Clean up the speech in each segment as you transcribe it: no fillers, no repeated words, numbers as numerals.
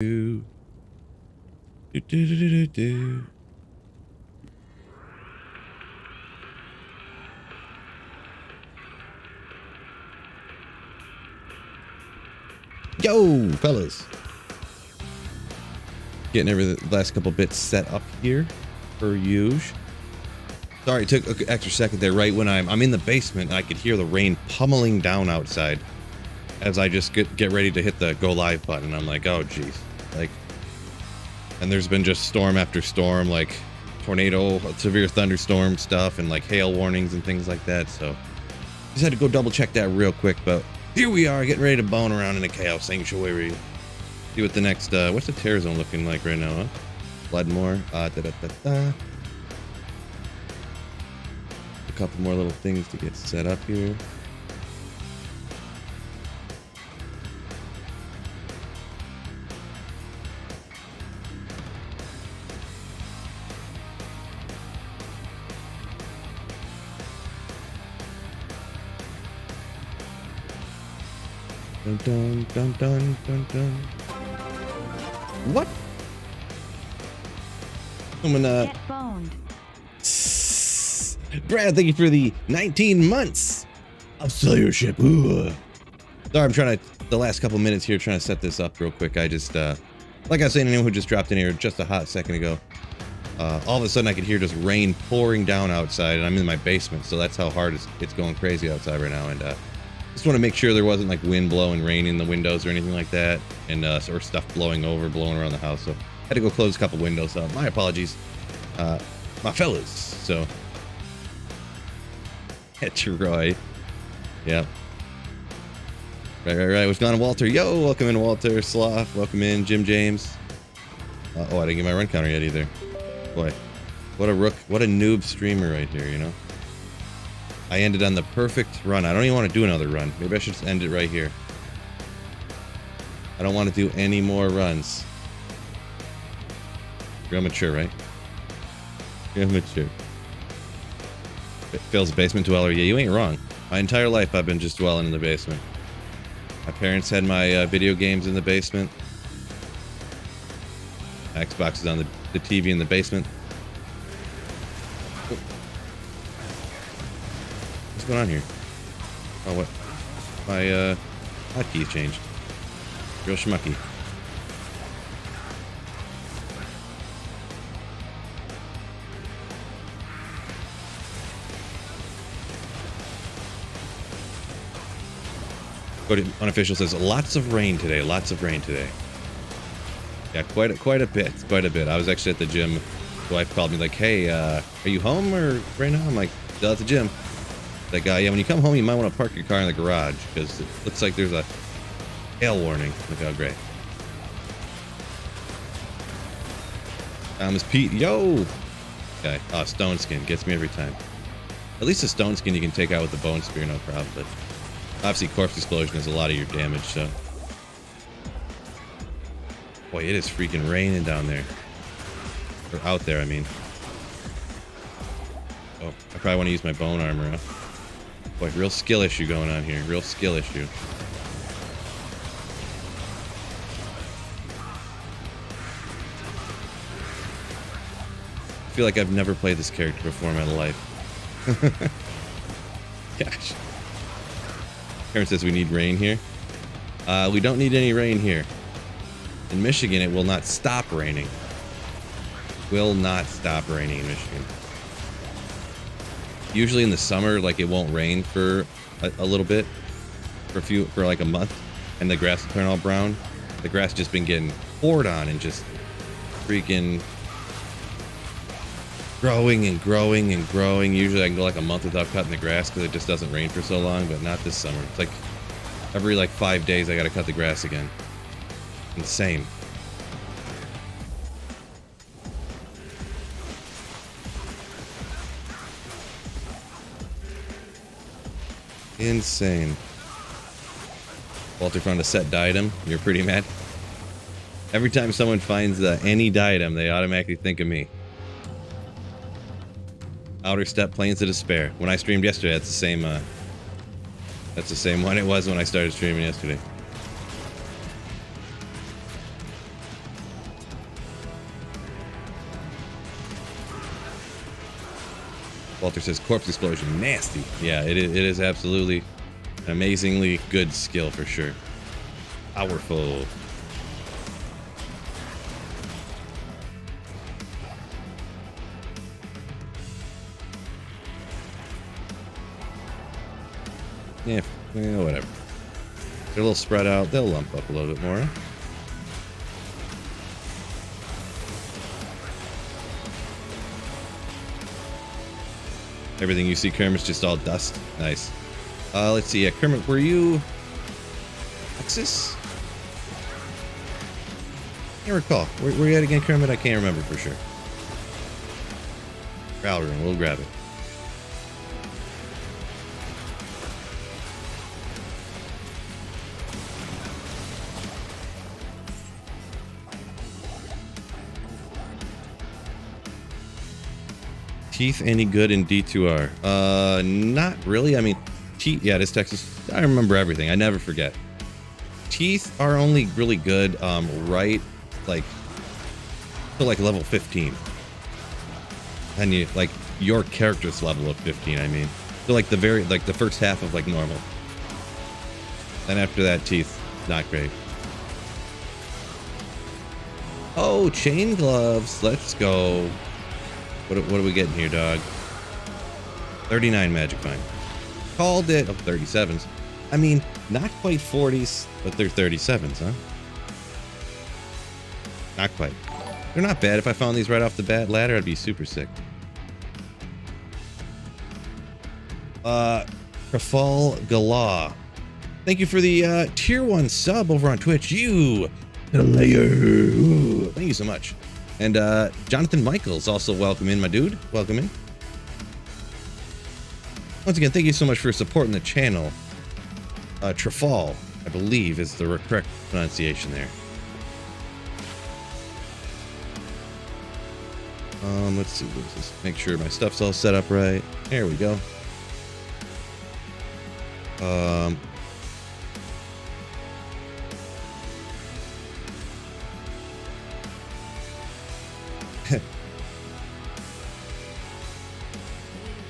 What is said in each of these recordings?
Do, do, do, do, do, do. Yo, fellas. Getting the last couple bits set up here for usual. Sorry, it took an extra second there. Right when I'm in the basement, I could hear the rain pummeling down outside as I just get ready to hit the go live button. I'm like, oh geez, like, and there's been just storm after storm, like tornado, severe thunderstorm stuff, and like hail warnings and things like that. So just had to go double check that real quick. But here we are, getting ready to bone around in the chaos sanctuary. See what the next what's the tear zone looking like right now, huh? Bloodmore. A couple more little things to get set up here. Dun dun dun dun dun dun. What? Someone Get boned. Brad, thank you for the 19 months of sellership. Ooh. Sorry, I'm trying to, the last couple minutes here, trying to set this up real quick. I just, like I was saying, anyone who just dropped in here just a hot second ago, all of a sudden I could hear just rain pouring down outside, and I'm in my basement, so that's how hard it's going crazy outside right now. And just want to make sure there wasn't like wind blowing rain in the windows or anything like that, and or stuff blowing around the house. So I had to go close a couple windows. So my apologies, my fellas. So. Troy. Yep. Right. What's going on, Walter? Yo, welcome in, Walter. Sloth, welcome in. Jim James. Oh, I didn't get my run counter yet either. Boy, what a noob streamer right here, you know? I ended on the perfect run. I don't even want to do another run. Maybe I should just end it right here. I don't want to do any more runs. Real mature, right? Real mature. Phil's basement dweller. Yeah, you ain't wrong. My entire life I've been just dwelling in the basement. My parents had my video games in the basement. My Xbox is on the TV in the basement. Oh. What's going on here? Oh, what? My hotkeys changed. Real schmucky. Unofficial says lots of rain today. Yeah, quite a bit. I was actually at the gym. The wife called me like, "Hey, are you home or right now?" I'm like, "Still at the gym." That guy, yeah. When you come home, you might want to park your car in the garage because it looks like there's a hail warning. Look how great. Thomas Pete, yo. Okay. Oh, stone skin gets me every time. At least a stone skin you can take out with the bone spear, no problem. But obviously, corpse explosion is a lot of your damage, so. Boy, it is freaking raining down there. Or out there, I mean. Oh, I probably want to use my bone armor, huh? Boy, real skill issue going on here. Real skill issue. I feel like I've never played this character before in my life. Gosh. Karen says we need rain here. We don't need any rain here. In Michigan, it will not stop raining. Will not stop raining in Michigan. Usually in the summer, like, it won't rain for a little bit, for like a month, and the grass will turn all brown. The grass just been getting poured on and just freaking growing and growing and growing. Usually I can go like a month without cutting the grass because it just doesn't rain for so long, but not this summer. It's like every like 5 days I gotta cut the grass again. Insane. Insane. Walter found a set diadem. You're pretty mad. Every time someone finds any diadem, they automatically think of me. Outer Step, Plains of Despair. When I streamed yesterday, that's the same one it was when I started streaming yesterday. Walter says corpse explosion, nasty. Yeah, it is absolutely an amazingly good skill for sure. Powerful. Yeah, whatever. They're a little spread out. They'll lump up a little bit more. Everything you see, Kermit's just all dust. Nice. Let's see. Yeah, Kermit, were you Texas? I can't recall. Where you at again, Kermit? I can't remember for sure. Rune, we'll grab it. Teeth any good in D2R? Not really. I mean, teeth, yeah, it is Texas. I remember everything. I never forget. Teeth are only really good, right, like, to like level 15. And you, like, your character's level of 15, I mean. So like the first half of like normal. Then after that, teeth, not great. Oh, chain gloves. Let's go. What are we getting here, dog? 39 magic fine. Called it. Oh, 37s. I mean, not quite 40s, but they're 37s, huh? Not quite. They're not bad. If I found these right off the bat ladder, I'd be super sick. Trafalgar. Thank you for the tier 1 sub over on Twitch. You layer. Thank you so much. And Jonathan Michaels, also welcome in, my dude. Welcome in. Once again, thank you so much for supporting the channel. Trafal, I believe, is the correct pronunciation there. Let's see. Let's just make sure my stuff's all set up right. There we go.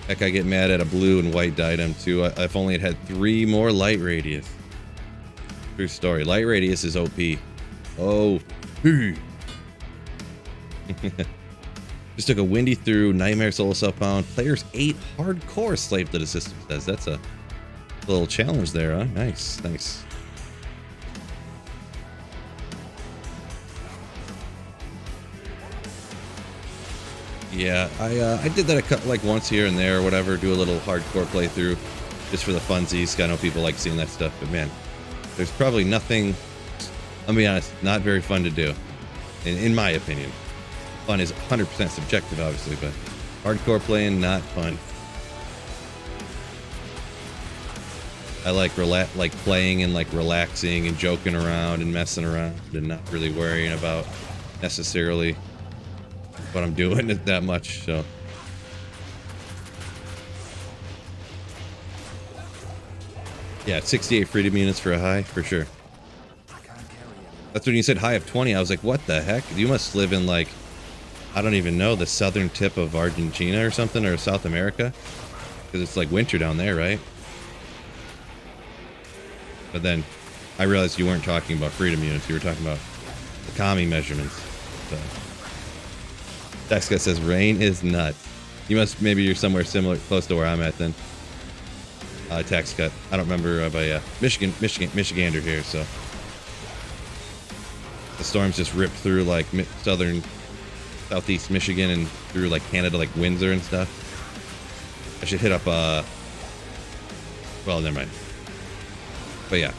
Heck, I get mad at a blue and white item too. If only it had 3 more light radius. True story. Light radius is OP. Oh. Just took a windy through Nightmare Soul Southbound. Players 8 hardcore slave to the system says. That's a little challenge there, huh? Nice, nice. Yeah, I did that like once here and there or whatever, do a little hardcore playthrough just for the funsies. I know people like seeing that stuff, but man, there's probably nothing, I'll be honest, not very fun to do, in my opinion. Fun is 100% subjective, obviously, but hardcore playing, not fun. I like playing and like relaxing and joking around and messing around and not really worrying about necessarily what I'm doing it that much, so. Yeah, 68 freedom units for a high, for sure. That's when you said high of 20, I was like, what the heck? You must live in like, I don't even know, the southern tip of Argentina or something, or South America? Because it's like winter down there, right? But then I realized you weren't talking about freedom units, you were talking about the commie measurements. So. Dexka says rain is nuts. You must, maybe you're somewhere similar, close to where I'm at then. Tax cut. I don't remember, but yeah, Michigander here, so. The storms just ripped through like southeast Michigan and through like Canada, like Windsor and stuff. I should hit up, well, never mind. But yeah.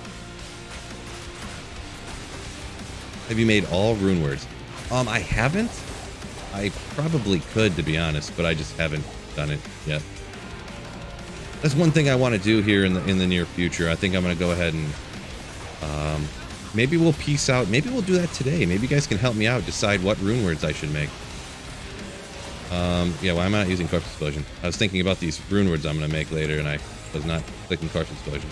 Have you made all rune words? I haven't. I probably could, to be honest, but I just haven't done it yet. That's one thing I want to do here in the near future. I think I'm going to go ahead and maybe we'll piece out. Maybe we'll do that today. Maybe you guys can help me out, decide what rune words I should make. Yeah, why am I not using Corpse Explosion? I was thinking about these rune words I'm going to make later, and I was not clicking Corpse Explosion.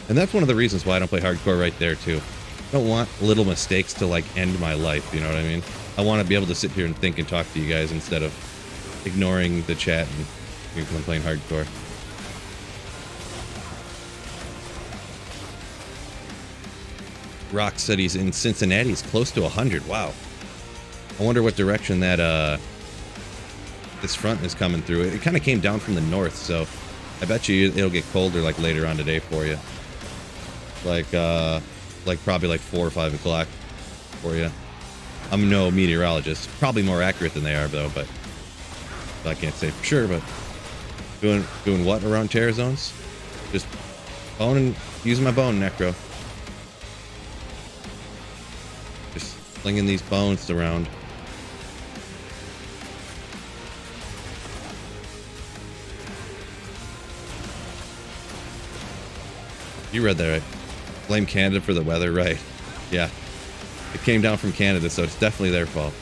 And that's one of the reasons why I don't play hardcore right there, too. I don't want little mistakes to, like, end my life, you know what I mean? I want to be able to sit here and think and talk to you guys instead of ignoring the chat and because I'm playing hardcore. Rock said he's in Cincinnati. He's close to 100. Wow. I wonder what direction that this front is coming through. It kind of came down from the north, so I bet you it'll get colder like later on today for you. Like probably like 4 or 5 o'clock for you. I'm no meteorologist. Probably more accurate than they are though, but I can't say for sure. But doing what around terror zones? Just boning, using my bone, Necro. Just flinging these bones around. You read that right. Blame Canada for the weather, right? Yeah. It came down from Canada, so it's definitely their fault.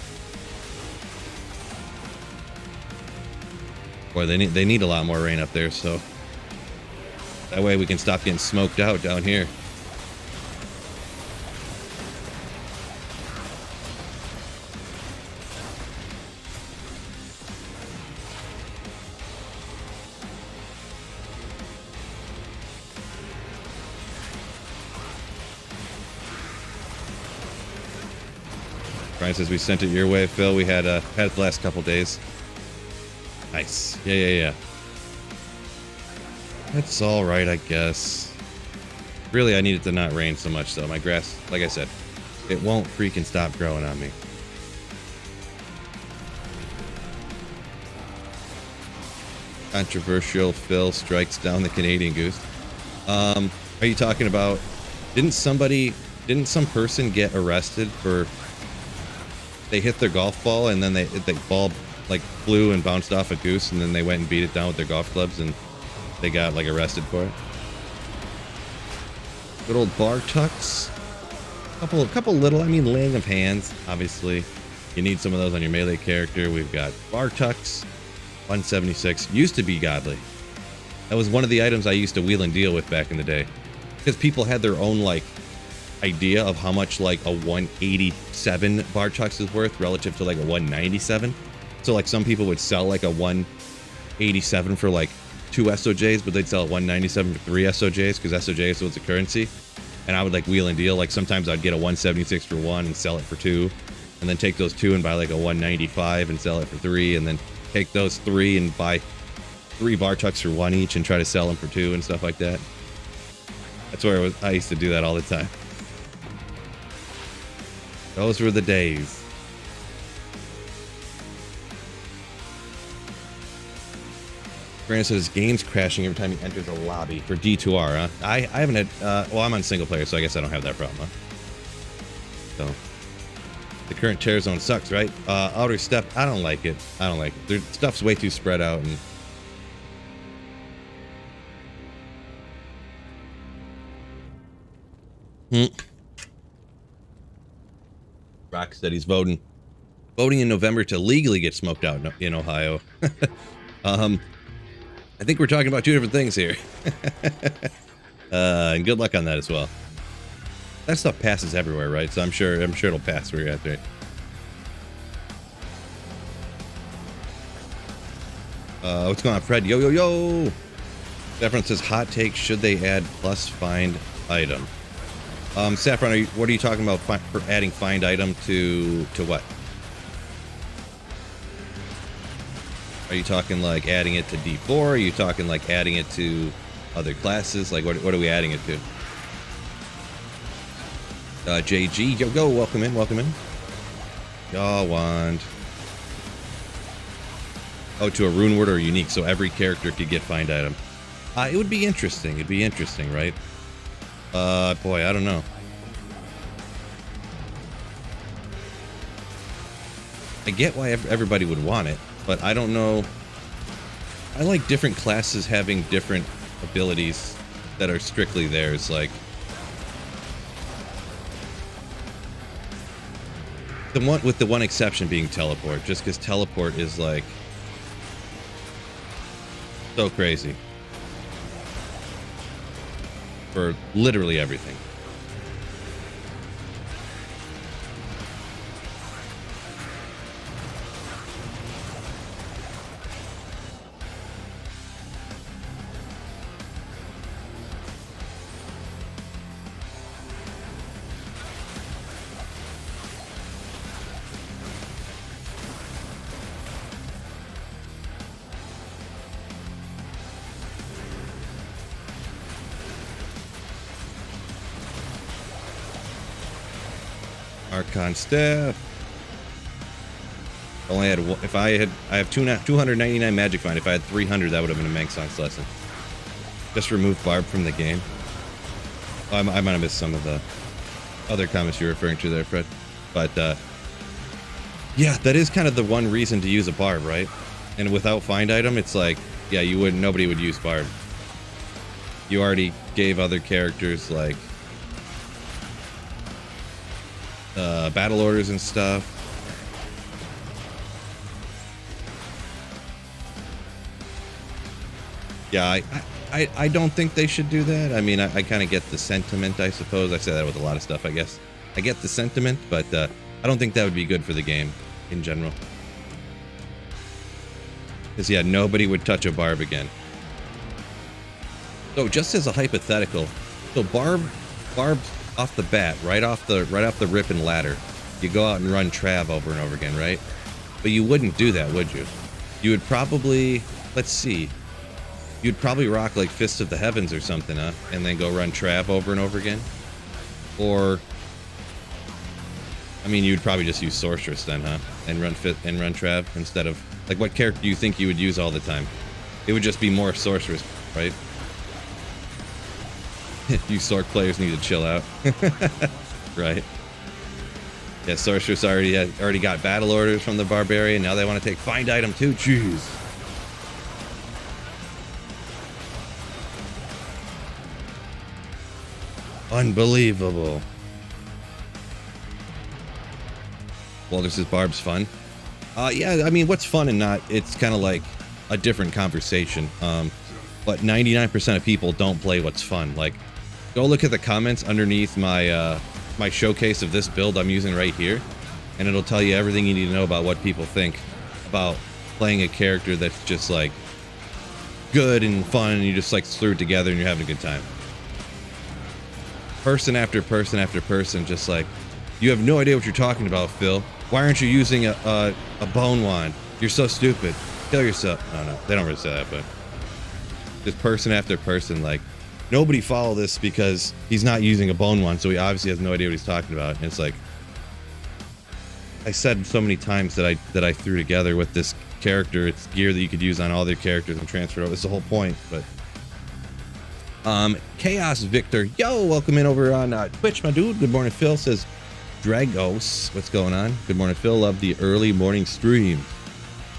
Boy, they need a lot more rain up there, so that way we can stop getting smoked out down here. Brian says we sent it your way, Phil. We had it the last couple days. Nice. Yeah. That's all right, I guess. Really, I need it to not rain so much, though. My grass, like I said, it won't freaking stop growing on me. Controversial Phil strikes down the Canadian goose. Are you talking about? Didn't some person get arrested for? They hit their golf ball and then the ball like flew and bounced off a goose, and then they went and beat it down with their golf clubs, and they got like arrested for it. Good old bar tucks. Couple little, I mean, laying of hands. Obviously, you need some of those on your melee character. We've got bar tucks, 176. Used to be godly. That was one of the items I used to wheel and deal with back in the day, because people had their own like idea of how much like a 187 bar tucks is worth relative to like a 197. So like some people would sell like a 187 for like 2 SOJs, but they'd sell a 197 for 3 SOJs because SOJs was a currency. And I would like wheel and deal. Like sometimes I'd get a 176 for 1 and sell it for 2, and then take those 2 and buy like a 195 and sell it for 3, and then take those 3 and buy 3 bar tucks for 1 each and try to sell them for 2 and stuff like that. That's where I used to do that all the time. Those were the days. Brandon says game's crashing every time he enters a lobby for D2R, huh? I haven't had, well, I'm on single player, so I guess I don't have that problem, huh? So, the current terror zone sucks, right? Outer Step, I don't like it. Their stuff's way too spread out, and Rock said he's voting in November to legally get smoked out in Ohio. I think we're talking about 2 different things here. And good luck on that as well. That stuff passes everywhere, right? So I'm sure it'll pass where you're at there. What's going on, Fred? Yo. Saffron says hot take: should they add plus find item? Saffron, what are you talking about for adding find item to what? Are you talking like adding it to D4? Are you talking like adding it to other classes? Like what are we adding it to? JG, yo, welcome in. Y'all want... Oh, to a rune word or unique, so every character could get find item. It would be interesting. It'd be interesting, right? Boy, I don't know. I get why everybody would want it, but I don't know. I like different classes having different abilities that are strictly theirs, like the one with the one exception being teleport, just because teleport is like so crazy for literally everything. Archon staff. Only had if I have 299 magic find. If I had 300, that would have been a Manxong's lesson. Just remove Barb from the game. Oh, I might have missed some of the other comments you're referring to there, Fred. But yeah, that is kind of the one reason to use a Barb, right? And without find item, it's like, yeah, you wouldn't. Nobody would use Barb. You already gave other characters like battle orders and stuff. Yeah, I don't think they should do that. I mean, I kind of get the sentiment, I suppose. I say that with a lot of stuff, I guess. I get the sentiment, but I don't think that would be good for the game in general. Because, yeah, nobody would touch a Barb again. So, just as a hypothetical, so Barb off the bat, right off the rip and ladder, you go out and run Trav over and over again, right? But you wouldn't do that, would you? You would probably, let's see, you'd probably rock like Fist of the Heavens or something, huh? And then go run Trav over and over again? Or, I mean, you'd probably just use Sorceress then, huh? And run Trav instead of, like, what character do you think you would use all the time? It would just be more Sorceress, right? You Sorc players need to chill out. Right. Yeah, Sorceress already got battle orders from the Barbarian. Now they want to take find item too. Jeez. Unbelievable. Walter says Barb's fun. Yeah, I mean, what's fun and not, it's kind of like a different conversation. But 99% of people don't play what's fun. Like, go look at the comments underneath my my showcase of this build I'm using right here, and it'll tell you everything you need to know about what people think about playing a character that's just like good and fun, and you just like threw it together and you're having a good time. Person after person after person, just like, you have no idea what you're talking about, Phil. Why aren't you using a bone wand? You're so stupid. Kill yourself. No, they don't really say that, but just person after person, like, nobody follow this because he's not using a bone wand, so he obviously has no idea what he's talking about. And it's like, I said so many times that I threw together with this character. It's gear that you could use on all their characters and transfer over. It's the whole point. But Chaos Victor, yo, welcome in over on Twitch, my dude. Good morning, Phil. Says Dragos, what's going on? Good morning, Phil. Love the early morning stream.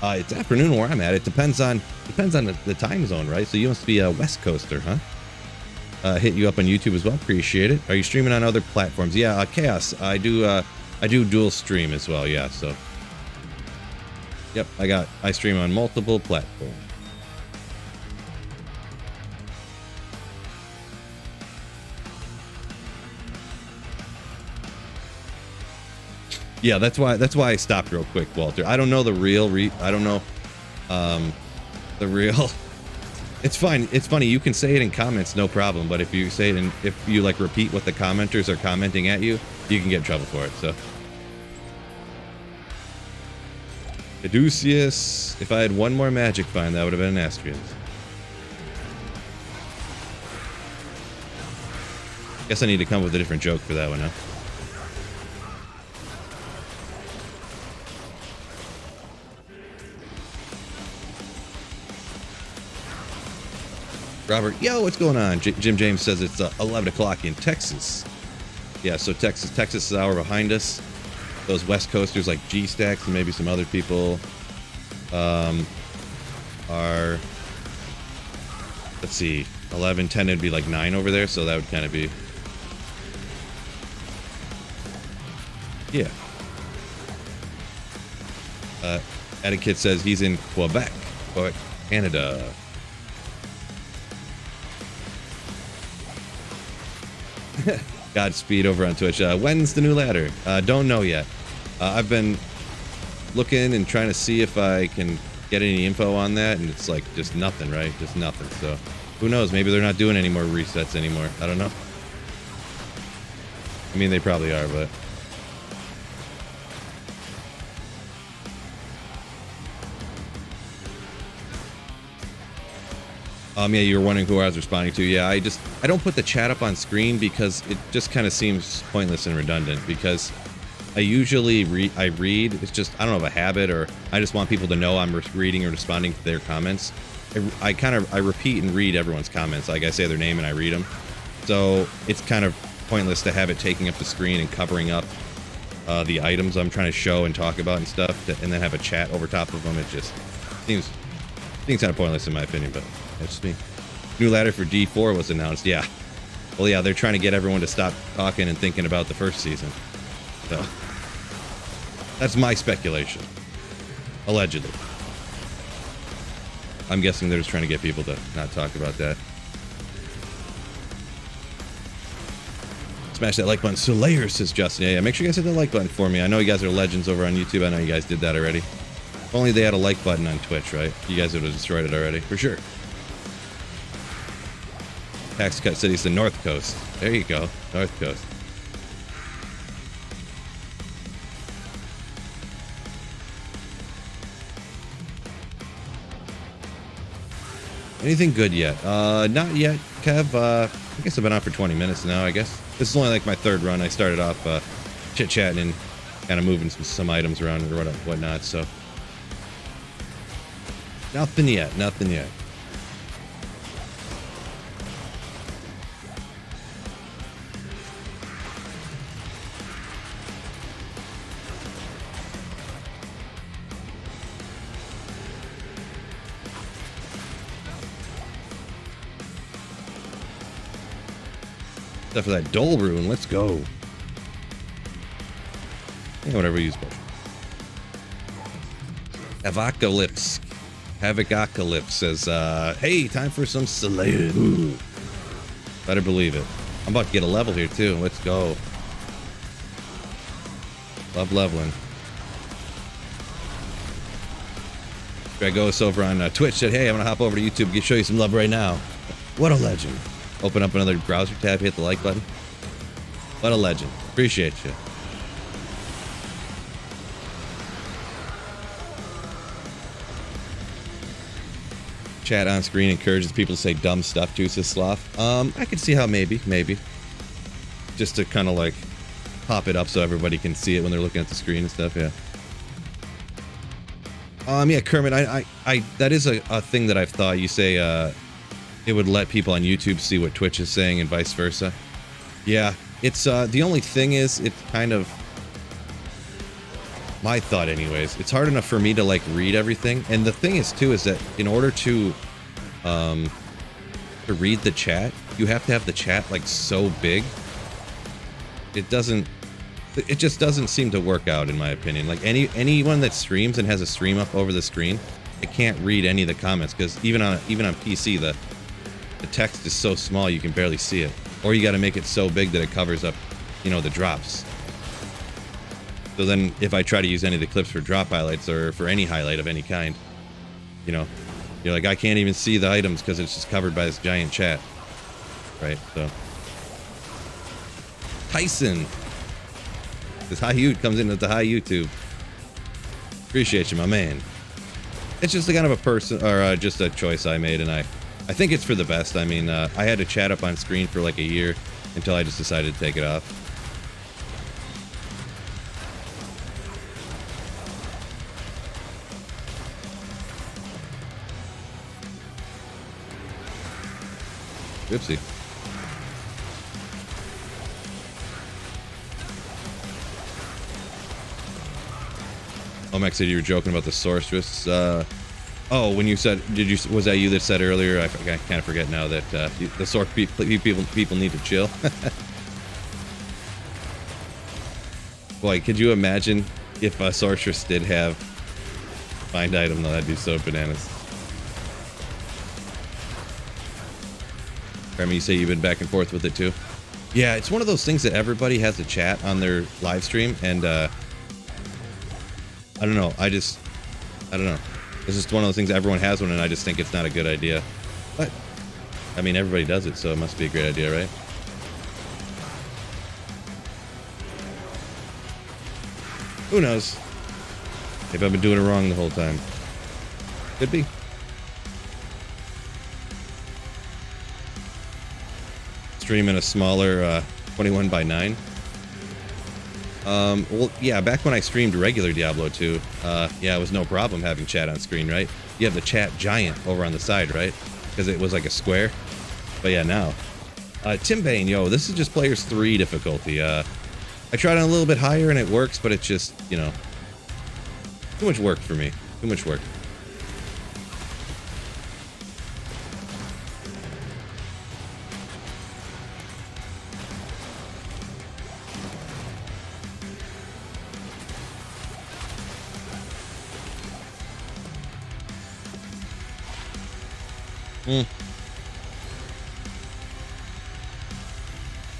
It's afternoon where I'm at. It depends on the time zone, right? So you must be a West Coaster, huh? Hit you up on YouTube as well. Appreciate it. Are you streaming on other platforms? Yeah, Chaos. I do dual stream as well. Yeah, so yep, I stream on multiple platforms. Yeah, that's why I stopped real quick, Walter. I don't know the real I don't know the real. It's fine. It's funny. You can say it in comments, no problem. But if you say it if you like repeat what the commenters are commenting at you, you can get in trouble for it. So, Caduceus. If I had one more magic find, that would have been an Astrians. Guess I need to come up with a different joke for that one, huh? Robert, yo, what's going on? Jim James says it's 11 o'clock in Texas. Yeah, so Texas is an hour behind us. Those West Coasters like G-Stacks and maybe some other people are, let's see, 11, 10, it'd be like 9 over there, so that would kind of be, yeah. Etiquette says he's in Quebec, Canada. Godspeed over on Twitch. When's the new ladder? Don't know yet. I've been looking and trying to see if I can get any info on that, and it's like just nothing, right? Just nothing. So who knows? Maybe they're not doing any more resets anymore. I don't know. I mean, they probably are, but yeah, you were wondering who I was responding to. Yeah, I don't put the chat up on screen because it just kind of seems pointless and redundant, because I usually read. It's just, I don't know, of a habit, or I just want people to know I'm reading or responding to their comments. I repeat and read everyone's comments. Like, I say their name and I read them. So it's kind of pointless to have it taking up the screen and covering up the items I'm trying to show and talk about and stuff, and then have a chat over top of them. It just seems kind of pointless in my opinion, but that's just me. New ladder for D4 was announced. Yeah. Well, yeah, they're trying to get everyone to stop talking and thinking about the first season. So that's my speculation. Allegedly. I'm guessing they're just trying to get people to not talk about that. Smash that like button. So layers, says Justin. Yeah, make sure you guys hit the like button for me. I know you guys are legends over on YouTube. I know you guys did that already. If only they had a like button on Twitch, right? You guys would have destroyed it already, for sure. Tax cut city's the North Coast. There you go, North Coast. Anything good yet? Not yet, Kev. I guess I've been on for 20 minutes now, I guess. This is only like my third run. I started off chit-chatting and kind of moving some items around and whatnot, so. Nothing yet, nothing yet. Except for that Dole Rune, let's go. Yeah, whatever we use. Havocalypse says, hey, time for some Slayer. Better believe it. I'm about to get a level here too. Let's go. Love leveling. Dragos over on Twitch said, hey, I'm gonna hop over to YouTube and show you some love right now. What a legend. Open up another browser tab, hit the like button. What a legend. Appreciate you. Chat on screen encourages people to say dumb stuff too, says Sloth. I could see how maybe. Just to kind of like pop it up so everybody can see it when they're looking at the screen and stuff, yeah. Yeah, Kermit, I that is a thing that I've thought. You say, it would let people on YouTube see what Twitch is saying and vice versa. Yeah, it's the only thing is it's kind of my thought anyways. It's hard enough for me to like read everything, and the thing is too is that in order to read the chat, you have to have the chat like so big. It just doesn't seem to work out in my opinion. Like anyone that streams and has a stream up over the screen, it can't read any of the comments because even on PC the text is so small you can barely see it, or you got to make it so big that it covers up, you know, the drops. So then if I try to use any of the clips for drop highlights or for any highlight of any kind, you know, you're like, I can't even see the items because it's just covered by this giant chat, right? So Tyson, this high Ute comes in with the high YouTube. Appreciate you, my man. It's just a kind of a person, or just a choice I made, and I think it's for the best. I mean, I had to chat up on screen for like a year until I just decided to take it off. Oopsie. Omex said you were joking about the sorceress. Oh, when you said, was that you that said earlier? I kind of forget now that the sort people need to chill. Boy, could you imagine if a sorceress did have find item though? That'd be so bananas. Remy, you say you've been back and forth with it too? Yeah, it's one of those things that everybody has a chat on their live stream, and I don't know. I don't know. It's just one of those things, everyone has one, and I just think it's not a good idea. But, I mean, everybody does it, so it must be a great idea, right? Who knows? Maybe I've been doing it wrong the whole time. Could be. Stream in a smaller 21 by 9. Well, yeah, back when I streamed regular Diablo 2, yeah, it was no problem having chat on screen, right? You have the chat giant over on the side, right? Because it was like a square. But yeah, now. Tim Bain, yo, this is just Players 3 difficulty. I tried on a little bit higher and it works, but it's just, you know, too much work for me. Too much work.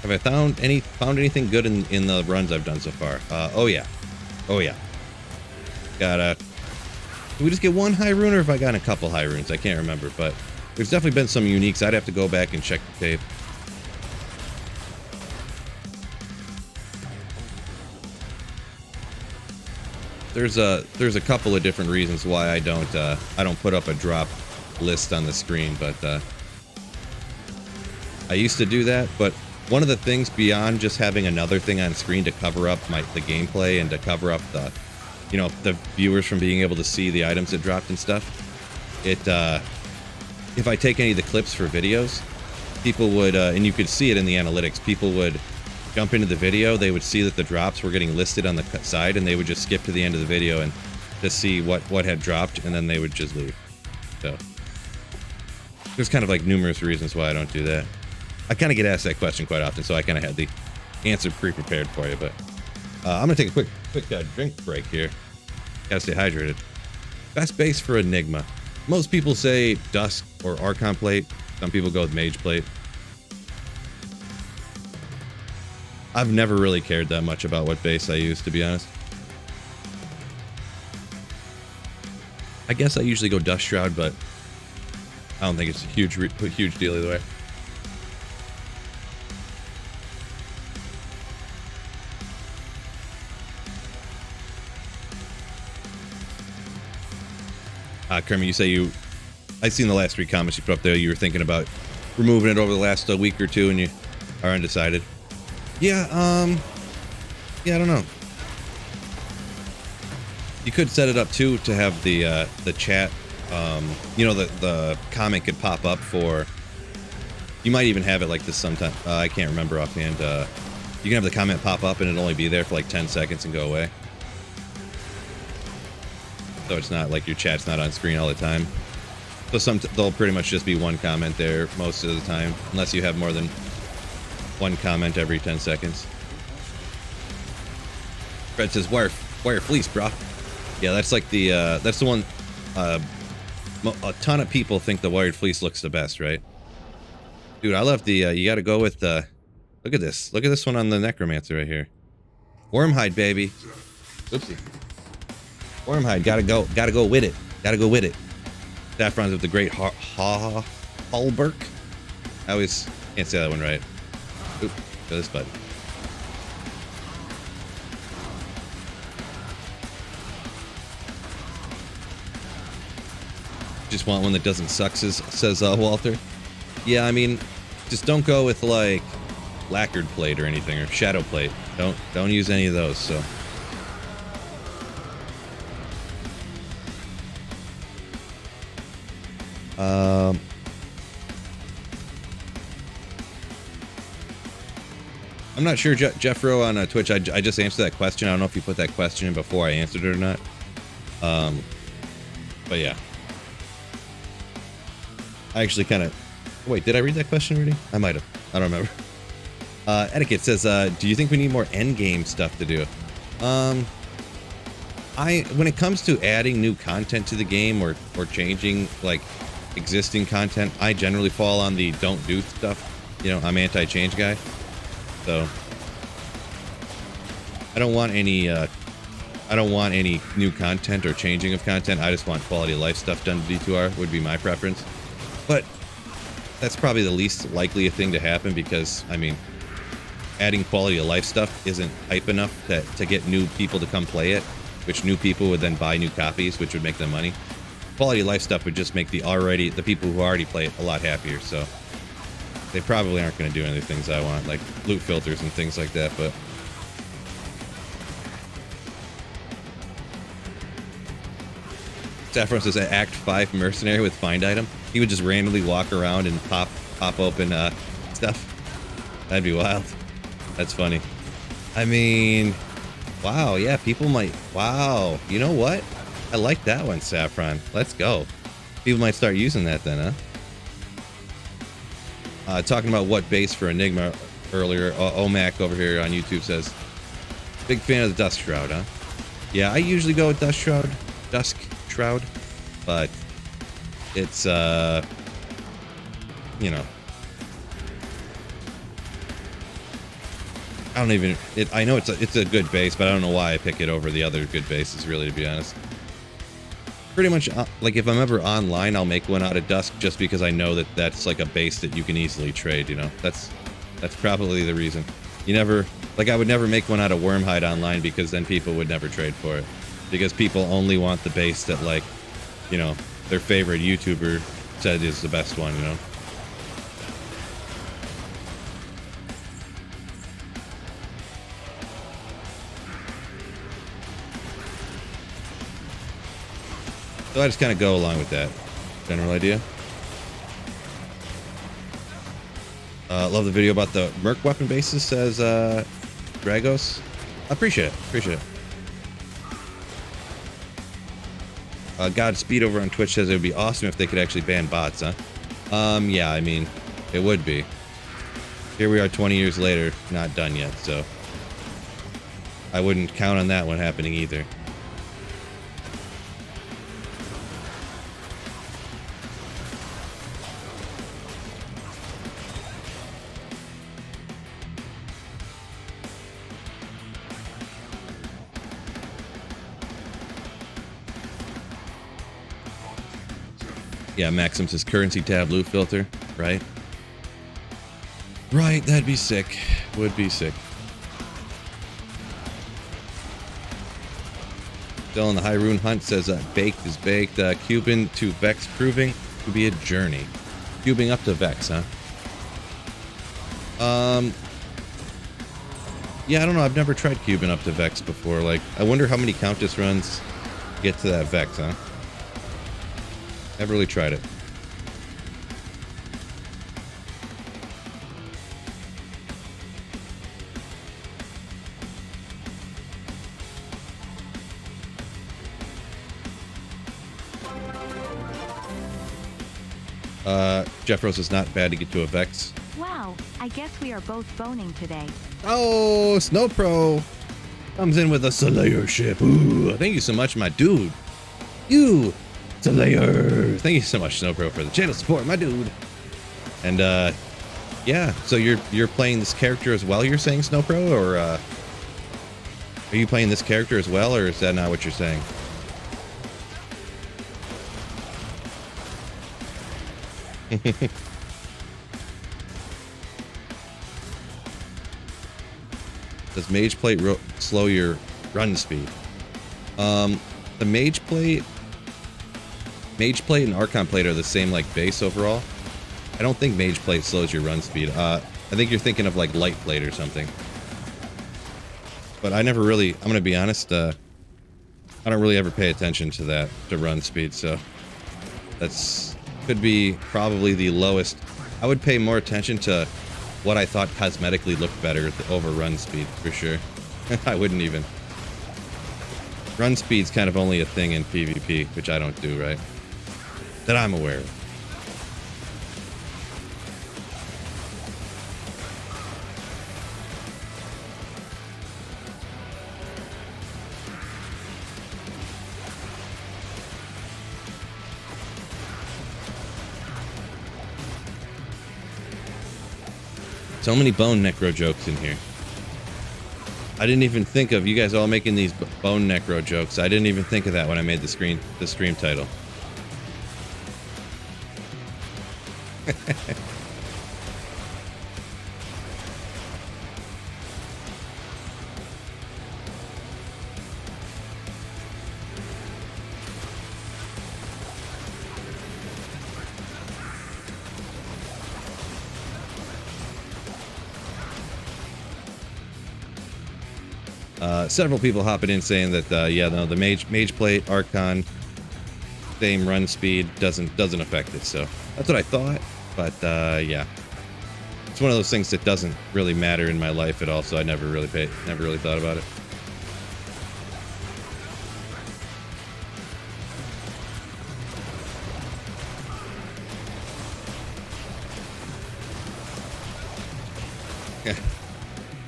Have I found anything good in the runs I've done so far? Oh yeah. Oh yeah. Did we just get one high rune, or have I gotten a couple high runes? I can't remember, but there's definitely been some uniques. I'd have to go back and check the tape. There's a couple of different reasons why I don't put up a drop list on the screen, but I used to do that. But one of the things beyond just having another thing on screen to cover up the gameplay and to cover up the, you know, the viewers from being able to see the items that dropped and stuff, if I take any of the clips for videos, people would, and you could see it in the analytics, people would jump into the video, they would see that the drops were getting listed on the side, and they would just skip to the end of the video and to see what had dropped, and then they would just leave. So there's kind of like numerous reasons why I don't do that. I kind of get asked that question quite often, so I kind of had the answer pre-prepared for you, but I'm gonna take a quick drink break here. Gotta stay hydrated. Best base for Enigma. Most people say Dusk or Archon Plate. Some people go with Mage Plate. I've never really cared that much about what base I use, to be honest. I guess I usually go Dust Shroud, but I don't think it's a huge deal either way. Kermit, you say I've seen the last 3 comments you put up there. You were thinking about removing it over the last week or two, and you are undecided. Yeah, yeah, I don't know. You could set it up too to have the chat. You know, the comment could pop up for. You might even have it like this sometime. I can't remember offhand. You can have the comment pop up and it'll only be there for like 10 seconds and go away. So it's not like your chat's not on screen all the time. So there'll pretty much just be one comment there most of the time, unless you have more than one comment every 10 seconds. Fred says, wire fleece, bro. Yeah, that's like that's the one. A ton of people think the wired fleece looks the best, right? Dude, I love the, you gotta go with the, look at this one on the necromancer right here. Wormhide, baby. Oopsie. Wormhide, gotta go with it. Saffron's with the great Hallberg. I always can't say that one right. Oop, go this button. Just want one that doesn't suck, says Walter. Yeah, I mean, just don't go with like lacquered plate or anything, or shadow plate. Don't use any of those. So. I'm not sure, Jeffro on Twitch. I just answered that question. I don't know if you put that question in before I answered it or not. But yeah. I actually kind of... Wait, did I read that question already? I might have. I don't remember. Etiquette says, do you think we need more endgame stuff to do? When it comes to adding new content to the game or changing, like, existing content, I generally fall on the don't do stuff. You know, I'm anti-change guy. So, I don't want any new content or changing of content. I just want quality of life stuff done to D2R would be my preference. But that's probably the least likely thing to happen because, I mean, adding quality of life stuff isn't hype enough to get new people to come play it, which new people would then buy new copies, which would make them money. Quality of life stuff would just make the people who already play it a lot happier, so they probably aren't going to do any of the things I want, like loot filters and things like that, but Saffron says Act 5 mercenary with find item. He would just randomly walk around and pop open stuff. That'd be wild. That's funny. I mean, wow, yeah, people might, wow. You know what? I like that one, Saffron. Let's go. People might start using that then, huh? Talking about what base for Enigma earlier, Omac over here on YouTube says, big fan of the Dusk Shroud, huh? Yeah, I usually go with Dusk Shroud, but it's, you know, I don't even, I know it's a good base, but I don't know why I pick it over the other good bases, really, to be honest. Pretty much, like, if I'm ever online, I'll make one out of Dusk just because I know that that's, like, a base that you can easily trade, you know? That's probably the reason. You never, like, I would never make one out of Wormhide online because then people would never trade for it. Because people only want the base that, like, you know, their favorite YouTuber said is the best one, you know? So I just kind of go along with that general idea. Love the video about the Merc weapon bases, says Dragos. I appreciate it. Godspeed over on Twitch says it would be awesome if they could actually ban bots, huh? Yeah, I mean, it would be. Here we are 20 years later, not done yet, so I wouldn't count on that one happening either. Yeah, Maxim says currency tableau filter, right? Right, that'd be sick. Would be sick. Still in the high rune hunt says baked is baked. Cuban to Vex proving to be a journey. Cubing up to Vex, huh? Yeah, I don't know. I've never tried cubing up to Vex before. Like, I wonder how many Countess runs get to that Vex, huh? Never really tried it. Jeff Rose is not bad to get to a Vex. Wow, I guess we are both boning today. Oh, Snow Pro comes in with a Slayer ship. Ooh, thank you so much, my dude. You, Slayer. Thank you so much, Snow Pro, for the channel support, my dude. And yeah, so you're playing this character as well, you're saying, Snow Pro, or are you playing this character as well, or is that not what you're saying? Does Mage Plate slow your run speed? The Mage Plate and Archon Plate are the same, like, base overall. I don't think Mage Plate slows your run speed. I think you're thinking of, like, Light Plate or something. But I never really, I'm gonna be honest, I don't really ever pay attention to that, to run speed, so that's could be probably the lowest. I would pay more attention to what I thought cosmetically looked better over run speed, for sure. I wouldn't even. Run speed's kind of only a thing in PvP, which I don't do, right? That I'm aware of. So many bone necro jokes in here. I didn't even think of you guys all making these bone necro jokes. I didn't even think of that when I made the stream title. Several people hopping in saying that, yeah, no, the Mage Plate, Archon, same run speed doesn't affect it. So that's what I thought. But yeah, it's one of those things that doesn't really matter in my life at all. So I never really thought about it.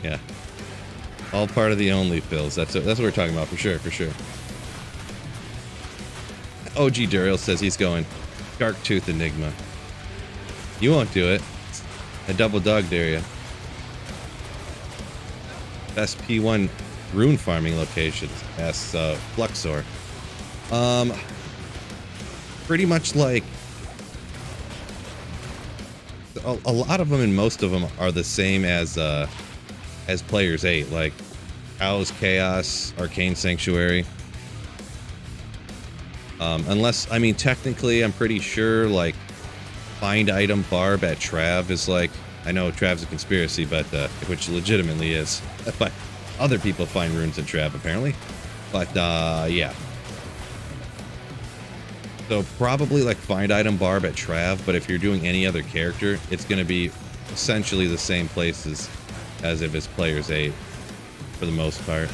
Yeah. All part of the only pills. That's what we're talking about for sure. OG Duriel says he's going Shark Tooth Enigma. You won't do it. I double dog dare you. Best P1 rune farming locations. Asks Fluxor. Pretty much like a lot of them and most of them are the same as Players 8, like Owl's Chaos, Arcane Sanctuary. Unless, I mean, technically, I'm pretty sure, like, Find Item Barb at Trav is like, I know Trav's a conspiracy, but, which legitimately is, but other people find runes in Trav, apparently. But, yeah. So, probably, like, Find Item Barb at Trav, but if you're doing any other character, it's going to be essentially the same places as if it's Players 8, for the most part.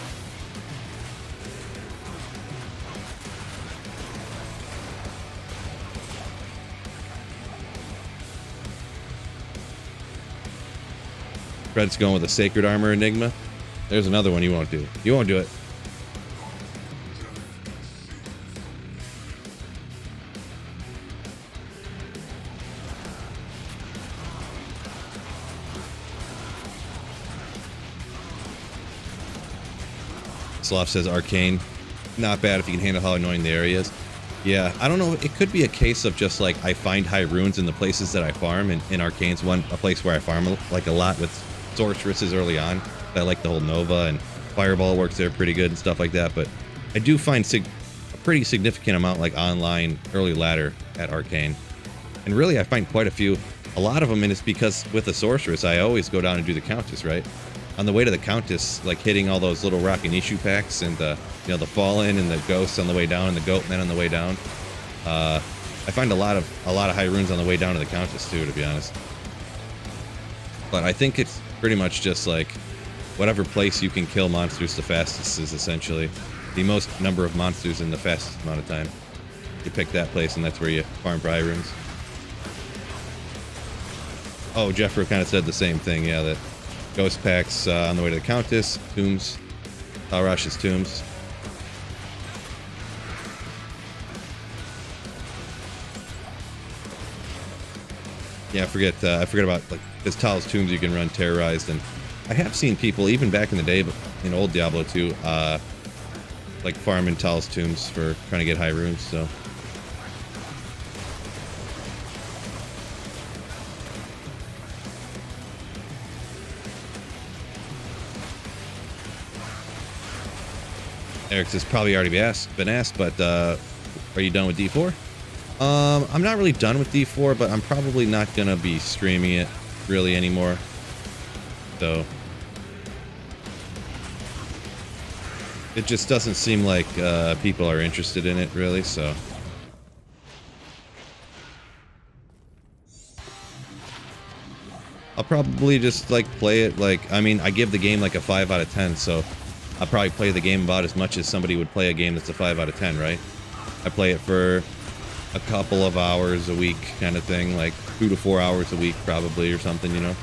Fred's going with a Sacred Armor Enigma. There's another one you won't do. You won't do it. Sloth says Arcane. Not bad if you can handle how annoying the area is. Yeah, I don't know. It could be a case of just like I find high runes in the places that I farm, and in Arcane's a place where I farm like a lot with sorceresses early on. I like the whole Nova and Fireball works there pretty good and stuff like that. But I do find a pretty significant amount like online early ladder at Arcane, and really I find quite a few. A lot of them, and it's because with the sorceress I always go down and do the Countess, right? On the way to the Countess, like hitting all those little Rakanishu packs and you know, the Fallen and the Ghosts on the way down and the Goatmen on the way down. I find a lot of high runes on the way down to the Countess too, to be honest. But I think it's pretty much just like whatever place you can kill monsters the fastest is essentially the most number of monsters in the fastest amount of time. You pick that place and that's where you farm for high runes. Oh, Jeffro kind of said the same thing, yeah, that Ghost packs on the way to the Countess, Tombs, Talrash's Tombs. Yeah, I forget about, like, this Tal's Tombs you can run Terrorized, and I have seen people, even back in the day, in old Diablo 2, like, farming Tal's Tombs for trying to get high runes, so. Eric's has probably already been asked, but are you done with D4? I'm not really done with D4, but I'm probably not gonna be streaming it really anymore. So it just doesn't seem like people are interested in it really. So I'll probably just like play it like, I mean, I give the game like a 5 out of 10, so I'll probably play the game about as much as somebody would play a game that's a 5 out of 10, right? I play it for a couple of hours a week kind of thing, like 2 to 4 hours a week probably or something, you know?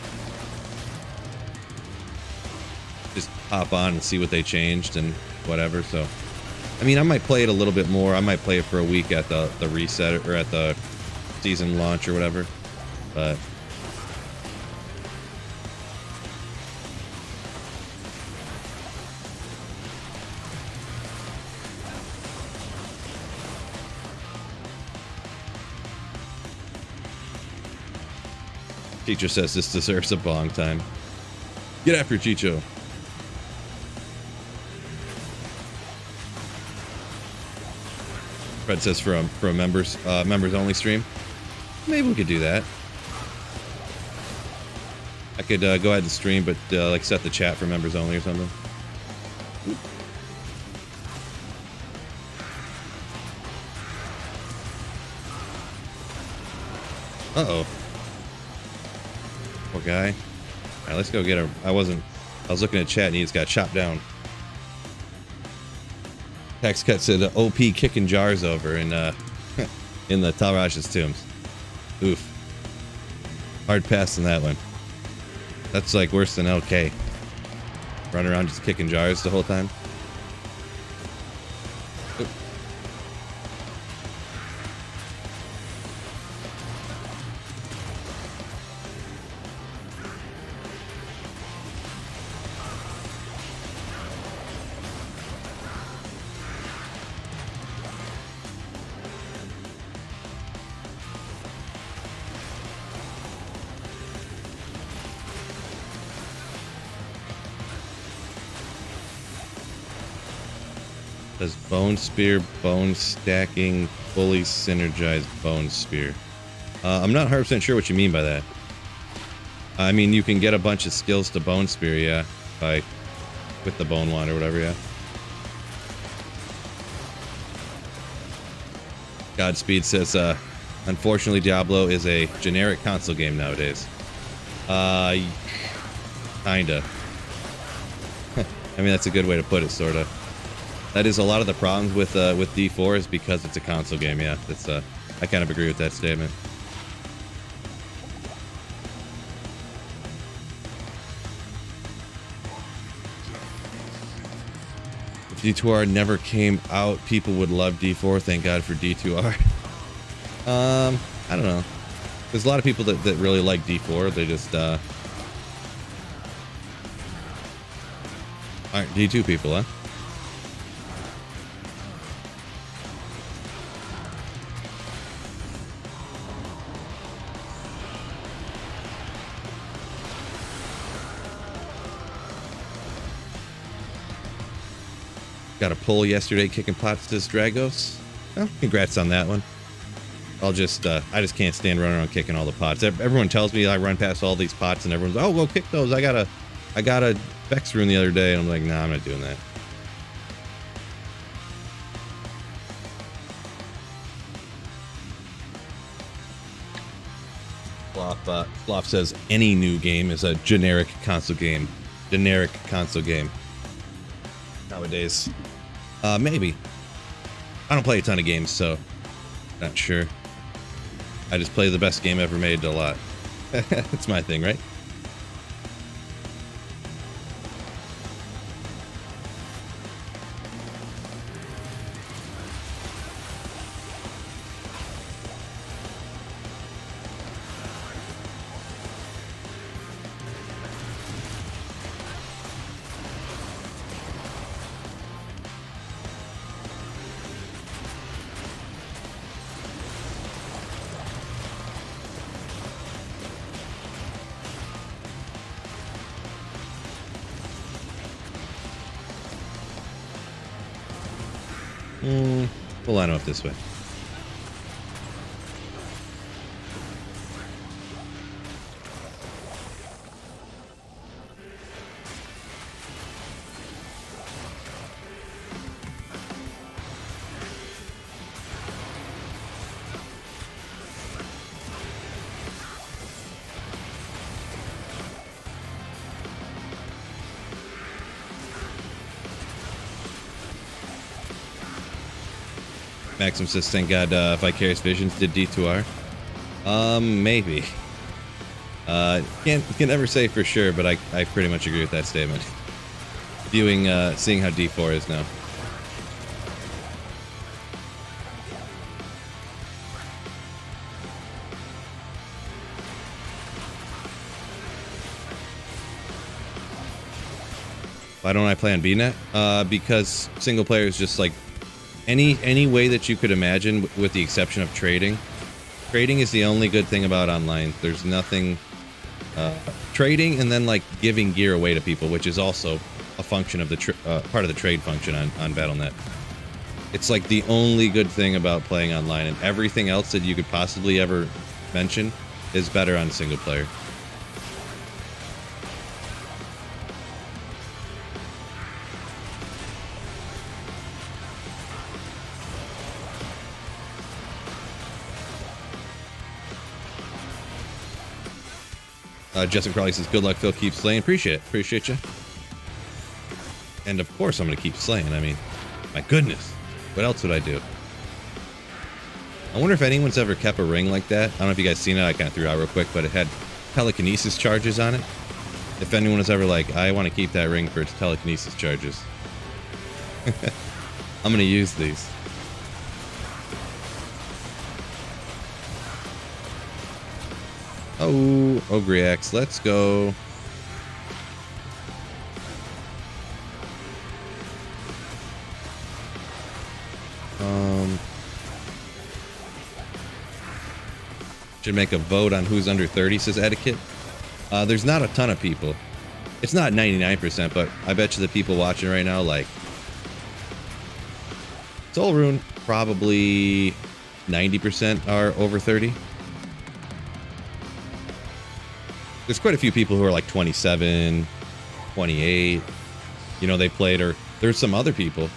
Just hop on and see what they changed and whatever, so. I mean, I might play it a little bit more. I might play it for a week at the reset or at the season launch or whatever, but. Chicho says this deserves a bong time. Get after Chicho. Fred says for a members only stream. Maybe we could do that. I could go ahead and stream, but like set the chat for members only or something. Uh-oh. Poor guy. All right, let's go get him. I was looking at chat and he just got chopped down. Text cut said OP kicking jars over in in the Talrash's tombs. Oof. Hard pass in that one. That's like worse than LK. Running around just kicking jars the whole time. Oop. Does bone spear, bone stacking, fully synergized bone spear? I'm not 100% sure what you mean by that. I mean, you can get a bunch of skills to bone spear, yeah, by with the bone wand or whatever, yeah. Godspeed says, unfortunately, Diablo is a generic console game nowadays. Kinda. I mean, that's a good way to put it, sorta. That is a lot of the problems with D4 is because it's a console game. Yeah, that's I kind of agree with that statement. If D2R never came out, people would love D4. Thank God for D2R. I don't know. There's a lot of people that really like D4. They just aren't D2 people, huh? Got a pull yesterday kicking pots to Dragos. Well, congrats on that one. I just can't stand running around kicking all the pots. Everyone tells me I run past all these pots and everyone's, oh, go kick those. I got a Vex Rune the other day. And I'm like, nah, I'm not doing that. Sloth says any new game is a generic console game. Generic console game. Nowadays. Maybe. I don't play a ton of games, so not sure. I just play the best game ever made a lot. That's my thing, right? We'll line up this way. Maxim says, thank God Vicarious Visions did D2R. Maybe. Can never say for sure, but I pretty much agree with that statement. Seeing how D4 is now. Why don't I play on BNet? Because single player is just like any way that you could imagine, with the exception of trading. Trading is the only good thing about online. There's nothing trading and then like giving gear away to people, which is also a function of the part of the trade function on Battle.net. It's like the only good thing about playing online, and everything else that you could possibly ever mention is better on single player. Justin Crowley says, good luck, Phil. Keep slaying. Appreciate you. And of course I'm going to keep slaying. I mean, my goodness. What else would I do? I wonder if anyone's ever kept a ring like that. I don't know if you guys seen it. I kind of threw it out real quick, but it had telekinesis charges on it. If anyone was ever like, I want to keep that ring for its telekinesis charges. I'm going to use these. Oh, Ogriax, let's go. Should make a vote on who's under 30, says Etiquette. There's not a ton of people. It's not 99%, but I bet you the people watching right now, like, Soul Rune, probably 90% are over 30. There's quite a few people who are like 27, 28. You know, they played, or there's some other people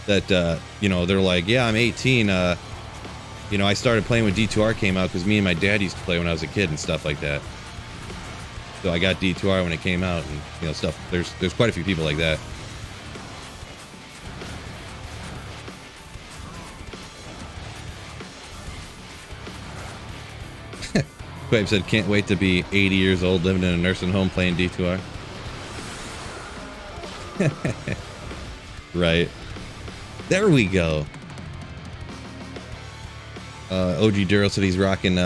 that, you know, they're like, yeah, I'm 18. You know, I started playing when D2R came out because me and my dad used to play when I was a kid and stuff like that. So I got D2R when it came out and, you know, stuff. There's quite a few people like that. Quabe said, can't wait to be 80 years old living in a nursing home playing D2R. Right. There we go. OG Duro said he's rocking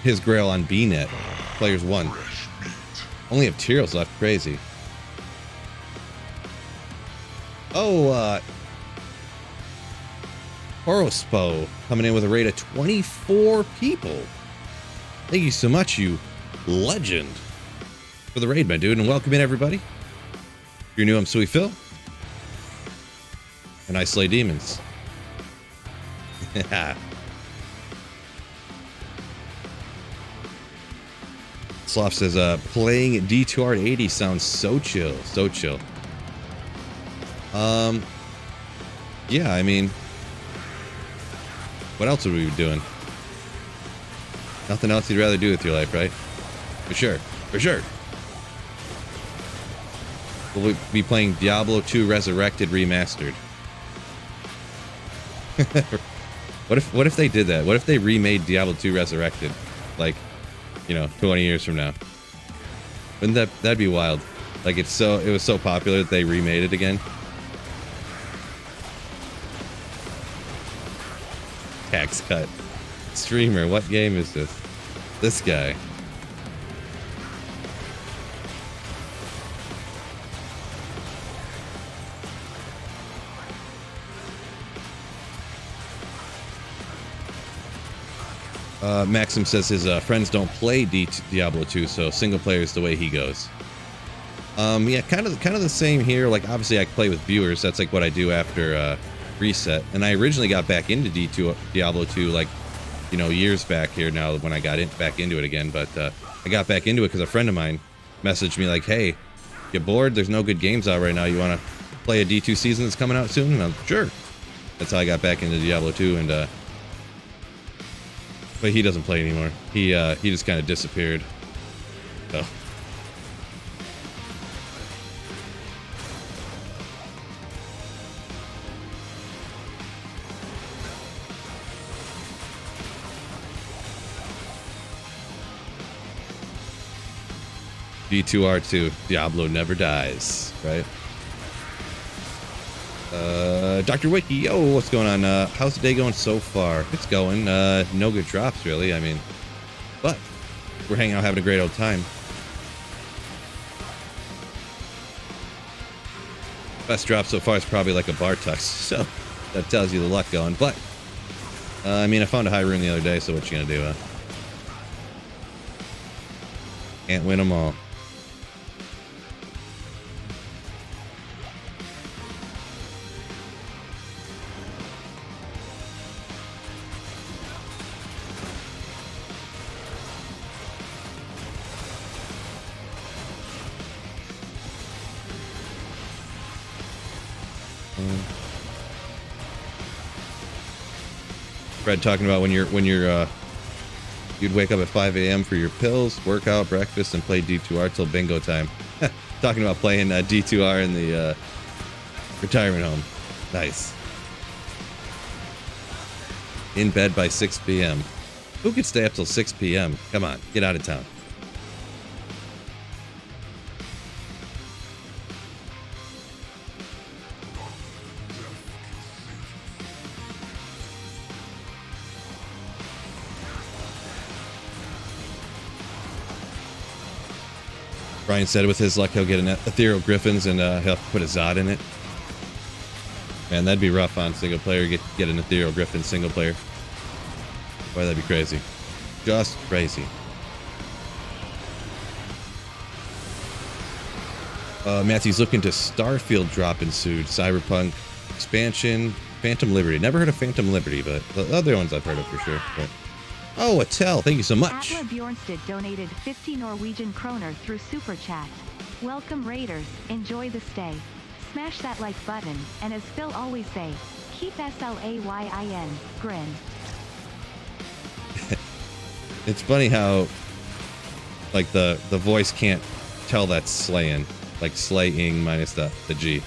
his grail on BNet. Players 1. Only have Tyros left. Crazy. Oh, Horospo coming in with a rate of 24 people. Thank you so much, you legend, for the raid, my dude, and welcome in, everybody. If you're new, I'm Sweet Phil, and I slay demons. Sloth says, playing D2R at 80 sounds so chill, so chill. Yeah, I mean, what else would we be doing? Nothing else you'd rather do with your life, right? For sure, for sure. We'll be playing Diablo 2 Resurrected Remastered. What if they did that? What if they remade Diablo 2 Resurrected, like, you know, 20 years from now? Wouldn't that'd be wild? Like, it was so popular that they remade it again. Tax cut. Streamer, what game is this? This guy. Maxim says his friends don't play Diablo 2, so single player is the way he goes. Yeah, kind of the same here. Like, obviously I play with viewers. That's like what I do after reset. And I originally got back into Diablo 2, like, you know, years back here now when I got back into it again. But I got back into it because a friend of mine messaged me like, hey, you bored? There's no good games out right now. You want to play a D2 season that's coming out soon? And I'm sure. That's how I got back into Diablo 2. And but he doesn't play anymore. He just kind of disappeared. So. D2R2, Diablo never dies, right? Dr. Wiki, yo, what's going on? How's the day going so far? It's going. No good drops, really. I mean, but we're hanging out, having a great old time. Best drop so far is probably like a Bartux, so that tells you the luck going. But, I mean, I found a high rune the other day, so what you gonna do, huh? Can't win them all. Fred talking about when you're You'd wake up at 5 a.m. for your pills, workout, breakfast, and play D2R till bingo time. Talking about playing D2R in the retirement home. Nice. In bed by 6 p.m. Who could stay up till 6 p.m.? Come on, get out of town. Brian said with his luck he'll get an ethereal griffins and he'll put a Zod in it. Man, that'd be rough on single player. Get an ethereal griffin single player. Boy, that'd be crazy. Just crazy. Matthew's looking to Starfield drop ensued. Cyberpunk expansion. Phantom Liberty. Never heard of Phantom Liberty, but the other ones I've heard of for sure. But... Oh, Attell, thank you so much. Atla Bjornsted donated 50 Norwegian kroner through Super Chat. Welcome Raiders, enjoy the stay. Smash that like button, and as Phil always say, keep SLAYIN, grin. It's funny how, like, the voice can't tell that's slaying. Like, slaying minus the G.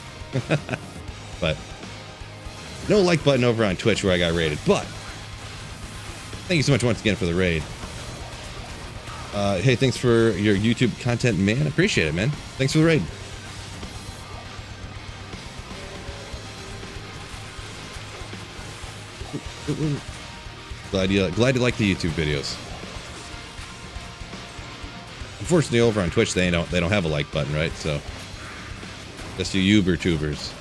But, no like button over on Twitch where I got raided, but... Thank you so much once again for the raid. Hey, thanks for your YouTube content, man. Appreciate it, man. Thanks for the raid. Glad you like the YouTube videos. Unfortunately, over on Twitch, they don't have a like button, right? So, just you Uber tubers.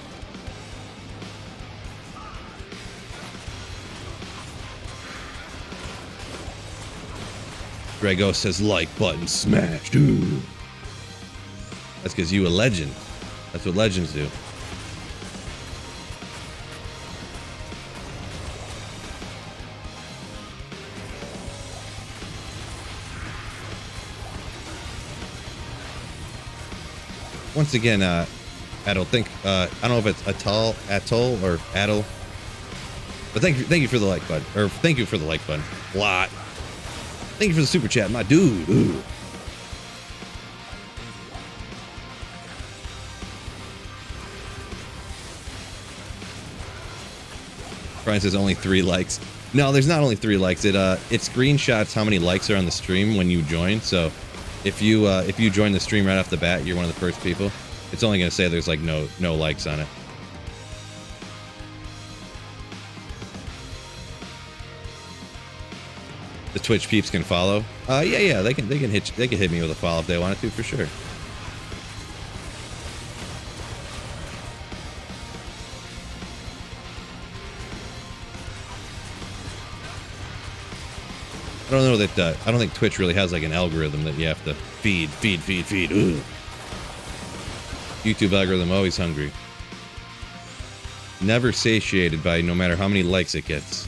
Grego says like button smashed. Ooh. That's because you a legend. That's what legends do. Once again, I don't know if it's atoll or atoll, but thank you for the like button, or thank you for the like button. Lot. Thank you for the super chat, my dude. Ooh. Brian says only 3 likes. No, there's not only 3 likes. It screenshots how many likes are on the stream when you join. So if you join the stream right off the bat, you're one of the first people. It's only going to say there's like no likes on it. The Twitch peeps can follow. Yeah, they can hit me with a follow if they wanted to, for sure. I don't know that I don't think Twitch really has like an algorithm that you have to feed. Ooh. YouTube algorithm always hungry. Never satiated by no matter how many likes it gets.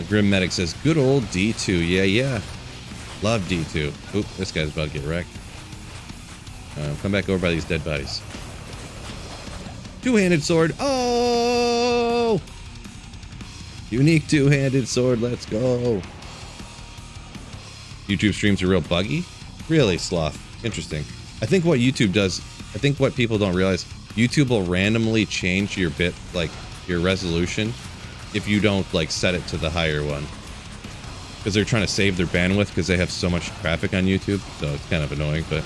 Grim Medic says, good old D2. Yeah. Love D2. Oop, this guy's about to get wrecked. Come back over by these dead bodies. Two-handed sword. Oh! Unique two-handed sword. Let's go. YouTube streams are real buggy? Really, Sloth. Interesting. I think what YouTube does, I think what people don't realize, YouTube will randomly change your bit, like, your resolution, if you don't like set it to the higher one, because they're trying to save their bandwidth because they have so much traffic on YouTube, so it's kind of annoying. But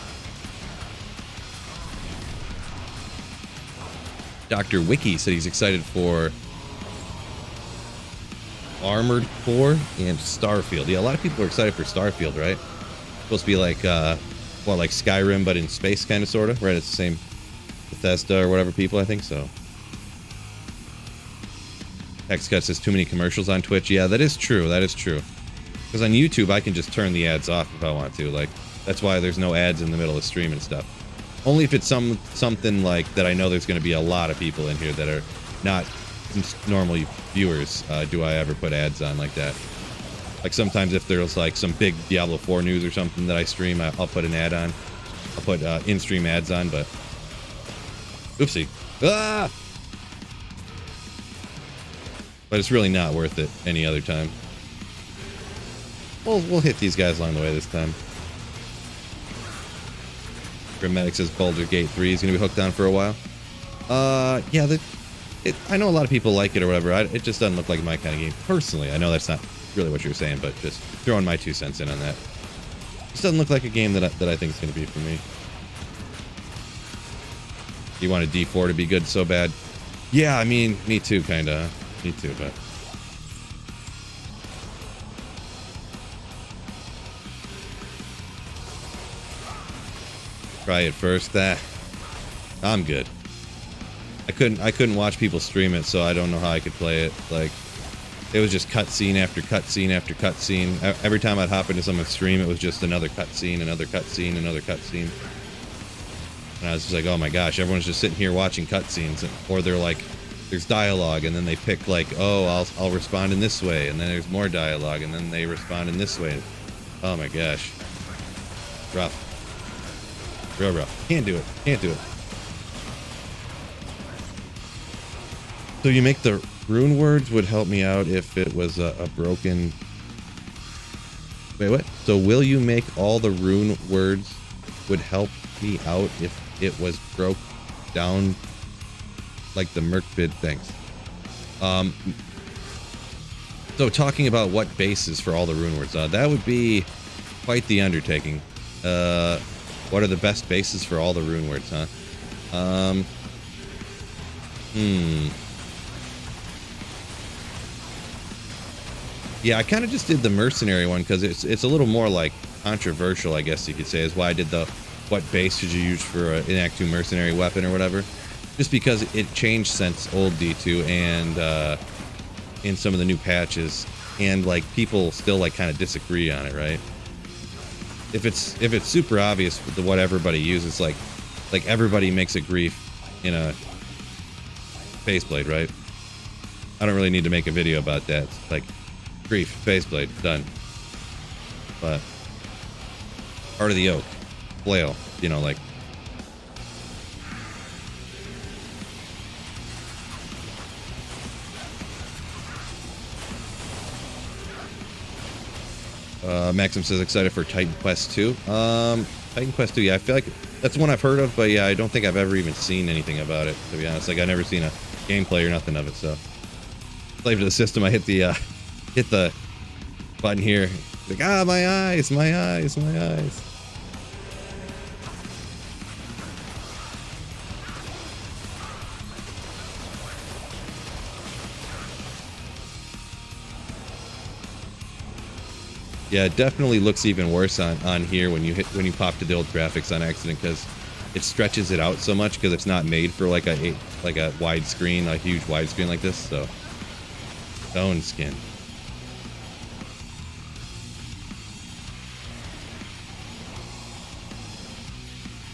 Dr. Wiki said he's excited for Armored Core and Starfield. Yeah, a lot of people are excited for Starfield, right? It's supposed to be like like Skyrim but in space, kind of, sort of, right? It's the same Bethesda or whatever people, I think so. Xcut says too many commercials on Twitch. Yeah, that is true. That is true. Because on YouTube, I can just turn the ads off if I want to. Like, that's why there's no ads in the middle of the stream and stuff. Only if it's something like that I know there's going to be a lot of people in here that are not normal viewers do I ever put ads on like that. Like sometimes if there's like some big Diablo 4 news or something that I stream, I'll put an ad on. I'll put in-stream ads on, but oopsie. Ah! But it's really not worth it any other time. We'll hit these guys along the way this time. Grammatic says Baldur's Gate 3 is going to be hooked on for a while. Yeah, I know a lot of people like it or whatever. It just doesn't look like my kind of game. Personally, I know that's not really what you're saying, but just throwing my 2 cents in on that. This doesn't look like a game that I think is going to be for me. You want a D4 to be good so bad? Yeah, I mean, me too, kind of. Me too, but... Try it first. I'm good. I couldn't watch people stream it, so I don't know how I could play it. Like, it was just cutscene after cutscene after cutscene. Every time I'd hop into someone's stream, it was just another cutscene, another cutscene, another cutscene. And I was just like, oh my gosh, everyone's just sitting here watching cutscenes, or they're like, there's dialogue, and then they pick like, oh, I'll respond in this way, and then there's more dialogue, and then they respond in this way. Oh my gosh, rough, real rough. Can't do it. Can't do it. So you make the rune words would help me out if it was a broken. Wait, what? So will you make all the rune words would help me out if it was broke down like the merc bid things? So talking about what bases for all the rune words, that would be quite the undertaking. What are the best bases for all the rune words, huh? Yeah, I kind of just did the mercenary one because it's a little more like controversial, I guess you could say, is why I did the what base should you use for an Act 2 mercenary weapon or whatever. Just because it changed since old D2 and in some of the new patches, and like people still like kind of disagree on it, right? If it's super obvious with what everybody uses, like everybody makes a grief in a faceblade, right? I don't really need to make a video about that. It's like grief, faceblade, done. But Heart of the Oak, flail, you know, like. Maxim says excited for Titan Quest 2. Titan Quest 2, yeah, I feel like that's one I've heard of, but yeah, I don't think I've ever even seen anything about it, to be honest. Like, I've never seen a gameplay or nothing of it, so. Slave to the system, I hit the button here. Like, my eyes, my eyes, my eyes. Yeah, it definitely looks even worse on here when you pop to the old graphics on accident, because it stretches it out so much because it's not made for like a wide screen, a huge widescreen like this. So, bone skin.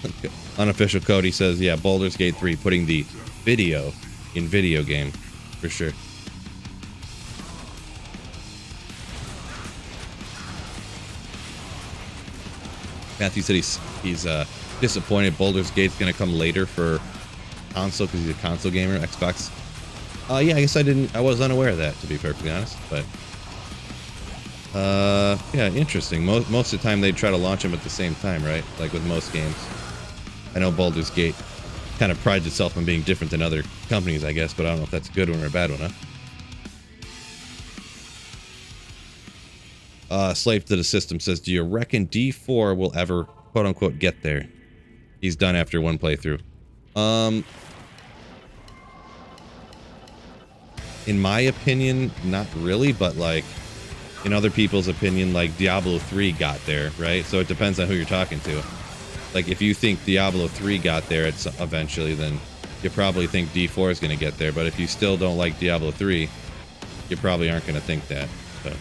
Okay. Unofficial Cody says, yeah, Baldur's Gate 3 putting the video in video game for sure. Matthew said he's disappointed Baldur's Gate's gonna come later for console because he's a console gamer, Xbox. Yeah, I guess I was unaware of that, to be perfectly honest, but yeah, interesting. Most of the time they try to launch them at the same time, right? Like with most games. I know Baldur's Gate kind of prides itself on being different than other companies, I guess, but I don't know if that's a good one or a bad one, huh? Slave to the System says, do you reckon D4 will ever, quote-unquote, get there? He's done after one playthrough. In my opinion, not really, but, like, in other people's opinion, like, Diablo 3 got there, right? So it depends on who you're talking to. Like, if you think Diablo 3 got there eventually, then you probably think D4 is going to get there. But if you still don't like Diablo 3, you probably aren't going to think that. So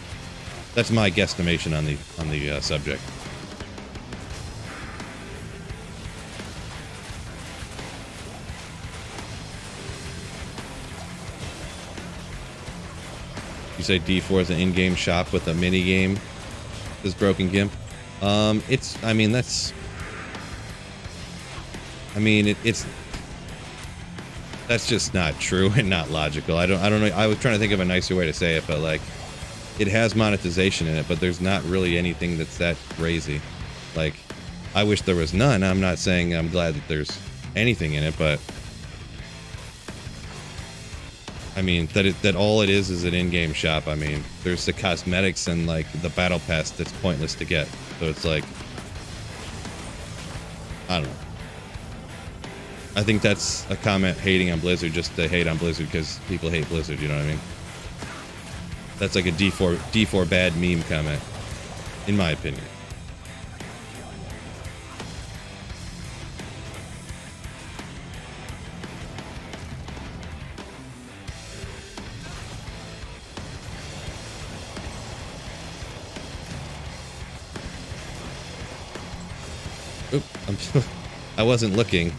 that's my guesstimation on the subject. You say D4 is an in-game shop with a mini game. This Broken Gimp. It's. I mean, that's. I mean, it's. That's just not true and not logical. I don't know. I was trying to think of a nicer way to say it, but like, it has monetization in it, but there's not really anything that's that crazy. Like, I wish there was none. I'm not saying I'm glad that there's anything in it, but I mean that all it is an in-game shop. I mean, there's the cosmetics and like the battle pass that's pointless to get. So it's like, I don't know. I think that's a comment hating on Blizzard just to hate on Blizzard because people hate Blizzard, you know what I mean? That's like a D4 bad meme comment, in my opinion. Oop, I wasn't looking.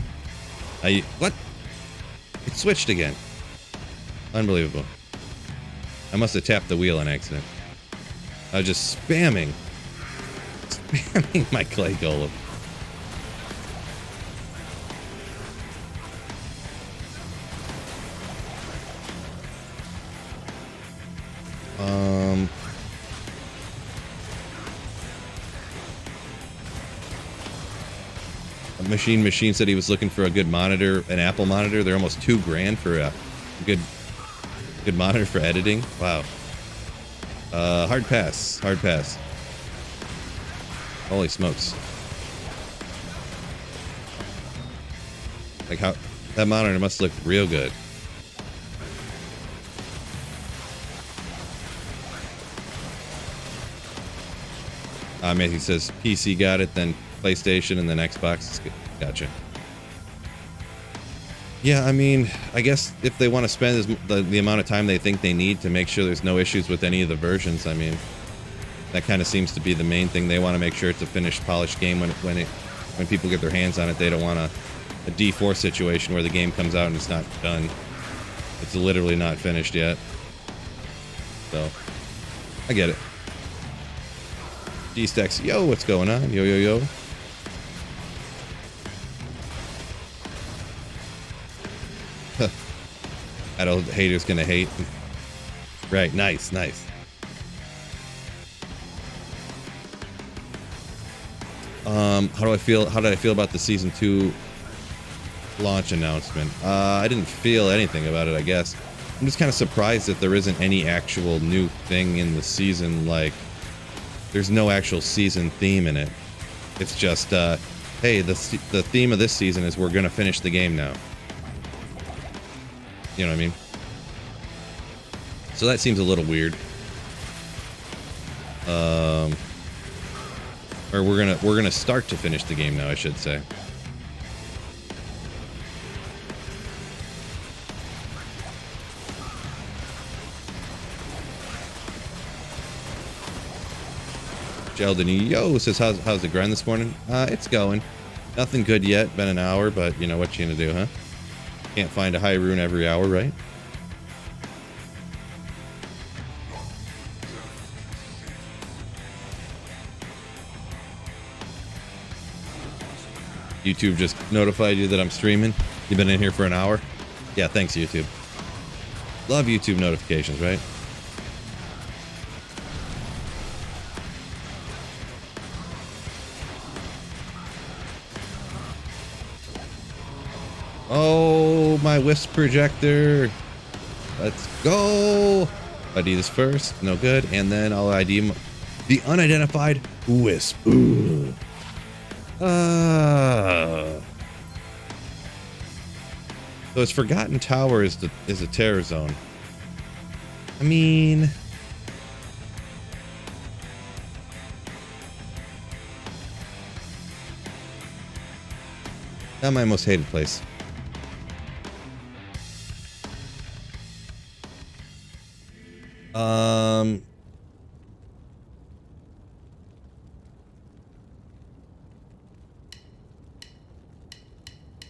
What? It switched again. Unbelievable. I must have tapped the wheel on accident. I was just spamming my clay golem. Machine said he was looking for a good monitor, an Apple monitor. They're almost $2,000 for a good monitor for editing. Wow. Hard pass. Holy smokes. Like how that monitor must look real good. Matthew says PC got it, then PlayStation, and then Xbox. Gotcha. Yeah, I mean, I guess if they want to spend the amount of time they think they need to make sure there's no issues with any of the versions, I mean, that kind of seems to be the main thing. They want to make sure it's a finished, polished game when people get their hands on it. They don't want a D4 situation where the game comes out and it's not done. It's literally not finished yet. So, I get it. D-Stacks, yo, what's going on? Yo, yo, yo. That old hater's gonna hate. Right, nice. How did I feel about the season 2 launch announcement? I didn't feel anything about it, I guess. I'm just kind of surprised that there isn't any actual new thing in the season. Like, there's no actual season theme in it. It's just, hey, the theme of this season is we're gonna finish the game now. You know what I mean? So that seems a little weird. Or we're gonna start to finish the game now, I should say. Sheldon, yo, says how's the grind this morning? It's going. Nothing good yet. Been an hour, but you know what you gonna do, huh? Can't find a high rune every hour, right? YouTube just notified you that I'm streaming. You've been in here for an hour? Yeah, thanks, YouTube. Love YouTube notifications, right? Oh, my wisp projector. Let's go. ID this first. No good. And then I'll ID the unidentified wisp. Ooh. So it's Forgotten Tower is a terror zone. I mean, not my most hated place.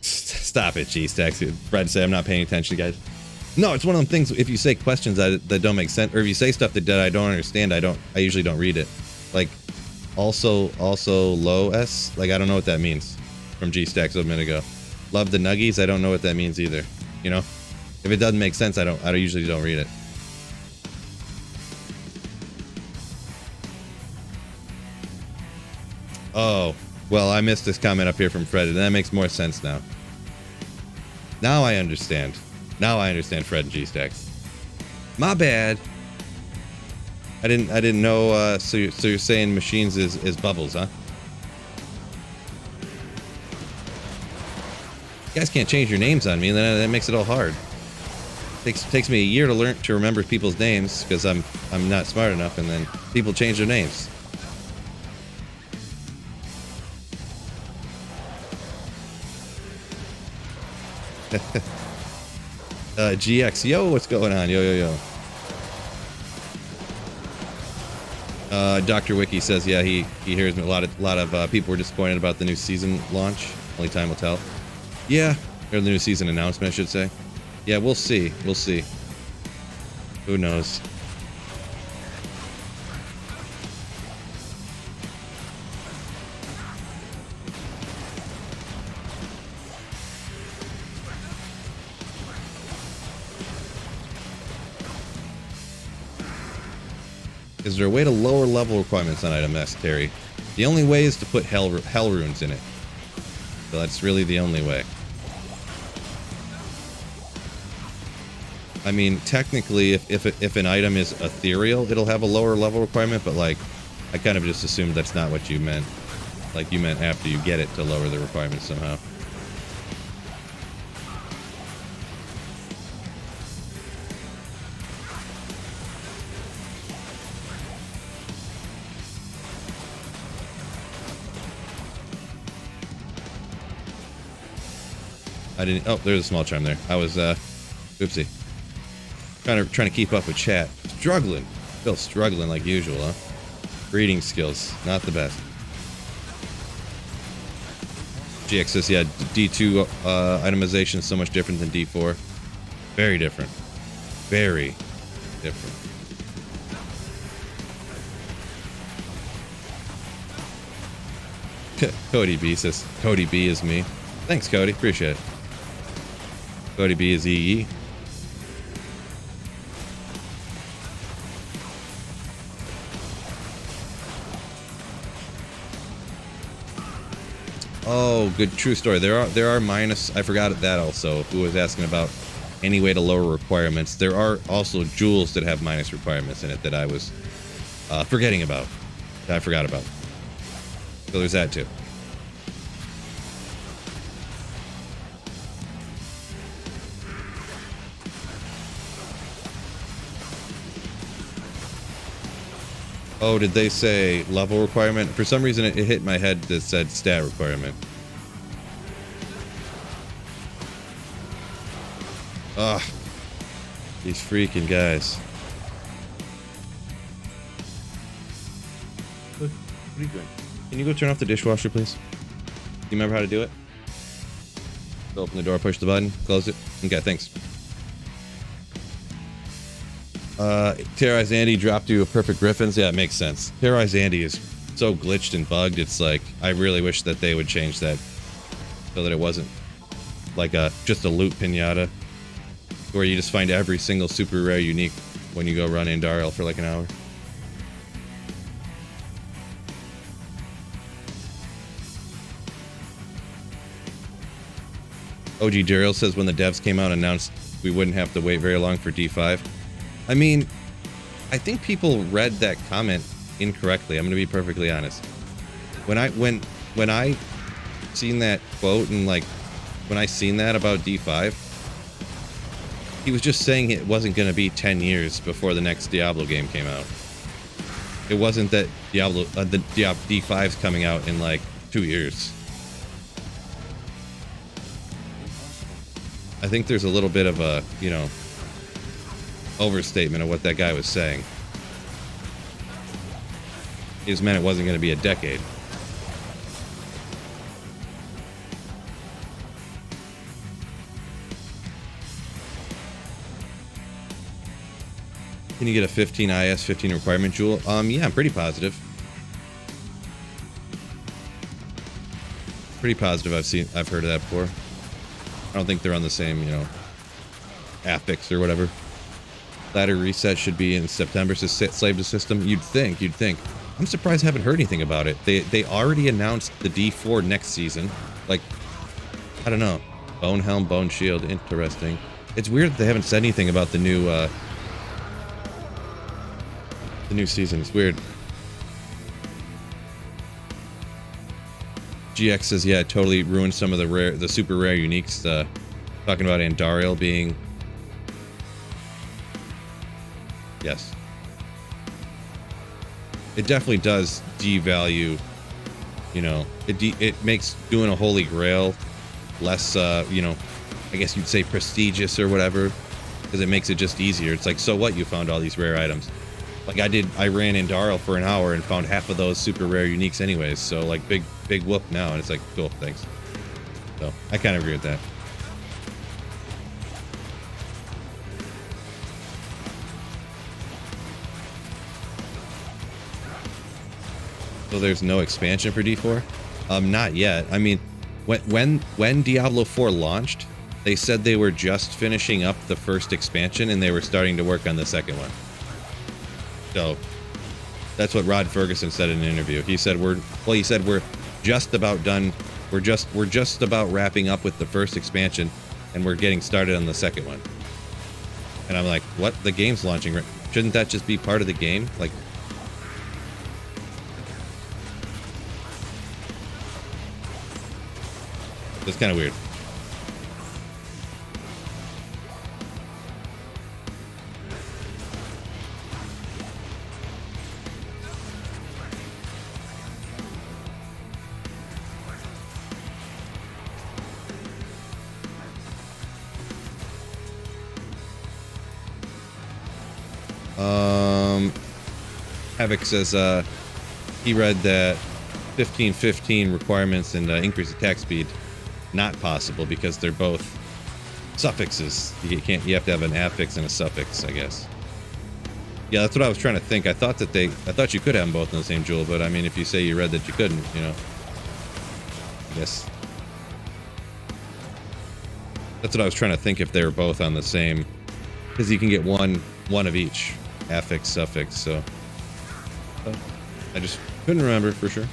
Stop it, G-Stacks. Fred say I'm not paying attention, guys. No, it's one of them things. If you say questions that don't make sense, or if you say stuff that I don't understand, I usually don't read it. Like, also low S. Like, I don't know what that means. From G Stacks a minute ago. Love the nuggies. I don't know what that means either. You know, if it doesn't make sense, I usually don't read it. Oh, well, I missed this comment up here from Fred, and that makes more sense now. Now I understand. Now I understand Fred and G Stacks. My bad. I didn't know. So you're saying machines is bubbles, huh? You guys can't change your names on me, and then that makes it all hard. Takes me a year to remember people's names because I'm not smart enough, and then people change their names. GX, yo, what's going on? Yo. Dr. Wiki says, yeah, he hears me. A lot of people were disappointed about the new season launch. Only time will tell. Yeah, or the new season announcement, I should say. Yeah, we'll see. We'll see. Who knows? Is there a way to lower level requirements on item S, Terry? The only way is to put hell runes in it. So that's really the only way. I mean, technically, if an item is ethereal, it'll have a lower level requirement, but like, I kind of just assumed that's not what you meant. Like, you meant after you get it to lower the requirements somehow. I didn't. Oh, there's a small chime there. I was, oopsie. Trying to keep up with chat. Struggling. Still struggling like usual, huh? Reading skills, not the best. GX says, yeah, D2 itemization is so much different than D4. Very different. Very different. Cody B says, Cody B is me. Thanks, Cody. Appreciate it. Cody B is EE. Oh, good, true story. There are minus. I forgot that also. Who was asking about any way to lower requirements? There are also jewels that have minus requirements in it that I was forgetting about. That I forgot about. So there's that too. Oh, did they say level requirement? For some reason, it hit my head that said stat requirement. Ugh. These freaking guys. What are you doing? Can you go turn off the dishwasher, please? Do you remember how to do it? Open the door, push the button, close it. Okay, thanks. Terrorize Andy dropped you a perfect Griffins. Yeah, it makes sense. Terrorize Andy is so glitched and bugged. It's like, I really wish that they would change that so that it wasn't like just a loot pinata where you just find every single super rare unique when you go run Indariel for like an hour. OG Daryl says when the devs came out and announced we wouldn't have to wait very long for D5. I mean, I think people read that comment incorrectly. I'm going to be perfectly honest. When I seen that quote and like when I seen that about D5, he was just saying it wasn't going to be 10 years before the next Diablo game came out. It wasn't that Diablo the D5's coming out in like 2 years. I think there's a little bit of a, you know, overstatement of what that guy was saying. He just meant it wasn't going to be a decade. Can you get a 15 IS 15 requirement jewel? Yeah, I'm pretty positive. Pretty positive I've heard of that before. I don't think they're on the same, you know, affix or whatever. Ladder reset should be in September, so slave the system. You'd think. I'm surprised I haven't heard anything about it. They already announced the D4 next season. Like, I don't know. Bone Helm, Bone Shield, interesting. It's weird that they haven't said anything about the new season. It's weird. GX says, yeah, it totally ruined some of the super rare uniques. Talking about Andariel being... Yes. It definitely does devalue, you know, it makes doing a Holy Grail less, you know, I guess you'd say prestigious or whatever, because it makes it just easier. It's like, so what, you found all these rare items. Like I ran Andariel for an hour and found half of those super rare uniques anyways, so like big whoop now, and it's like, cool, thanks. So I kind of agree with that. So there's no expansion for D4? Not yet. I mean, when Diablo 4 launched, they said they were just finishing up the first expansion and they were starting to work on the second one. So that's what Rod Ferguson said in an interview. He said we're just about done. We're just about wrapping up with the first expansion and we're getting started on the second one. And I'm like, what? The game's launching. Shouldn't that just be part of the game? Like, it's kind of weird. Havoc says he read that 1515 requirements and increased attack speed not possible because they're both suffixes. You have to have an affix and a suffix, I guess. Yeah, that's what I was trying to think. I thought you could have them both in the same jewel, but I mean, if you say you read that you couldn't, you know, I guess. That's what I was trying to think, if they were both on the same, because you can get one of each, affix, suffix. So I just couldn't remember for sure.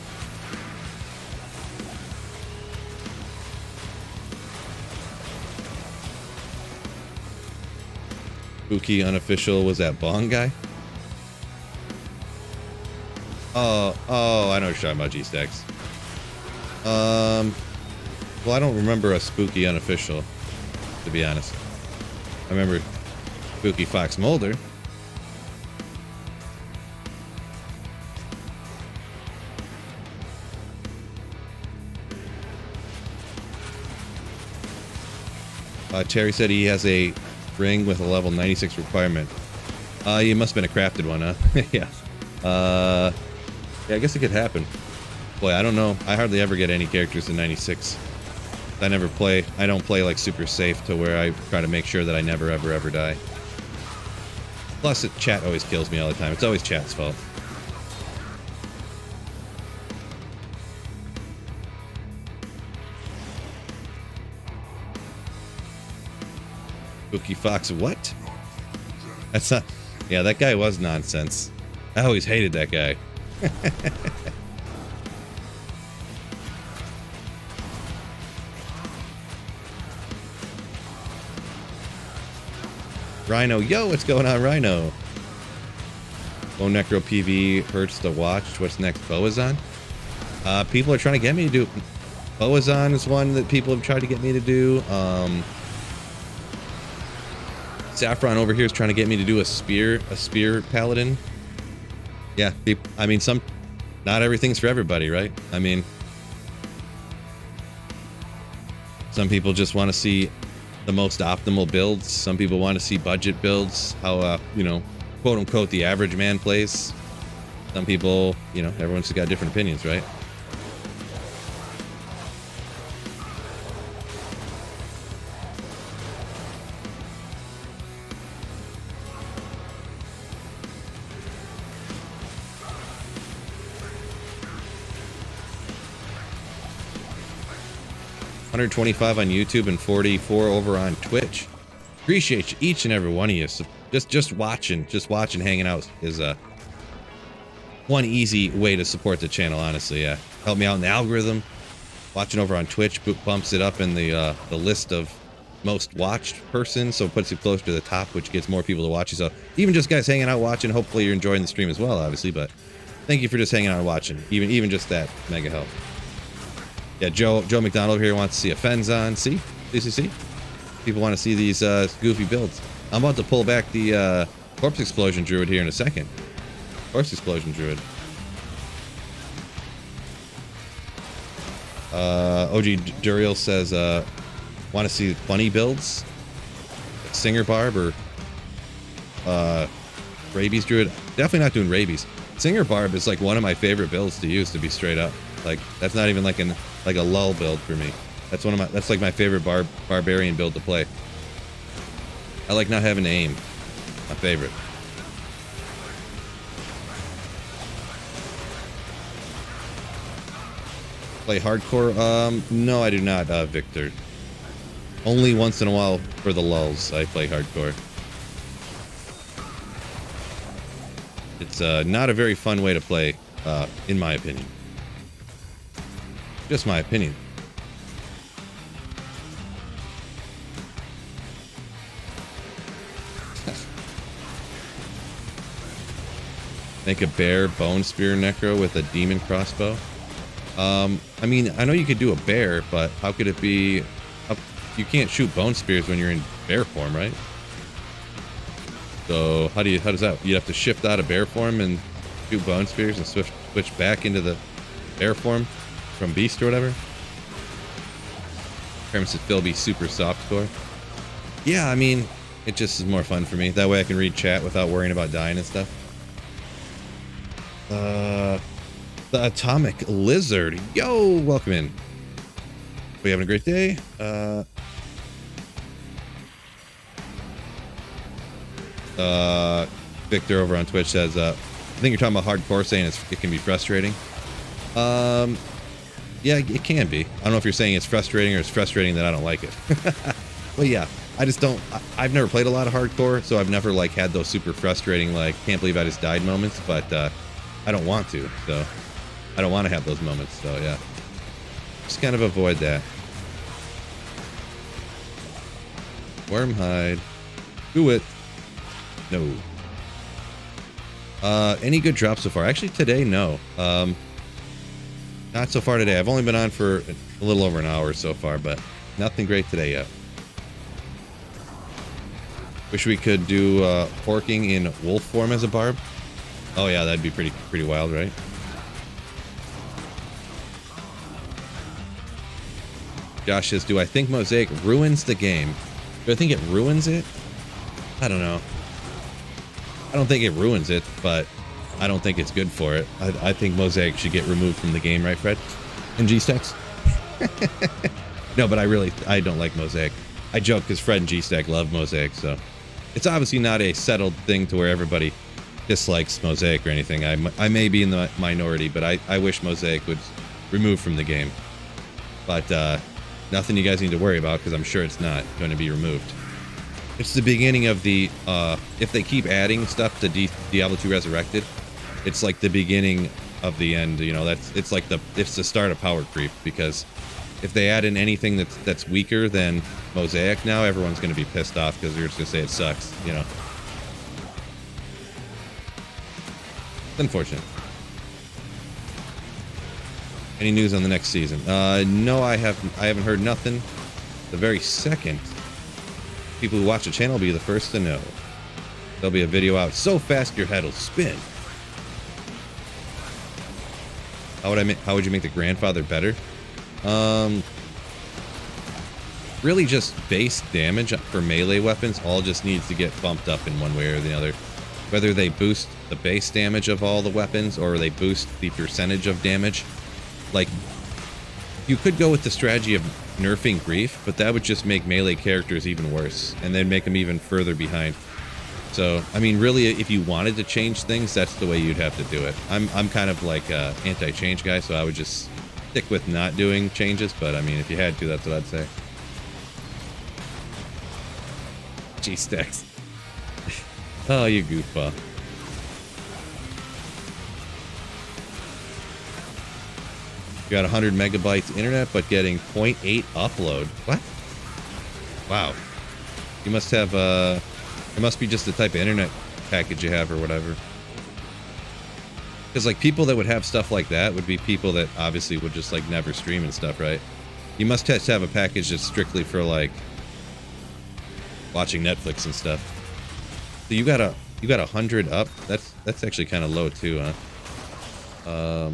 Spooky unofficial, was that Bong guy? Oh, I know what you're talking about, G-Stacks. Well, I don't remember a spooky unofficial, to be honest. I remember Spooky Fox Mulder. Terry said he has a ring with a level 96 requirement. You must have been a crafted one, huh? Yeah. Yeah, I guess it could happen. Boy, I don't know. I hardly ever get any characters in 96. I don't play like super safe to where I try to make sure that I never ever die. Plus, chat always kills me all the time. It's always chat's fault. Spooky Fox, what? That's not... Yeah, that guy was nonsense. I always hated that guy. Rhino, yo, what's going on, Rhino? Bone Necro PV hurts to watch. What's next? Boazon? People are trying to get me to do... Boazon is one that people have tried to get me to do. Saffron over here is trying to get me to do a spear paladin. Yeah, I mean, not everything's for everybody, right? I mean, some people just want to see the most optimal builds. Some people want to see budget builds, how, you know, quote unquote, the average man plays. Some people, you know, everyone's got different opinions, right? 125 on YouTube and 44 over on Twitch. Appreciate you, each and every one of you. So just watching, hanging out is one easy way to support the channel, honestly. Yeah, help me out in the algorithm. Watching over on Twitch bumps it up in the list of most watched person, so it puts it closer to the top, which gets more people to watch you. So even just guys hanging out watching, hopefully you're enjoying the stream as well, obviously. But thank you for just hanging out and watching. Even just that mega help. Yeah, Joe McDonald here wants to see a Fens on. See? People want to see these goofy builds. I'm about to pull back the Corpse Explosion Druid here in a second. Corpse Explosion Druid. OG Duriel says, want to see bunny builds? Singer Barb or Rabies Druid? Definitely not doing Rabies. Singer Barb is like one of my favorite builds to use, to be straight up. Like, that's not even like a lull build for me. That's like my favorite barbarian build to play. I like not having to aim. My favorite. Play hardcore? No, I do not, Victor. Only once in a while for the lulls I play hardcore. It's not a very fun way to play, in my opinion. Just my opinion. Make a bear bone spear necro with a demon crossbow. I mean, I know you could do a bear, but how could it be? You can't shoot bone spears when you're in bear form, right? So how does that? You have to shift out of bear form and shoot bone spears and switch back into the bear form from beast or whatever. Kermit said Phil be super soft core. Yeah, I mean, it just is more fun for me. That way I can read chat without worrying about dying and stuff. The Atomic Lizard. Yo, welcome in. We having a great day. Victor over on Twitch says, I think you're talking about hardcore, saying it can be frustrating. Yeah, it can be. I don't know if you're saying it's frustrating or it's frustrating that I don't like it. But yeah, I just don't. I've never played a lot of hardcore, so I've never like had those super frustrating, like, can't believe I just died moments. But I don't want to, so I don't want to have those moments. So yeah, just kind of avoid that. Wormhide. Do it. No. Any good drops so far? Actually, today, no. Not so far today. I've only been on for a little over an hour so far, but nothing great today yet. Wish we could do porking in wolf form as a barb. Oh yeah, that'd be pretty wild, right? Josh says, do I think Mosaic ruins the game? Do I think it ruins it? I don't know. I don't think it ruins it, but I don't think it's good for it. I think Mosaic should get removed from the game, right, Fred? And G-Stacks? No, but I don't like Mosaic. I joke because Fred and G-Stack love Mosaic, so it's obviously not a settled thing to where everybody dislikes Mosaic or anything. I may be in the minority, but I wish Mosaic would remove from the game. But nothing you guys need to worry about, because I'm sure it's not going to be removed. It's the beginning of the if they keep adding stuff to Diablo 2 Resurrected, it's like the beginning of the end. You know, it's the start of power creep, because if they add in anything that's weaker than Mosaic now, everyone's going to be pissed off because they're just going to say it sucks, you know. It's unfortunate. Any news on the next season? No, I haven't heard nothing. The very second people who watch the channel will be the first to know. There'll be a video out so fast your head will spin. How would you make the grandfather better? Really just base damage for melee weapons all just needs to get bumped up in one way or the other. Whether they boost the base damage of all the weapons or they boost the percentage of damage. Like, you could go with the strategy of nerfing Grief, but that would just make melee characters even worse and then make them even further behind. So, I mean, really, if you wanted to change things, that's the way you'd have to do it. I'm kind of like a anti-change guy, so I would just stick with not doing changes, but I mean, if you had to, that's what I'd say. G-Stacks. Oh, you goofball. You got 100 megabytes internet, but getting 0.8 upload. What? Wow. You must have, it must be just the type of internet package you have or whatever. Because, like, people that would have stuff like that would be people that obviously would just, like, never stream and stuff, right? You must have a package that's strictly for, like, watching Netflix and stuff. So you got 100 up? That's actually kind of low, too, huh?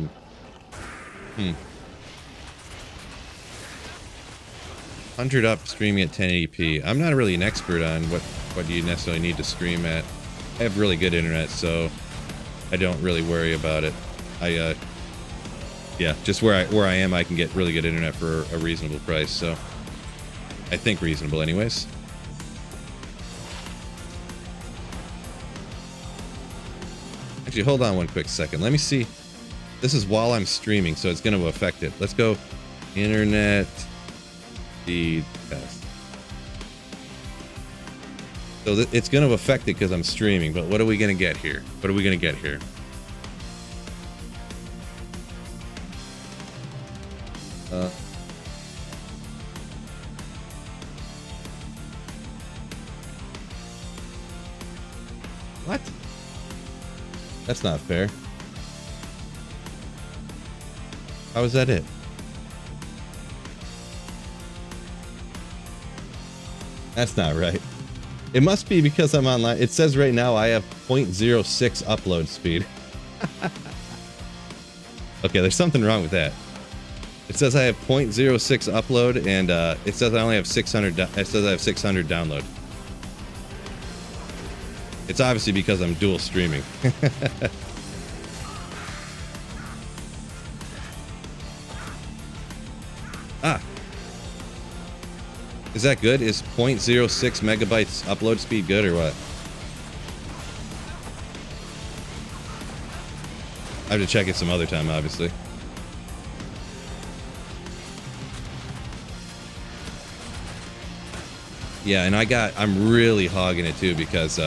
100 up streaming at 1080p. I'm not really an expert on what you necessarily need to stream at. I have really good internet, so I don't really worry about it. Yeah, just where I am, I can get really good internet for a reasonable price, so I think reasonable anyways. Actually, hold on one quick second. Let me see. This is while I'm streaming, so it's going to affect it. Let's go internet speed test. So it's going to affect it because I'm streaming, but what are we going to get here? What are we going to get here? What? That's not fair. How is that it? That's not right. It must be because I'm online. It says right now I have 0.06 upload speed. Okay, there's something wrong with that. It says I have 0.06 upload, and it says I only have 600. It says I have 600 download. It's obviously because I'm dual streaming. Ah. Is that good? Is 0.06 megabytes upload speed good or what? I have to check it some other time, obviously. Yeah, and I'm really hogging it too because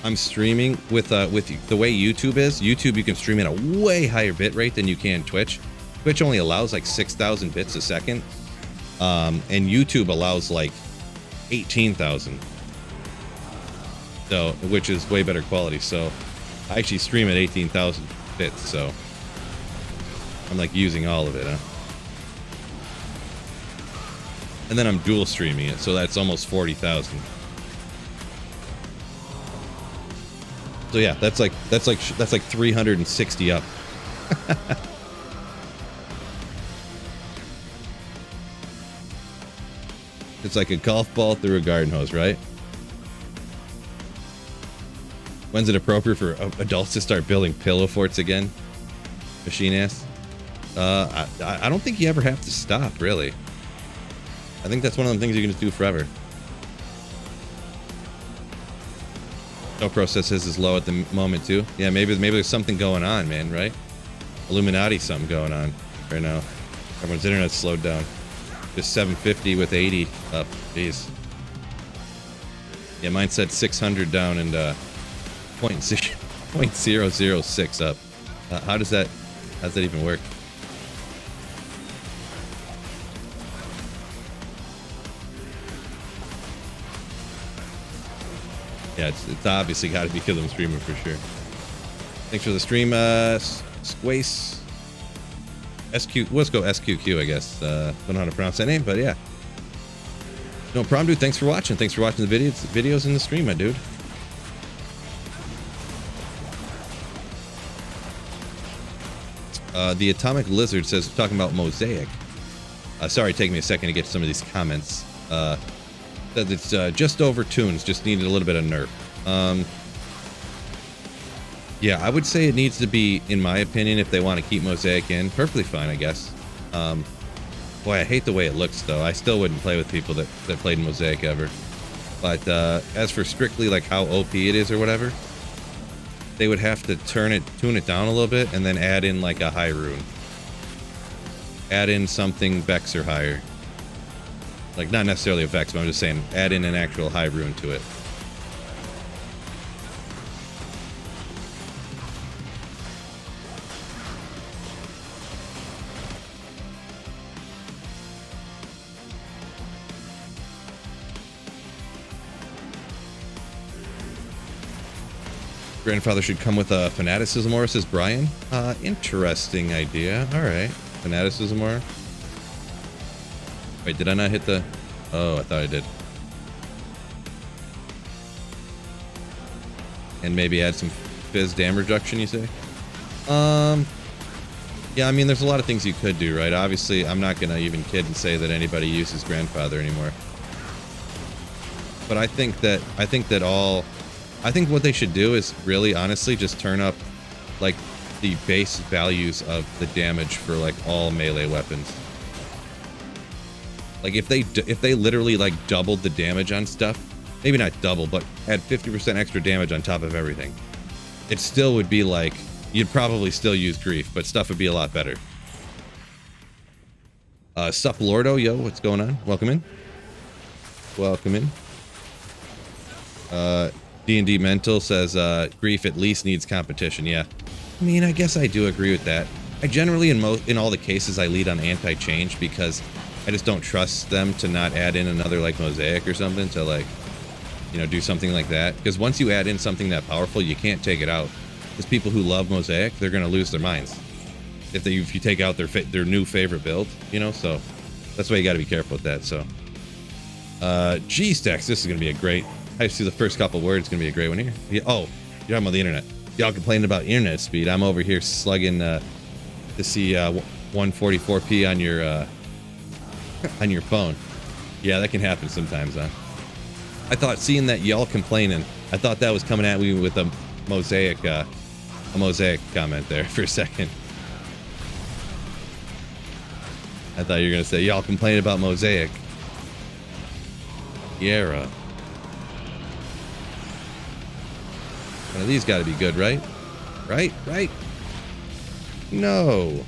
I'm streaming with the way YouTube is. YouTube, you can stream at a way higher bit rate than you can Twitch. Twitch only allows like 6,000 bits a second, and YouTube allows like 18,000. So, which is way better quality. So, I actually stream at 18,000 bits. So, I'm like using all of it, huh? And then I'm dual streaming it, so that's almost 40,000. So yeah, that's like 360 up. It's like a golf ball through a garden hose, right? When's it appropriate for adults to start building pillow forts again? Machine ass. I don't think you ever have to stop, really. I think that's one of the things you can just do forever. No processes is low at the moment too. Yeah, maybe there's something going on, man, right? Illuminati something going on right now. Everyone's internet's slowed down. Just 750 with 80 up. Jeez. Yeah, mine said 600 down and 0.006 up. How does that even work? Yeah, it's obviously got to be because I'm streaming for sure. Thanks for the stream, Squace. SQ, let's go SQQ, I guess. Don't know how to pronounce that name, but yeah. No problem, dude. Thanks for watching. Thanks for watching the videos in the stream, my dude. The Atomic Lizard says, talking about Mosaic. Sorry, taking me a second to get to some of these comments. Says it's just over tunes, just needed a little bit of nerf. Yeah, I would say it needs to be, in my opinion, if they want to keep Mosaic in, perfectly fine, I guess. Boy, I hate the way it looks, though. I still wouldn't play with people that played Mosaic ever. But as for strictly like how OP it is or whatever, they would have to tune it down a little bit, and then add in like a high rune. Add in something Vex or higher. Like, not necessarily a Vex, but I'm just saying, add in an actual high rune to it. Grandfather should come with a fanaticism aura, says Brian. Interesting idea. All right. Fanaticism aura. Wait, did I not hit the... Oh, I thought I did. And maybe add some fizz damage reduction, you say? Yeah, I mean, there's a lot of things you could do, right? Obviously, I'm not going to even kid and say that anybody uses Grandfather anymore. But I think what they should do is really, honestly, just turn up, like, the base values of the damage for, like, all melee weapons. Like, if they literally, like, doubled the damage on stuff, maybe not double, but had 50% extra damage on top of everything, it still would be, like, you'd probably still use Grief, but stuff would be a lot better. Sup, Lordo, yo, what's going on? Welcome in. Welcome in. D&D Mental says, Grief at least needs competition. Yeah. I mean, I guess I do agree with that. I generally, in all the cases, I lead on anti-change because I just don't trust them to not add in another, like, Mosaic or something to, like, you know, do something like that. Because once you add in something that powerful, you can't take it out. Because people who love Mosaic, they're going to lose their minds if you take out their new favorite build, you know? So that's why you got to be careful with that. So, G-Stacks, this is going to be a great... I see the first couple words. It's going to be a great one here. Yeah, oh, you're talking about the internet. Y'all complaining about internet speed. I'm over here slugging to see 144p on your phone. Yeah, that can happen sometimes, huh? I thought seeing that y'all complaining, I thought that was coming at me with a mosaic comment there for a second. I thought you were going to say, y'all complaining about Mosaic. Yeah. One of these got to be good, right? Right? No.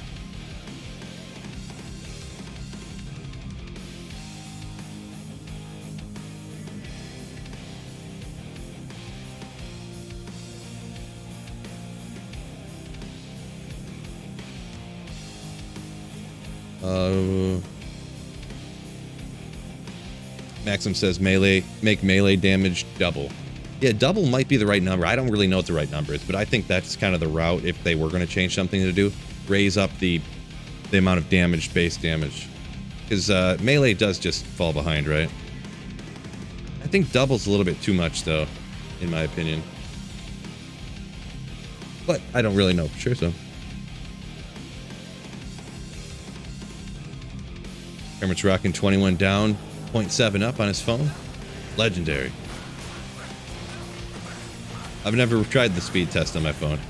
Maxim says make melee damage double. Yeah, double might be the right number. I don't really know what the right number is, but I think that's kind of the route if they were going to change something to do. Raise up the amount of damage, base damage. Because melee does just fall behind, right? I think double's a little bit too much, though, in my opinion. But I don't really know for sure, so. Kermit's rocking 21 down, 0.7 up on his phone. Legendary. I've never tried the speed test on my phone.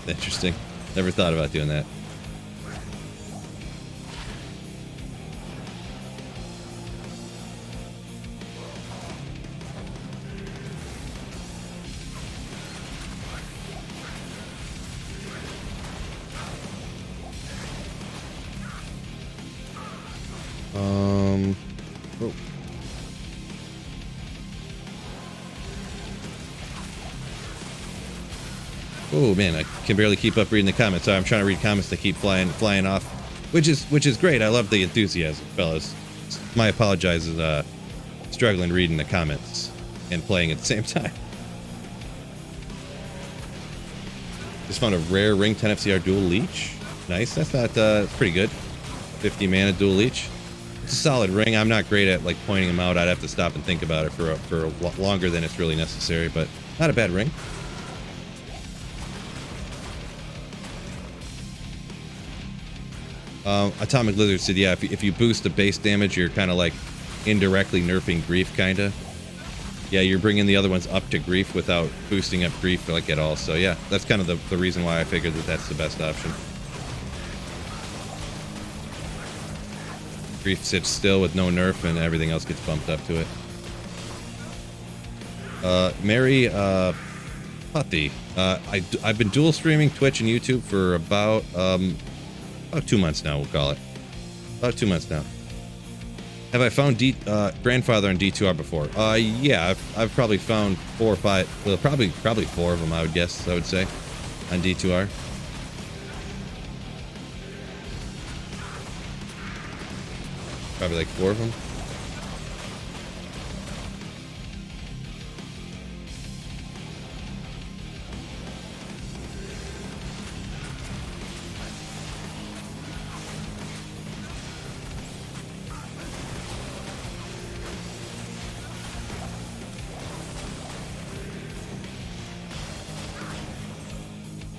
Interesting. Never thought about doing that. Oh. Oh man, I can barely keep up reading the comments. Sorry, I'm trying to read comments that keep flying off, which is great. I love the enthusiasm, fellas. My apologies, struggling reading the comments and playing at the same time. Just found a rare ring 10 FCR dual leech. Nice. That's not it's pretty good. 50 mana dual leech. It's a solid ring. I'm not great at like pointing them out. I'd have to stop and think about it for longer than it's really necessary, but not a bad ring. Atomic Lizard said, yeah, if you boost the base damage, you're kind of like indirectly nerfing Grief, kind of. Yeah, you're bringing the other ones up to Grief without boosting up Grief like at all. So yeah, that's kind of the reason why I figured that that's the best option. Grief sits still with no nerf and everything else gets bumped up to it. Mary Putty. I've been dual streaming Twitch and YouTube for about 2 months now. We'll call it about 2 months now. Have I found grandfather on D2R before? Yeah, I've probably found 4 or 5. Well, probably 4 of them. I would guess. I would say on D2R. Probably like 4 of them.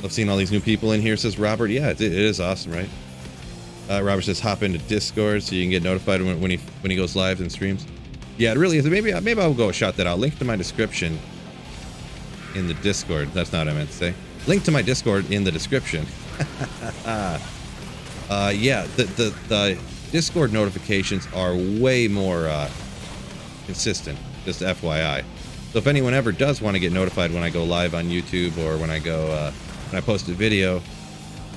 I've seen all these new people in here, says Robert. Yeah, it is awesome, right? Robert says hop into Discord so you can get notified when he goes live and streams. Yeah, it really is. Maybe I'll go shout that out. Link to my description in the Discord. That's not what I meant to say. Link to my Discord in the description. Yeah, the Discord notifications are way more consistent. Just FYI. So if anyone ever does want to get notified when I go live on YouTube or when I go when I post a video,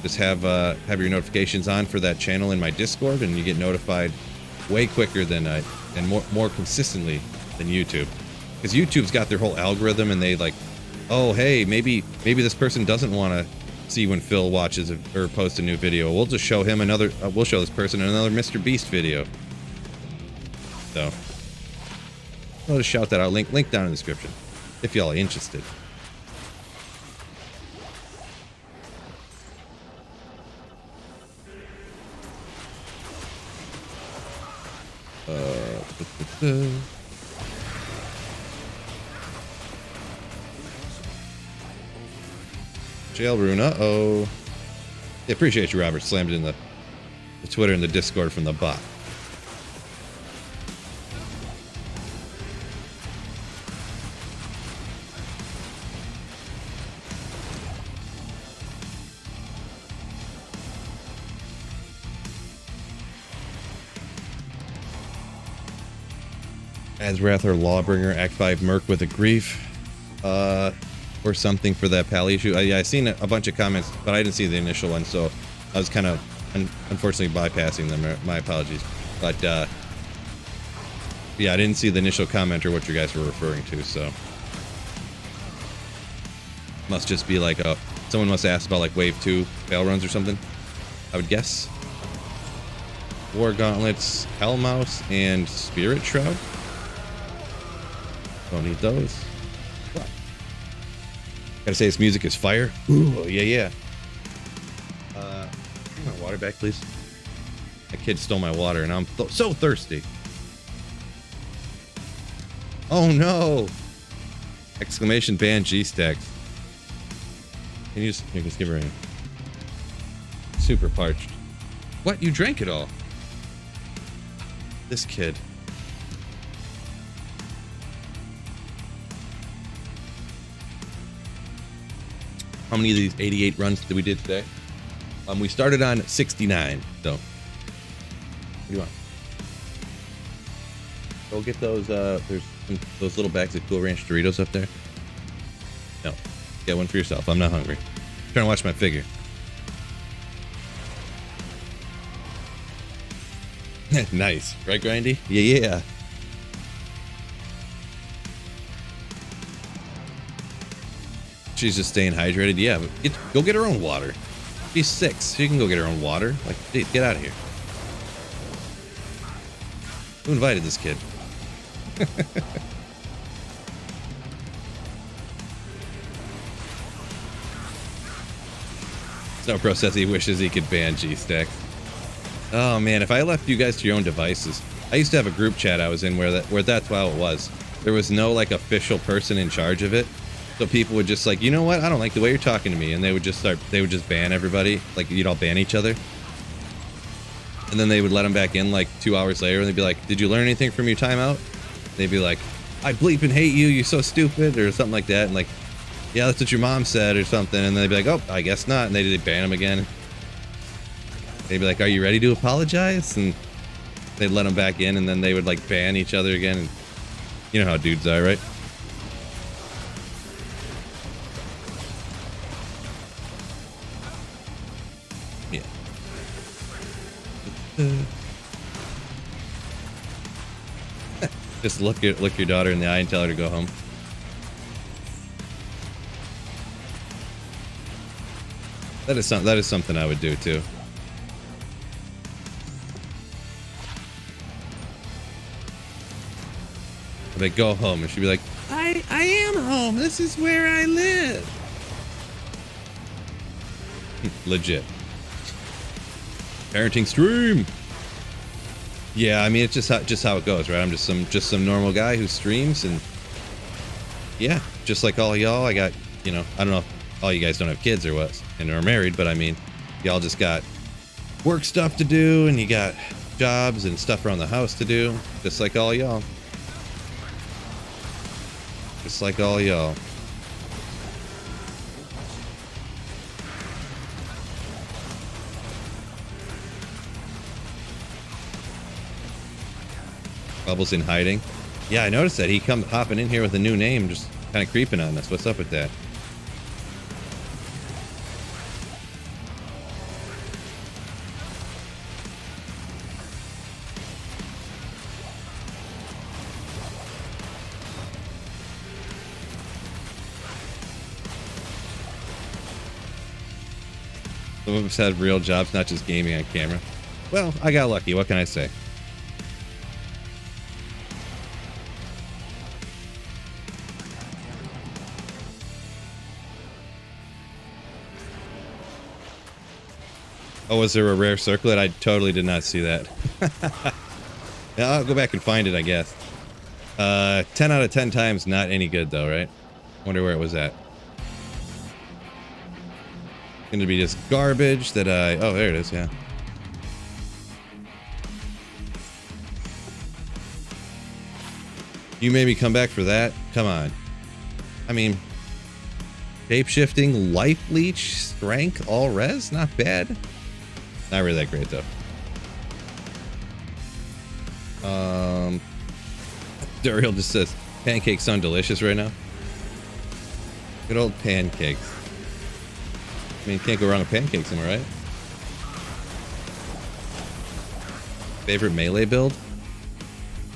just have your notifications on for that channel in my Discord, and you get notified way quicker than and more consistently than YouTube. Because YouTube's got their whole algorithm, and they like, oh hey, maybe this person doesn't want to see when Phil watches or posts a new video. We'll just show him another. We'll show this person another Mr. Beast video. So I'll just shout that out. Link down in the description if y'all are interested. Jail Rune. Uh-oh. Yeah, appreciate you, Robert. Slammed it in the Twitter and the Discord from the bot. As Wrather Lawbringer, Act 5 Merc with a grief, or something for that pal issue. Yeah, I seen a bunch of comments, but I didn't see the initial one, so I was kind of unfortunately bypassing them. My apologies. But yeah, I didn't see the initial comment or what you guys were referring to, so must just be like someone must ask about like Wave 2 fail runs or something, I would guess. War Gauntlets, Hellmouse, and Spirit Shroud. Don't need those. What? Gotta say, this music is fire. Ooh, yeah. Give me my water back, please. That kid stole my water, and I'm so thirsty. Oh no! Exclamation ban G-Stacks. Can you just give her a super parched? What? You drank it all? This kid. How many of these 88 runs did we did today? We started on 69, so. What do you want? Go get those, there's those little bags of Cool Ranch Doritos up there. No, get one for yourself. I'm not hungry. I'm trying to watch my figure. Nice, right, Grindy? Yeah. She's just staying hydrated. Yeah, but go get her own water. She's 6. She can go get her own water. Like, dude, get out of here. Who invited this kid? Snowpro says he wishes he could ban G-Stacks. Oh man, if I left you guys to your own devices. I used to have a group chat I was in where that's how it was. There was no like official person in charge of it. So people would just like, you know what? I don't like the way you're talking to me. And they would just ban everybody. Like you'd all ban each other. And then they would let them back in like 2 hours later. And they'd be like, did you learn anything from your timeout? They'd be like, I bleep and hate you. You're so stupid or something like that. And like, yeah, that's what your mom said or something. And they'd be like, oh, I guess not. And they'd ban them again. They'd be like, are you ready to apologize? And they'd let them back in. And then they would like ban each other again. And you know how dudes are, right? Just look your daughter in the eye and tell her to go home. That is something I would do too. They go home and she'd be like, I am home. This is where I live. Legit. Parenting stream. Yeah, I mean it's just how it goes, right? I'm just some normal guy who streams, and yeah, just like all y'all, I got, you know, I don't know if all you guys don't have kids or what and are married, but I mean, y'all just got work stuff to do, and you got jobs and stuff around the house to do, just like all y'all. Just like all y'all. Bubbles in hiding. Yeah, I noticed that. He come hopping in here with a new name, just kind of creeping on us. What's up with that? Some of us had real jobs, not just gaming on camera. Well, I got lucky. What can I say? Oh, was there a rare circlet? I totally did not see that. Yeah, I'll go back and find it, I guess. 10 out of 10 times, not any good though, right? Wonder where it was at. Gonna be just garbage that I... Oh, there it is, yeah. You made me come back for that? Come on. I mean... Shape-shifting, life leech, strength, all res? Not bad. Not really that great, though. Duriel just says, pancakes sound delicious right now. Good old pancakes. I mean, you can't go wrong with pancakes, am I right? Favorite melee build?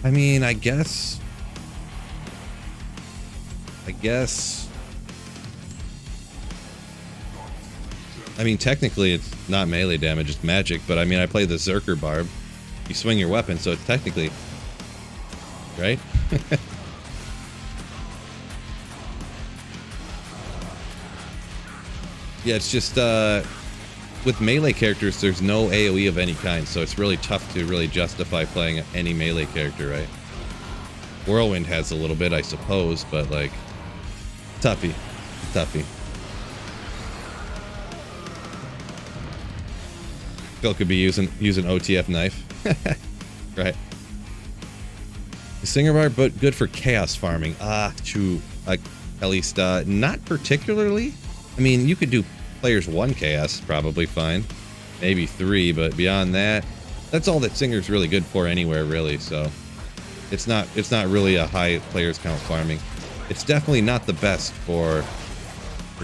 I mean, I guess... I mean, technically it's not melee damage, it's magic, but I mean, I play the Zerker Barb. You swing your weapon, so it's technically... Right? Yeah, it's just, with melee characters, there's no AoE of any kind, so it's really tough to really justify playing any melee character, right? Whirlwind has a little bit, I suppose, but, like, toughy. Phil could be using OTF knife. Right. The Singer Bar, but good for chaos farming. Ah, true. At least, not particularly. I mean, you could do players 1 chaos, probably fine. Maybe 3, but beyond that, that's all that Singer's really good for anywhere, really, so... It's not really a high players count farming. It's definitely not the best for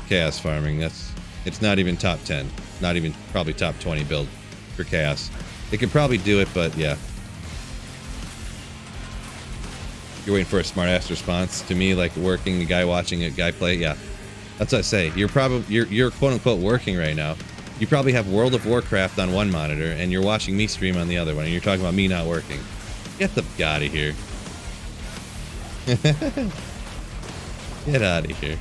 chaos farming. It's not even top 10. Not even probably top 20 build for chaos. It could probably do it, but yeah. You're waiting for a smart ass response to me, like working, the guy watching a guy play. Yeah, that's what I say. You're quote unquote working right now. You probably have World of Warcraft on one monitor and you're watching me stream on the other one, and you're talking about me not working. Get the f*** out of here. Get out of here.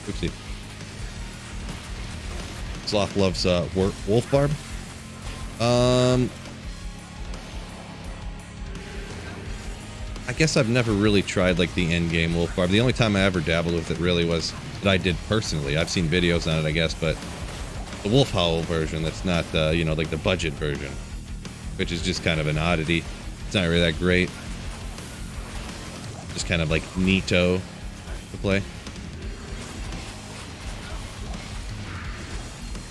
Oopsie. Sloth loves wolf barb. I guess I've never really tried like the end game wolf barb. The only time I ever dabbled with it really was that I did personally. I've seen videos on it, I guess, but the wolf howl version, that's not you know, like the budget version, which is just kind of an oddity. It's not really that great. Just kind of like neato to play.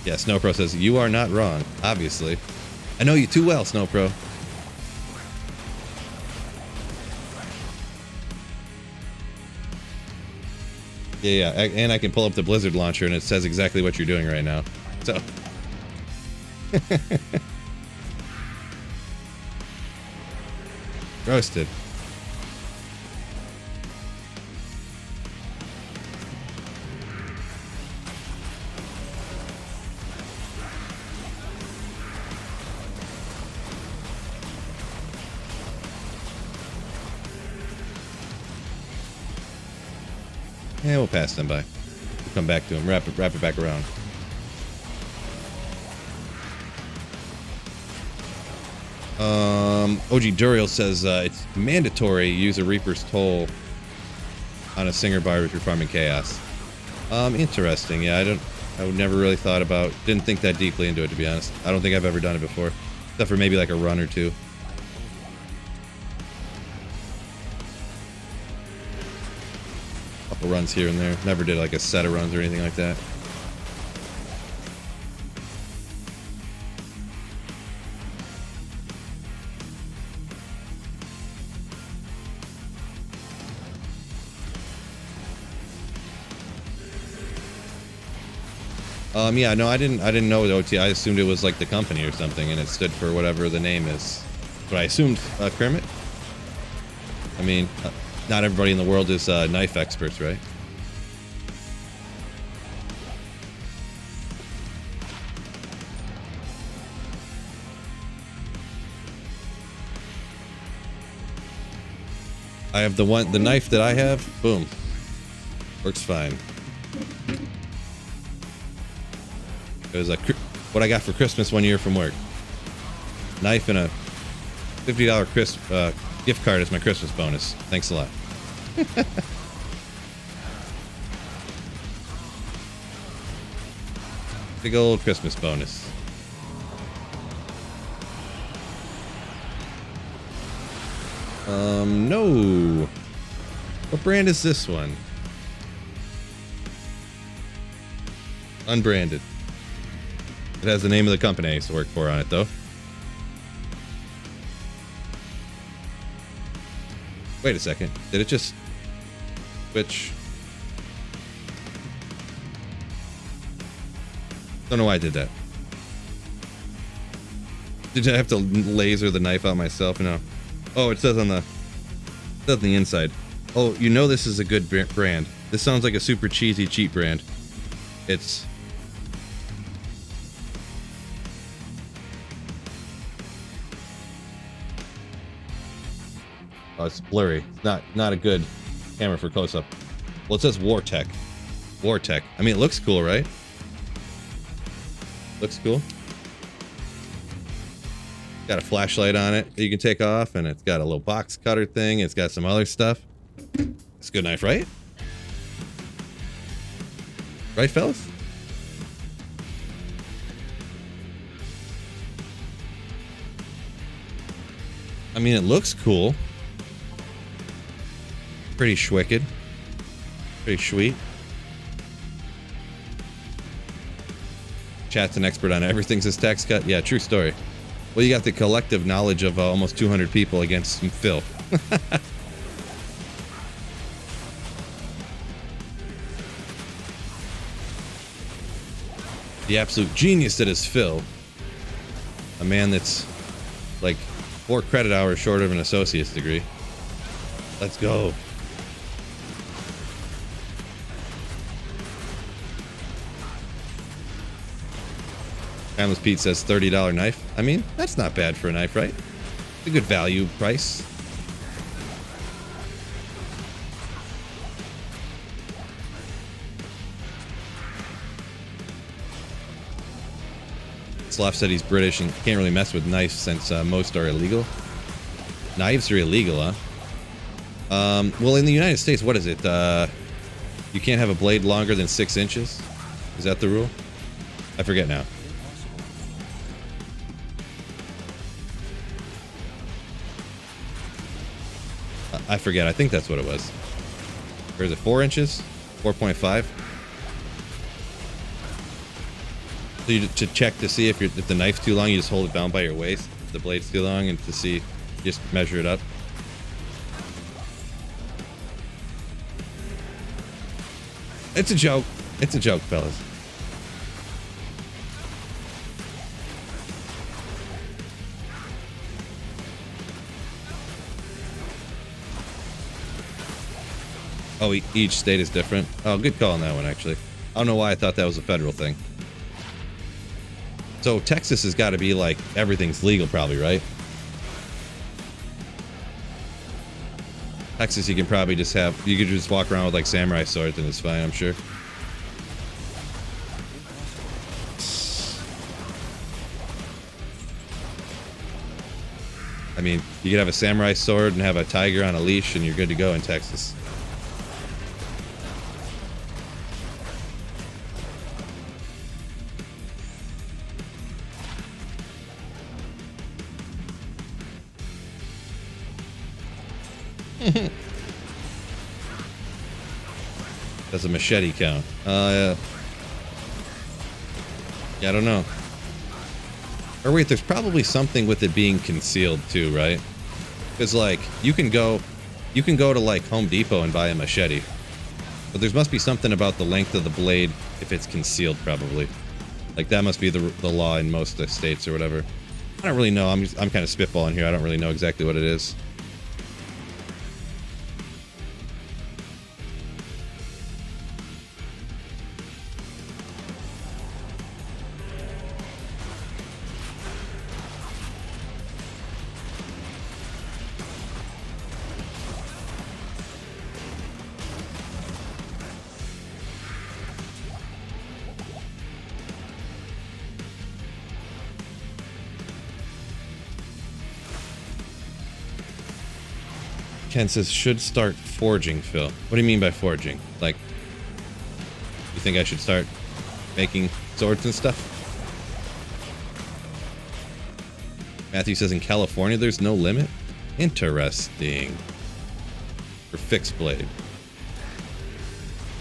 Yeah, Snowpro says, you are not wrong, obviously. I know you too well, Snow Pro. Yeah, and I can pull up the Blizzard launcher and it says exactly what you're doing right now. So. Roasted. Yeah, we'll pass them by. We'll come back to him. Wrap it back around. OG Duriel says it's mandatory to use a Reaper's Toll on a Singer Bard if you're farming Chaos. Interesting. Yeah, I would never really thought about, didn't think that deeply into it, to be honest. I don't think I've ever done it before, except for maybe like a run or two. Couple runs here and there. Never did like a set of runs or anything like that. Yeah, no, I didn't know the OT. I assumed it was like the company or something, and it stood for whatever the name is. But I assumed Kermit. I mean, not everybody in the world is knife experts, right? I have the knife that I have. Boom, works fine. It was like what I got for Christmas one year from work. Knife and a $50 gift card as my Christmas bonus. Thanks a lot. Big old Christmas bonus. No. What brand is this one? Unbranded. It has the name of the company I used to work for on it, though. Wait a second. Did it just switch? Don't know why I did that. Did I have to laser the knife out myself? No. Oh, it says on the inside. Oh, you know this is a good brand. This sounds like a super cheesy, cheap brand. It's... Oh, it's blurry. It's not a good camera for close-up. Well, it says Wartech. Wartech. I mean, it looks cool, right? Looks cool. Got a flashlight on it that you can take off, and it's got a little box cutter thing. It's got some other stuff. It's a good knife, right? Right, fellas? I mean, it looks cool. Pretty schwicked. Pretty sweet. Chat's an expert on everything, says Tax Cut. Yeah, true story. Well, you got the collective knowledge of almost 200 people against some Phil. The absolute genius that is Phil. A man that's like 4 credit hours short of an associate's degree. Let's go. Timeless Pete says $30 knife. I mean, that's not bad for a knife, right? It's a good value price. Sloth said he's British and can't really mess with knives since most are illegal. Knives are illegal, huh? Well, in the United States, what is it? You can't have a blade longer than 6 inches? Is that the rule? I forget now. I forget. I think that's what it was. Or is it 4 inches? 4.5? So you, to check to see if the knife's too long, you just hold it down by your waist. If the blade's too long, and to see, just measure it up. It's a joke. It's a joke, fellas. Oh, each state is different. Oh, good call on that one, actually. I don't know why I thought that was a federal thing. So Texas has got to be like everything's legal, probably, right? Texas, you can probably just have, you could just walk around with like samurai swords and it's fine, I'm sure. I mean, you could have a samurai sword and have a tiger on a leash and you're good to go in Texas. Does a machete count? Yeah, I don't know. Or wait, there's probably something with it being concealed too, right? Because like you can go to like Home Depot and buy a machete, but there must be something about the length of the blade if it's concealed, probably. Like that must be the law in most states or whatever. I don't really know. I'm kind of spitballing here. I don't really know exactly what it is. Ken says, should start forging, Phil. What do you mean by forging? Like, you think I should start making swords and stuff? Matthew says, in California, there's no limit? Interesting. For fixed blade.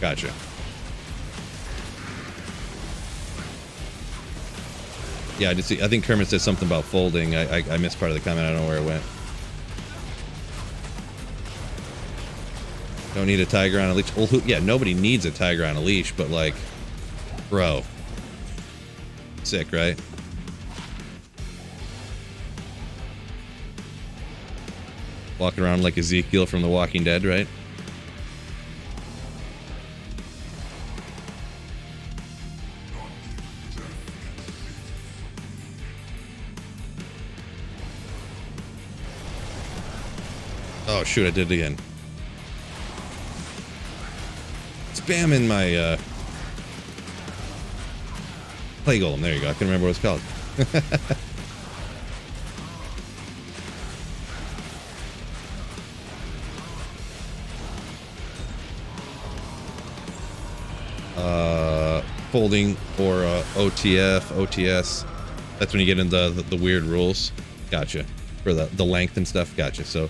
Gotcha. Yeah, I did see. I think Kermit said something about folding. I missed part of the comment. I don't know where it went. Don't need a tiger on a leash. Well, yeah, nobody needs a tiger on a leash, but like, bro. Sick, right? Walking around like Ezekiel from The Walking Dead, right? Oh, shoot, I did it again. Spamming my play golem. There you go. I can remember what it's called. Folding or OTF, OTS. That's when you get into the weird rules. Gotcha. For the length and stuff. Gotcha. So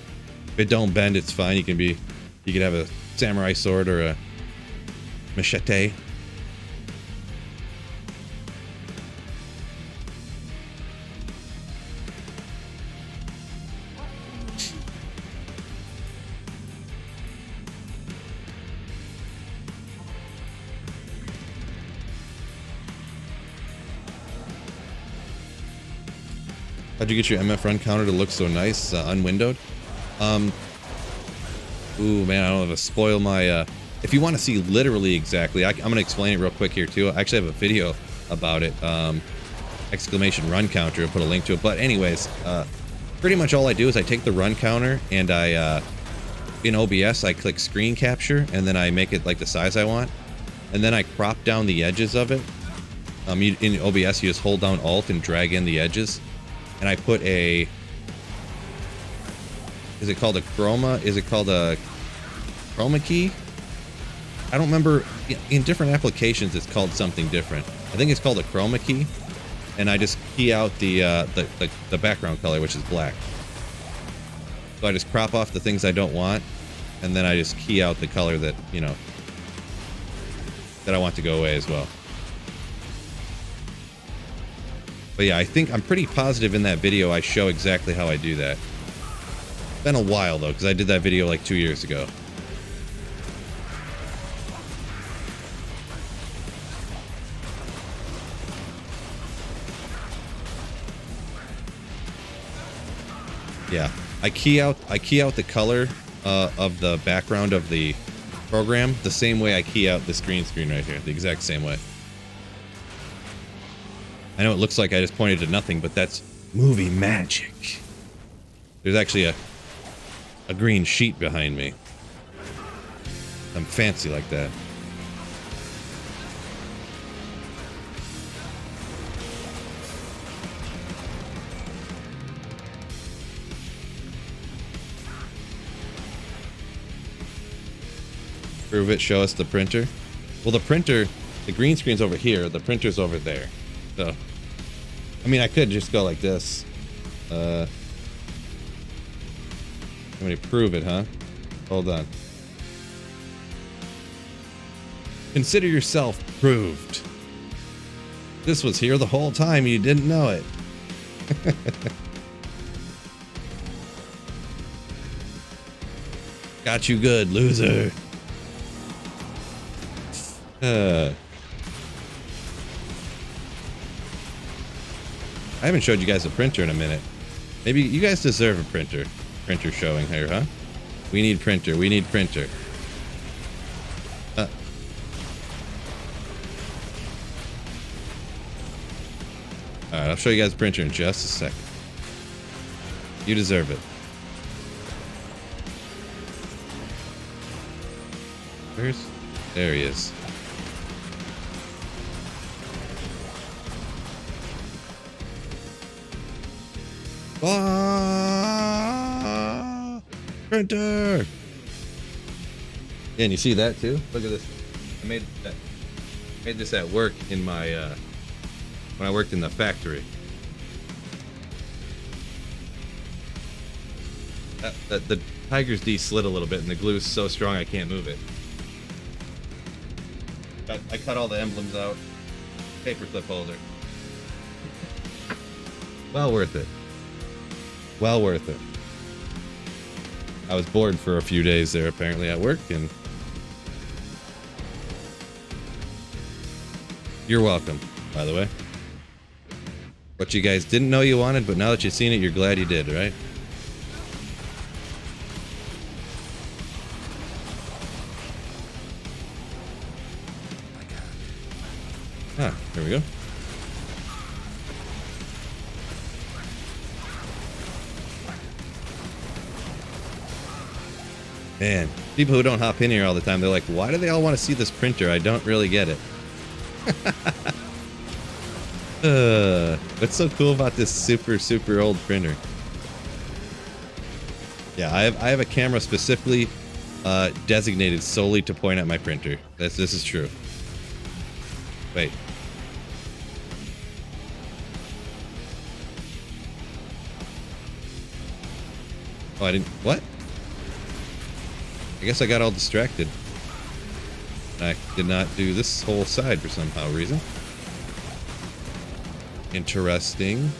if it don't bend, it's fine. You can have a samurai sword or a machete. How'd you get your MF run counter to look so nice, unwindowed? Ooh, man, I don't have to spoil my... if you want to see literally exactly, I'm going to explain it real quick here, too. I actually have a video about it. Exclamation run counter. I'll put a link to it. But anyways, pretty much all I do is I take the run counter and I... in OBS, I click screen capture, and then I make it like the size I want. And then I crop down the edges of it. In OBS, you just hold down Alt and drag in the edges. And I put a... Is it called a chroma? Is it called a chroma key? I don't remember. In different applications, it's called something different. I think it's called a chroma key. And I just key out the background color, which is black. So I just crop off the things I don't want. And then I just key out the color that, you know, that I want to go away as well. But yeah, I'm pretty positive in that video I show exactly how I do that. It's been a while though, because I did that video like 2 years ago. Yeah, I key out the color of the background of the program the same way I key out this green screen right here, the exact same way. I know it looks like I just pointed to nothing, but that's movie magic. There's actually a green sheet behind me. I'm fancy like that. Prove it, show us the printer. Well, the printer, the green screen's over here, the printer's over there. So, I mean, I could just go like this. I'm gonna prove it, huh? Hold on. Consider yourself proved. This was here the whole time, you didn't know it. Got you good, loser. I haven't showed you guys a printer in a minute. Maybe you guys deserve a printer. Printer showing here, huh? We need printer. We need printer. Alright, I'll show you guys a printer in just a second. You deserve it. There he is. Ah, printer. Yeah, and you see that too? Look at this. I made this at work in my when I worked in the factory. The Tiger's D slid a little bit, and the glue is so strong I can't move it. I cut all the emblems out. Paperclip holder. Well worth it. Well worth it. I was bored for a few days there apparently at work, and you're welcome, by the way. What you guys didn't know you wanted, but now that you've seen it, you're glad you did, right? Ah, there we go. Man, people who don't hop in here all the time, they're like, why do they all want to see this printer? I don't really get it. What's so cool about this super old printer? Yeah, I have a camera specifically designated solely to point at my printer. This is true. Wait. Oh, I didn't... What? I guess I got all distracted. I did not do this whole side for somehow reason. Interesting.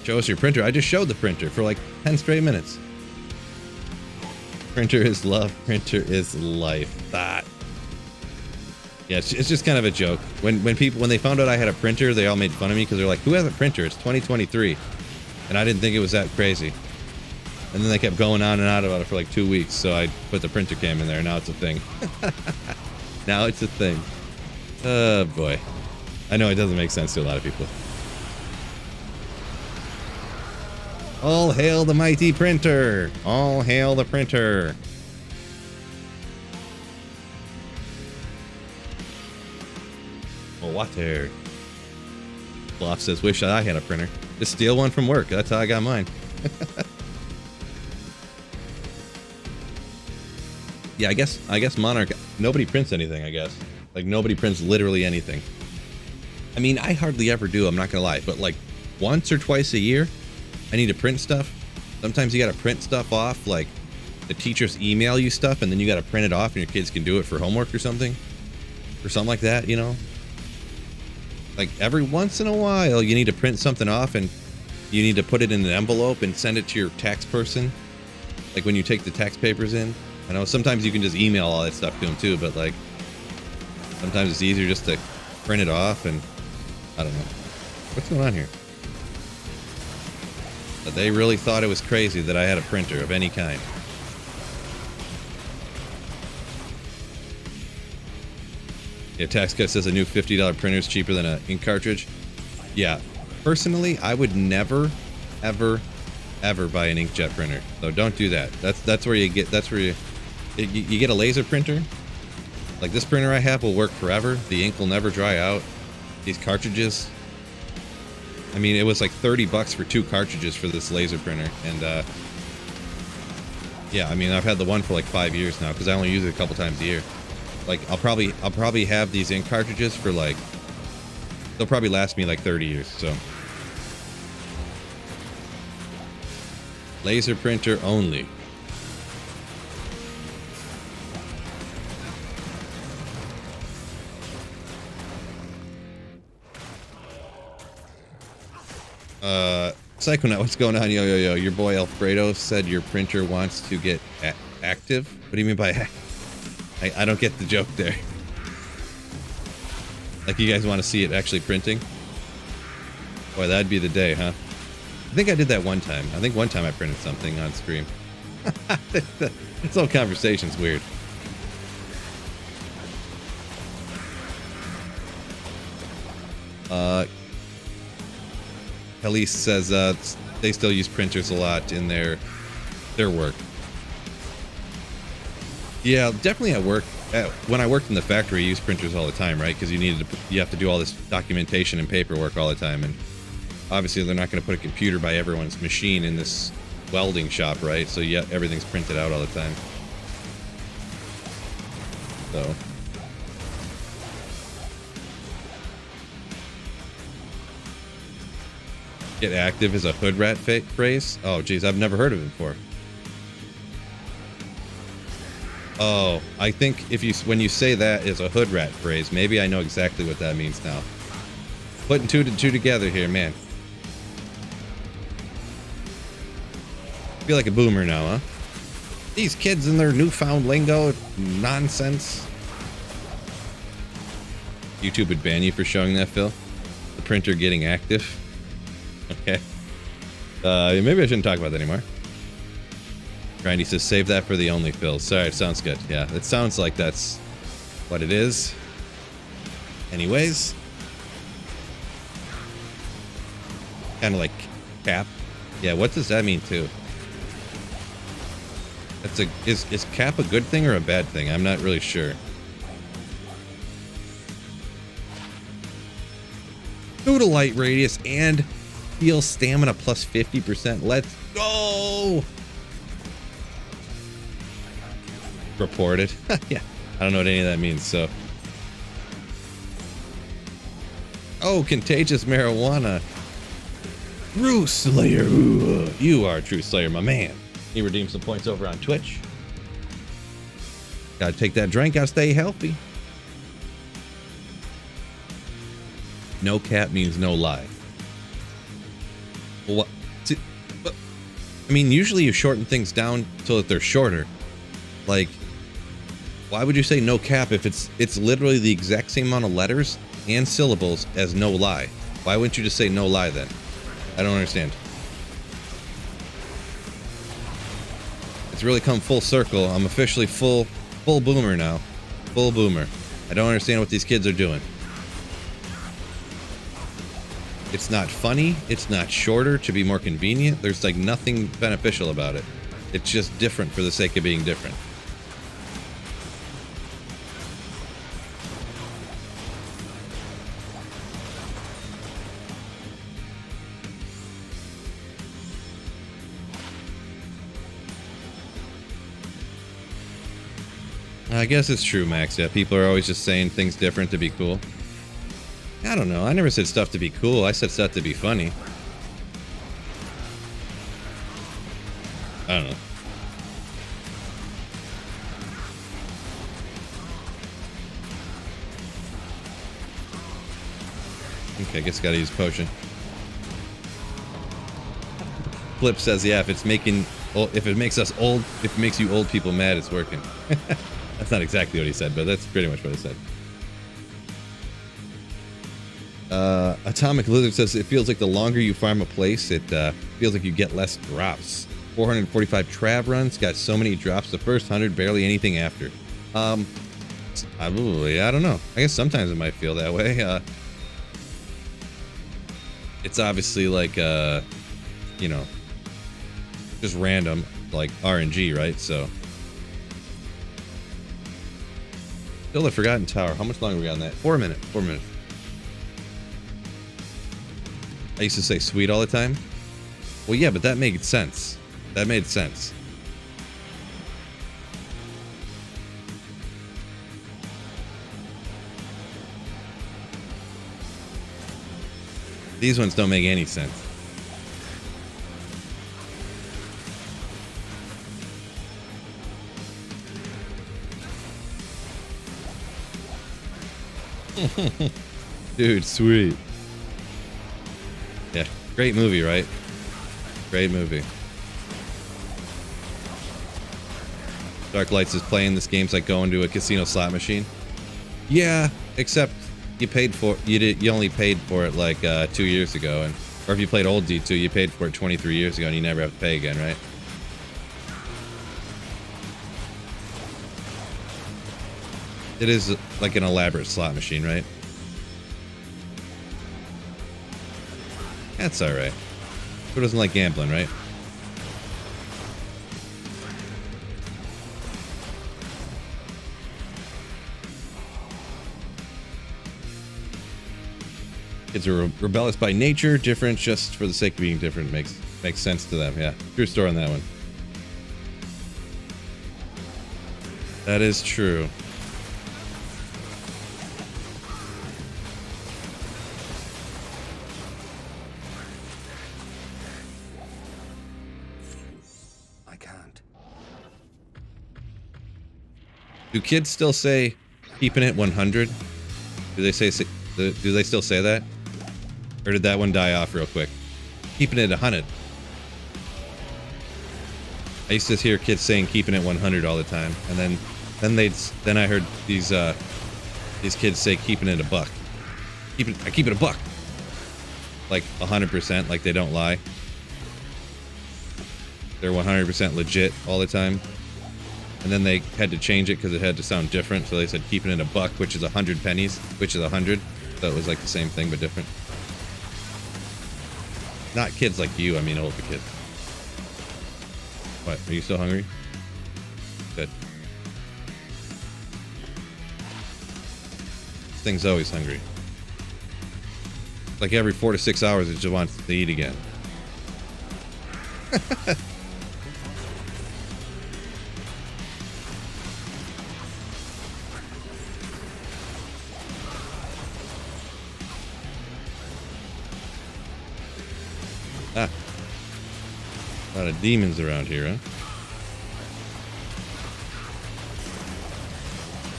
Show us your printer. I just showed the printer for like 10 straight minutes. Printer is love. Printer is life. That. Yeah, it's just kind of a joke. When they found out I had a printer, they all made fun of me because they're like, "Who has a printer? It's 2023," and I didn't think it was that crazy. And then they kept going on and on about it for like 2 weeks, so I put the printer cam in there. Now it's a thing. Now it's a thing. Oh boy. I know it doesn't make sense to a lot of people. All hail the mighty printer! All hail the printer! Oh, water. Sloth says, wish I had a printer. Just steal one from work. That's how I got mine. Yeah, I guess Monarch, nobody prints anything, I guess. Like, nobody prints literally anything. I mean, I hardly ever do, I'm not gonna lie, but like once or twice a year, I need to print stuff. Sometimes you gotta print stuff off, like the teachers email you stuff and then you gotta print it off and your kids can do it for homework or something. Or something like that, you know? like every once in a while, you need to print something off and you need to put it in an envelope and send it to your tax person. Like when you take the tax papers in. I know sometimes you can just email all that stuff to them too, but like sometimes it's easier just to print it off and I don't know. What's going on here? But they really thought it was crazy that I had a printer of any kind. Yeah, Tax Cut says a new $50 printer is cheaper than an ink cartridge. Yeah, personally, I would never, ever, ever buy an inkjet printer. So don't do that. That's where you get. That's where you get a laser printer. Like this printer I have will work forever. The ink will never dry out. These cartridges. I mean, it was like $30 for 2 cartridges for this laser printer, and yeah, I mean, I've had the one for like 5 years now because I only use it a couple times a year. Like I'll probably have these ink cartridges for like, they'll probably last me like 30 years. So laser printer only. Psychonaut, what's going on? Yo. Your boy Alfredo said your printer wants to get active. What do you mean by I don't get the joke there. Like you guys want to see it actually printing? Boy, that'd be the day, huh? I think I did that one time. I think one time I printed something on stream. This whole conversation's weird. Elise says they still use printers a lot in their work. Yeah, definitely at work. When I worked in the factory, I used printers all the time, right? Because you have to do all this documentation and paperwork all the time, and obviously they're not going to put a computer by everyone's machine in this welding shop, right? So yeah, everything's printed out all the time. So. Get active is a hood rat phrase? Oh, geez, I've never heard of it before. Oh, I think when you say that is a hood rat phrase, maybe I know exactly what that means now. Putting two to two together here, man. I feel like a boomer now, huh? These kids and their newfound lingo nonsense. YouTube would ban you for showing that, Phil. The printer getting active. Okay. Maybe I shouldn't talk about that anymore. Grindy says, save that for the only fills. Sorry, it sounds good. Yeah, it sounds like that's what it is. Anyways. Kind of like cap. Yeah, what does that mean too? Is cap a good thing or a bad thing? I'm not really sure. Total light radius and heal stamina plus 50%. Let's go! Reported. Yeah, I don't know what any of that means, so. Oh, contagious marijuana. True Slayer. Ooh, you are a true Slayer, my man. He redeemed some points over on Twitch. Gotta take that drink, gotta stay healthy. No cap means no lie. Well, what? I mean, usually you shorten things down so that they're shorter. Like, why would you say no cap if it's literally the exact same amount of letters and syllables as no lie? Why wouldn't you just say no lie then? I don't understand. It's really come full circle. I'm officially full boomer now. Full boomer. I don't understand what these kids are doing. It's not funny. It's not shorter to be more convenient. There's like nothing beneficial about it. It's just different for the sake of being different. I guess it's true, Max. Yeah, people are always just saying things different to be cool. I don't know. I never said stuff to be cool. I said stuff to be funny. I don't know. Okay, I guess gotta use potion. Flip says, yeah, if it makes you old people mad, it's working. That's not exactly what he said, but that's pretty much what he said. Atomic Lizard says it feels like the longer you farm a place, it feels like you get less drops. 445 Trav runs, got so many drops the first 100, barely anything after. I don't know. I guess sometimes it might feel that way. It's obviously like, you know, just random, like RNG, right? So. Still the Forgotten Tower. How much longer we got on that? 4 minutes. 4 minutes. I used to say sweet all the time. Well, yeah, but that made sense. That made sense. These ones don't make any sense. Dude, sweet. Yeah, great movie, right? Great movie. Dark Lights is playing this game's like going to a casino slot machine. Yeah, except you paid for you only paid for it like 2 years ago, or if you played old D2, you paid for it 23 years ago and you never have to pay again, right? It is like an elaborate slot machine, right? That's alright. Who doesn't like gambling, right? Kids are rebellious by nature, different just for the sake of being different makes sense to them, yeah. True story on that one. That is true. Do kids still say keeping it 100? Do they still say that? Or did that one die off real quick? Keeping it 100. I used to hear kids saying keeping it 100 all the time, and then I heard these kids say keeping it a buck. I keep it a buck. Like 100%, like they don't lie. They're 100% legit all the time. And then they had to change it because it had to sound different, so they said keeping it a buck, which is 100 pennies, which is 100. So it was like the same thing but different. Not kids like you, I mean older kids. What, are you still hungry? Good. This thing's always hungry. Like every 4 to 6 hours it just wants to eat again. A lot of demons around here, huh?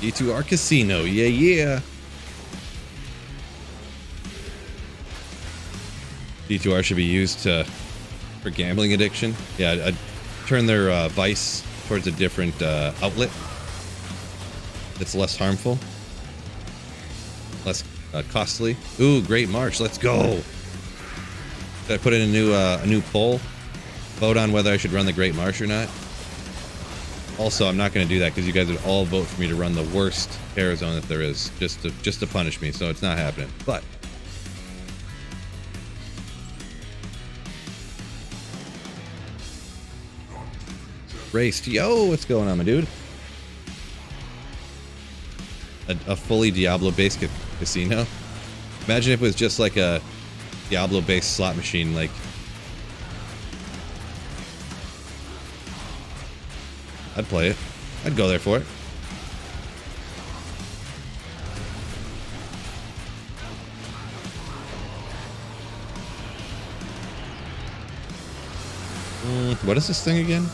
D2R Casino, yeah, yeah. D2R should be used for gambling addiction. Yeah, I'd turn their vice towards a different outlet that's less harmful, less costly. Ooh, great march! Let's go. Should I put in a new poll? Vote on whether I should run the Great March or not. Also, I'm not going to do that because you guys would all vote for me to run the worst terror zone that there is, just to punish me. So it's not happening. But raced, yo, what's going on, my dude? A fully Diablo-based casino. Imagine if it was just like a Diablo-based slot machine, like. I'd play it. I'd go there for it. What is this thing again?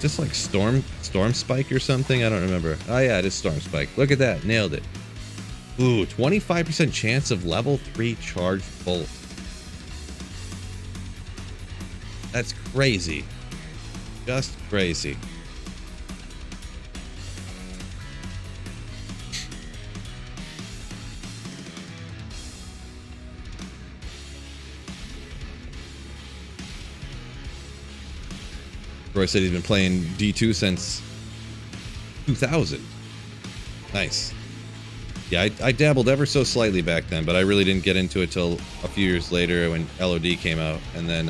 Just like Storm Spike or something? I don't remember. Oh yeah, it is Storm Spike. Look at that. Nailed it. Ooh, 25% chance of level 3 charged bolt. That's crazy. Just crazy. Roy said he's been playing D2 since 2000. Nice. Yeah, I dabbled ever so slightly back then, but I really didn't get into it till a few years later when LOD came out, and then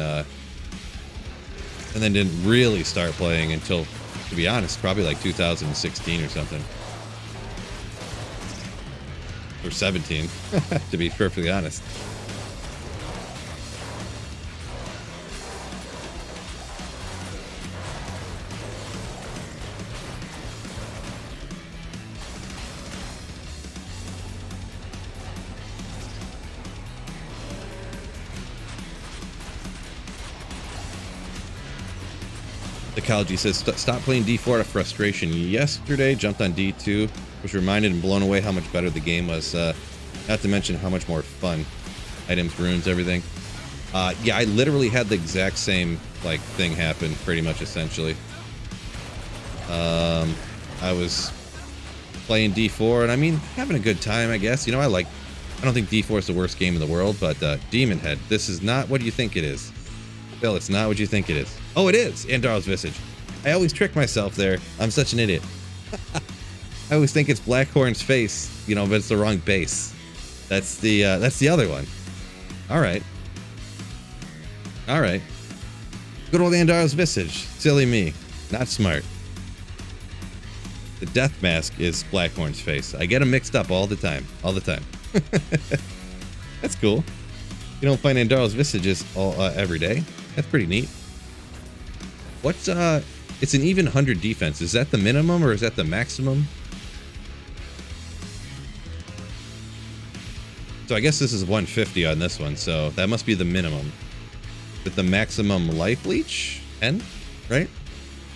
didn't really start playing until, to be honest, probably like 2016 or something. Or 17, to be perfectly honest. Ecology says, stop playing D4 out of frustration. Yesterday, jumped on D2, was reminded and blown away how much better the game was. Not to mention how much more fun. Items, runes, everything. Yeah, I literally had the exact same like thing happen, pretty much, essentially. I was playing D4, and I mean, having a good time, I guess. You know, I don't think D4 is the worst game in the world, but Demon Head, this is not what you think it is. Bill, it's not what you think it is. Oh, it is! Andar's Visage. I always trick myself there. I'm such an idiot. I always think it's Blackhorn's face, you know, but it's the wrong base. That's the other one. Alright. Alright. Good old Andar's Visage. Silly me. Not smart. The death mask is Blackhorn's face. I get them mixed up all the time. All the time. That's cool. You don't find Andar's Visages every day. That's pretty neat. What's it's an even 100 defense. Is that the minimum or is that the maximum? So I guess this is 150 on this one, so that must be the minimum. With the maximum life leech? 10, right?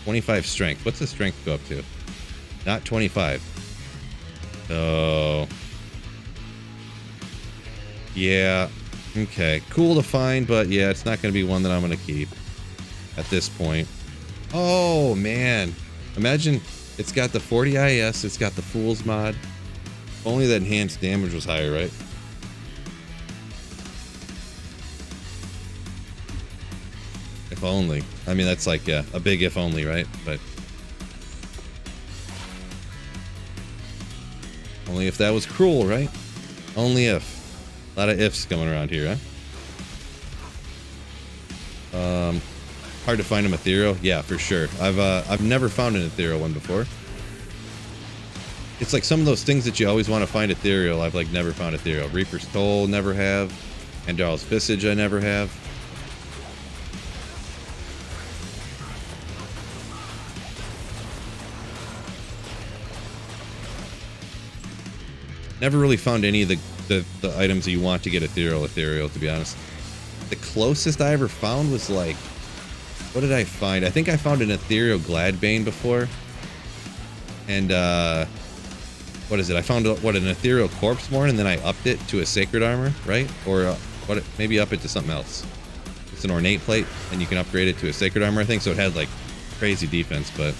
25 strength. What's the strength go up to? Not 25. So yeah. Okay. Cool to find, but yeah, it's not going to be one that I'm going to keep at this point. Oh, man. Imagine it's got the 40 IS, it's got the Fool's mod. Only that enhanced damage was higher, right? If only. I mean, that's like a big if only, right? But only if that was cruel, right? Only if. A lot of ifs coming around here, huh? Hard to find an ethereal? Yeah, for sure. I've never found an ethereal one before. It's like some of those things that you always want to find ethereal. I've like never found ethereal. Reaper's Toll, never have. Andar's Visage, I never have. Never really found any of the items that you want to get ethereal, to be honest. The closest I ever found was like, what did I find? I think I found an ethereal Gladbane before. And what is it? I found what, an ethereal Corpseborn, and then I upped it to a sacred armor, right? Or maybe up it to something else. It's an ornate plate, and you can upgrade it to a sacred armor, I think. So it had like crazy defense, but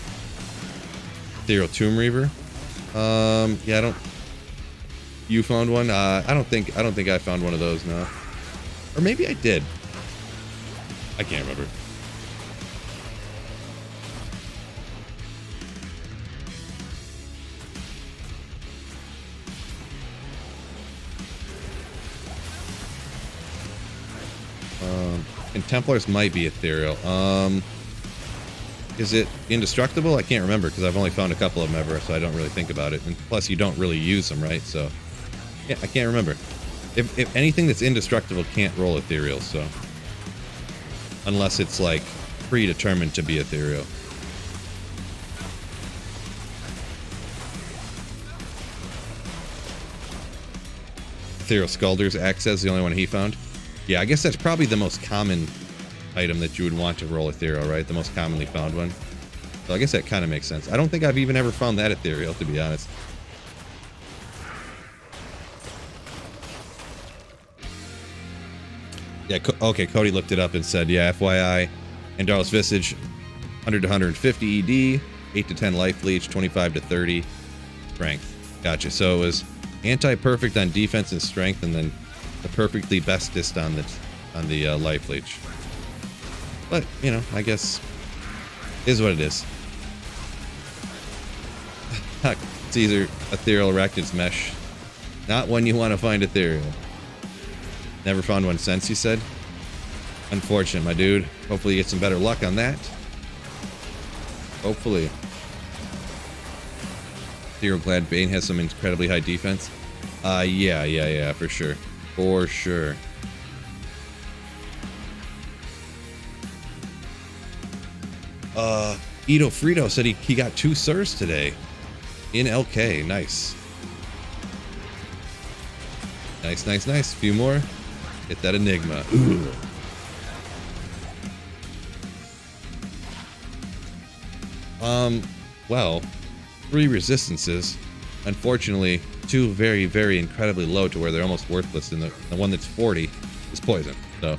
ethereal Tomb Reaver. Yeah, I don't. You found one? I don't think I found one of those, no. Or maybe I did. I can't remember. And Templars might be ethereal. Is it indestructible? I can't remember because I've only found a couple of them ever, so I don't really think about it. And plus, you don't really use them, right? So, yeah, I can't remember. If anything that's indestructible can't roll ethereal, so unless it's like predetermined to be ethereal. Ethereal Skulder's Axe is the only one he found. Yeah, I guess that's probably the most common item that you would want to roll ethereal, right? The most commonly found one. So I guess that kind of makes sense. I don't think I've even ever found that ethereal, to be honest. Yeah, okay, Cody looked it up and said, yeah, FYI, Andaros Visage, 100 to 150 ED, 8 to 10 life leech, 25 to 30 strength. Gotcha. So it was anti-perfect on defense and strength, and then the perfectly bestest on the life leech. But, you know, I guess is what it is. It's either ethereal arachnid's mesh. Not one you want to find ethereal. Never found one since, you said? Unfortunate, my dude. Hopefully you get some better luck on that. Hopefully. Ethereal Glad Bane has some incredibly high defense. Yeah, for sure. For sure. Ito Frito said he got 2 Sirs today. In LK. Nice. Nice. Few more. Get that enigma. Ooh. Well, 3 resistances. Unfortunately, 2 very, very incredibly low to where they're almost worthless, and the one that's 40 is poison. So,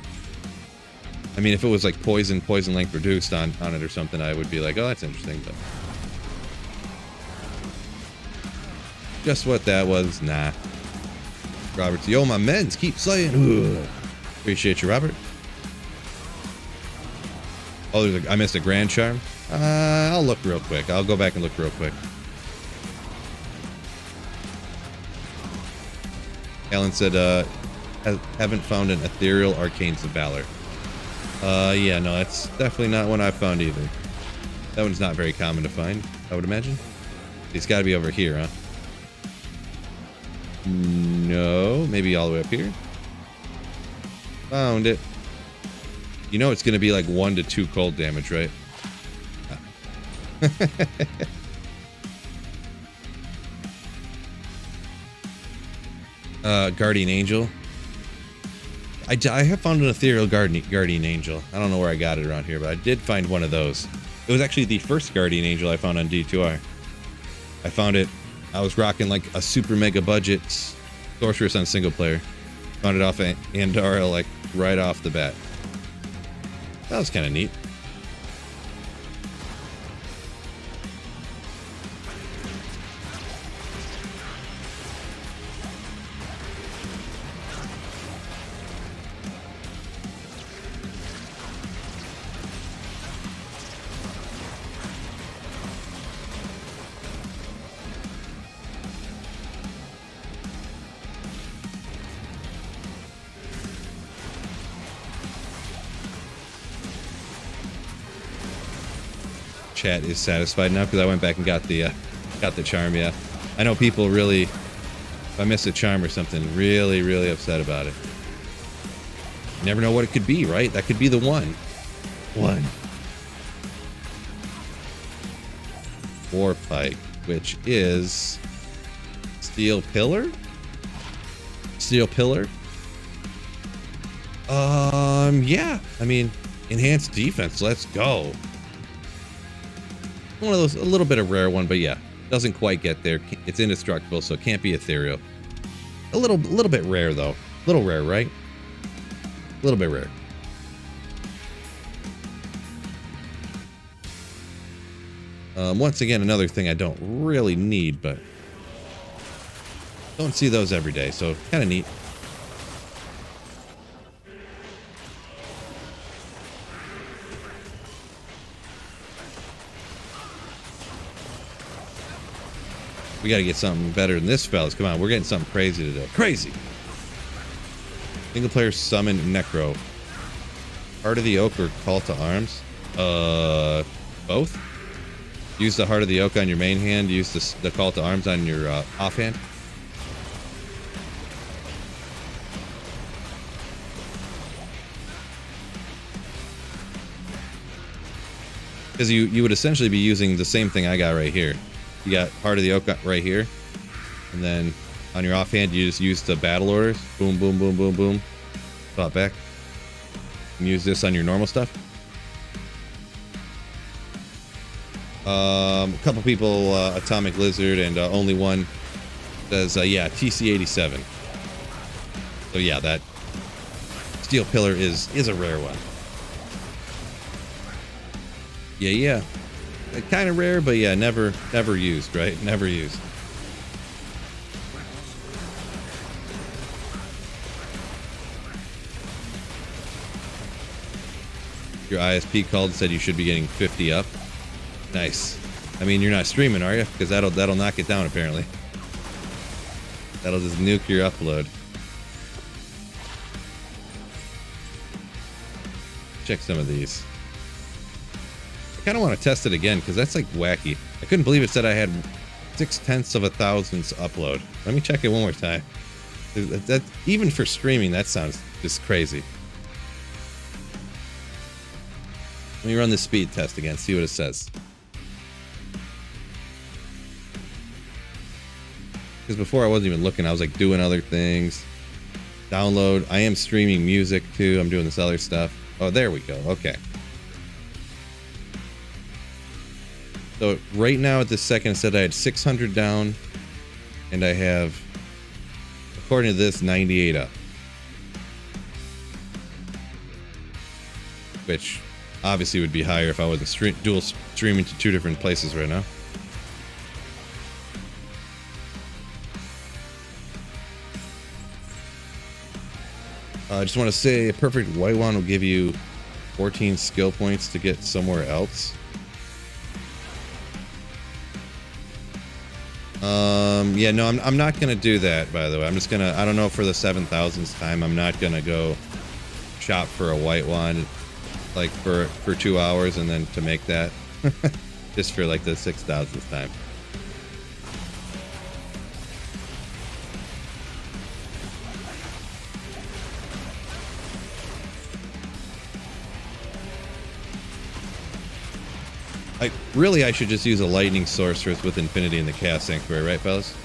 I mean, if it was like poison length reduced on it or something, I would be like, oh, that's interesting, but just what that was, nah. Robert, yo, my mens, keep saying. Ugh. Appreciate you, Robert. Oh, I missed a Grand Charm. I'll look real quick. I'll go back and look real quick. Alan said, haven't found an Ethereal Arcanes of Valor. Yeah, no, that's definitely not one I've found either. That one's not very common to find, I would imagine. It's got to be over here, huh? No, maybe all the way up here. Found it. You know it's going to be like 1 to 2 cold damage, right? Guardian Angel. I have found an Ethereal Guardian Angel. I don't know where I got it around here, but I did find one of those. It was actually the first Guardian Angel I found on D2R. I found it. I was rocking like a super mega budget Sorceress on single player. Found it off of Andara like right off the bat. That was kind of neat. Chat is satisfied now because I went back and got the charm. Yeah, I know people really, if I miss a charm or something, really upset about it. You never know what it could be, right? That could be the one. War Pike, which is Steel Pillar. Yeah. I mean, enhanced defense. Let's go. One of those, a little bit of rare one, but yeah, doesn't quite get there. It's indestructible, so it can't be ethereal. A little bit rare though. A little rare, right? A little bit rare. Once again, another thing I don't really need, but don't see those every day, so kind of neat. We got to get something better than this, fellas. Come on, we're getting something crazy today. Crazy! Single player summon Necro. Heart of the Oak or Call to Arms? Both? Use the Heart of the Oak on your main hand. Use the Call to Arms on your offhand. Because you would essentially be using the same thing I got right here. You got Heart of the Oak right here. And then on your offhand, you just use the battle orders. Boom, boom, boom, boom, boom. Spot back. And use this on your normal stuff. A couple people, Atomic Lizard and only one says, yeah, TC87. So yeah, that steel pillar is a rare one. Yeah. Kind of rare, but yeah, never used, right? Never used. Your ISP called and said you should be getting 50 up. Nice. I mean, you're not streaming, are you? Because that'll knock it down, apparently. That'll just nuke your upload. Check some of these. I kind of want to test it again because that's like wacky. I couldn't believe it said I had 0.6 of a thousandths upload. Let me check it one more time. That even for streaming, that sounds just crazy. Let me run the speed test again, see what it says. Because before I wasn't even looking, I was like doing other things. Download. I am streaming music too. I'm doing this other stuff. Oh, there we go. Okay. So right now at this second, it said I had 600 down, and I have, according to this, 98 up. Which obviously would be higher if I wasn't dual streaming to 2 different places right now. I just want to say a perfect white one will give you 14 skill points to get somewhere else. Yeah, no, I'm not gonna do that, by the way. I'm just gonna, I don't know, for the 7,000th time, I'm not gonna go shop for a white one like for 2 hours and then to make that just for like the 6,000th time. I should just use a lightning sorceress with infinity in the chaos sanctuary, right, fellas?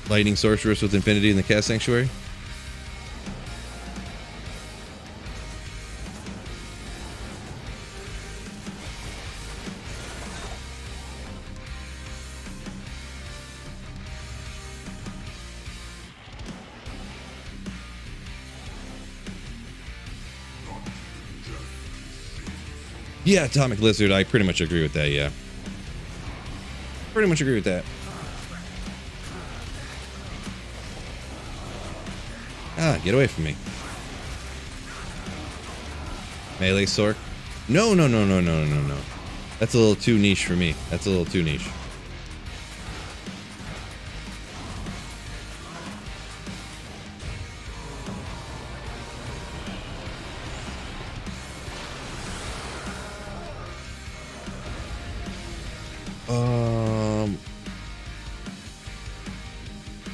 Lightning sorceress with infinity in the chaos sanctuary. Yeah, Atomic Lizard, I pretty much agree with that, yeah. Pretty much agree with that. Ah, get away from me. Melee Sork? No. That's a little too niche for me. That's a little too niche.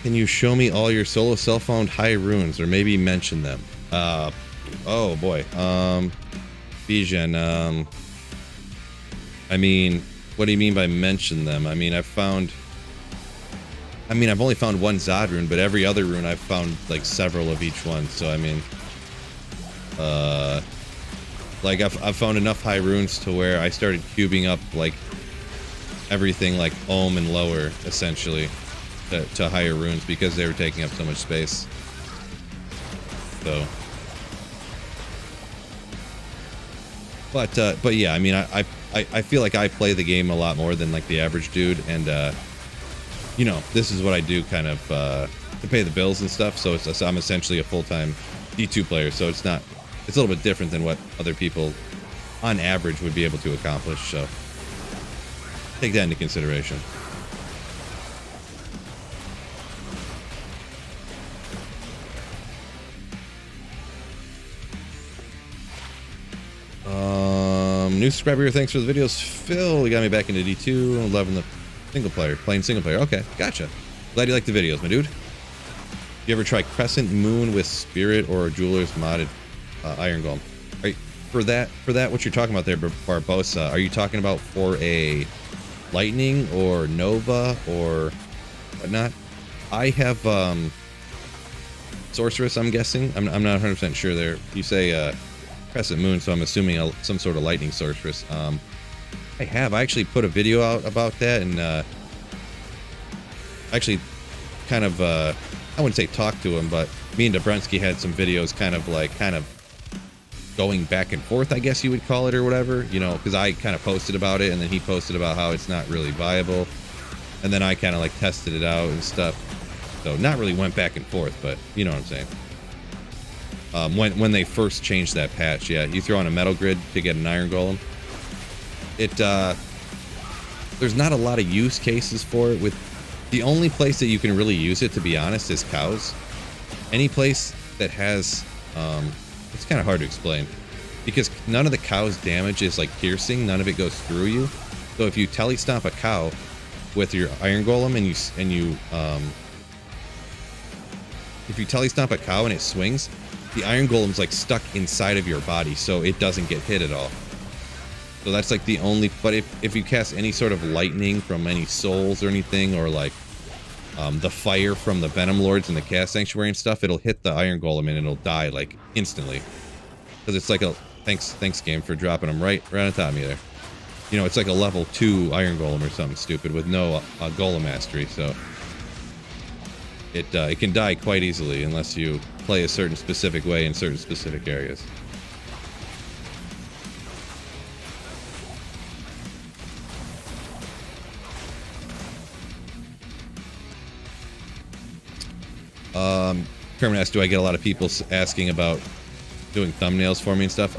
Can you show me all your solo self-found high runes, or maybe mention them? Oh boy. Bijan, I mean, what do you mean by mention them? I mean, I've only found one Zod rune, but every other rune I've found like several of each one. So I mean, like I've found enough high runes to where I started cubing up like everything like Ohm and lower, essentially, to higher runes because they were taking up so much space. So, but yeah, I mean, I feel like I play the game a lot more than like the average dude, and you know, this is what I do kind of to pay the bills and stuff. So I'm essentially a full-time D2 player. So it's a little bit different than what other people on average would be able to accomplish. So take that into consideration. New subscriber here, thanks for the videos. Phil, you got me back into D2. I'm loving the single player, playing single player. Okay, gotcha. Glad you like the videos, my dude. You ever try Crescent Moon with Spirit or Jeweler's modded Iron Golem? For that, what you're talking about there, Barbosa, are you talking about for a Lightning or Nova or whatnot? I have Sorceress, I'm guessing. I'm not 100% sure there. You say Crescent Moon, so I'm assuming some sort of Lightning Sorceress. I actually put a video out about that, and actually kind of, I wouldn't say talk to him, but me and Dobrensky had some videos kind of going back and forth, I guess you would call it, or whatever, you know, because I kind of posted about it and then he posted about how it's not really viable. And then I kind of like tested it out and stuff. So not really went back and forth, but you know what I'm saying. When they first changed that patch, yeah, you throw on a metal grid to get an iron golem. There's not a lot of use cases for it. With the only place that you can really use it, to be honest, is cows. Any place that has, it's kind of hard to explain because none of the cow's damage is like piercing. None of it goes through you. So if you telestomp a cow with your iron golem and if you telestomp a cow and it swings, the iron golem's like stuck inside of your body, so it doesn't get hit at all. So that's like the only, but if you cast any sort of lightning from any souls or anything, or like the fire from the Venom Lords and the Cast Sanctuary and stuff, it'll hit the iron golem and it'll die like instantly. Because it's like a, thanks game for dropping them right on top of me there. You know, it's like a level 2 iron golem or something stupid with no golem mastery, so it can die quite easily unless you play a certain specific way in certain specific areas. Kermit asked, do I get a lot of people asking about doing thumbnails for me and stuff?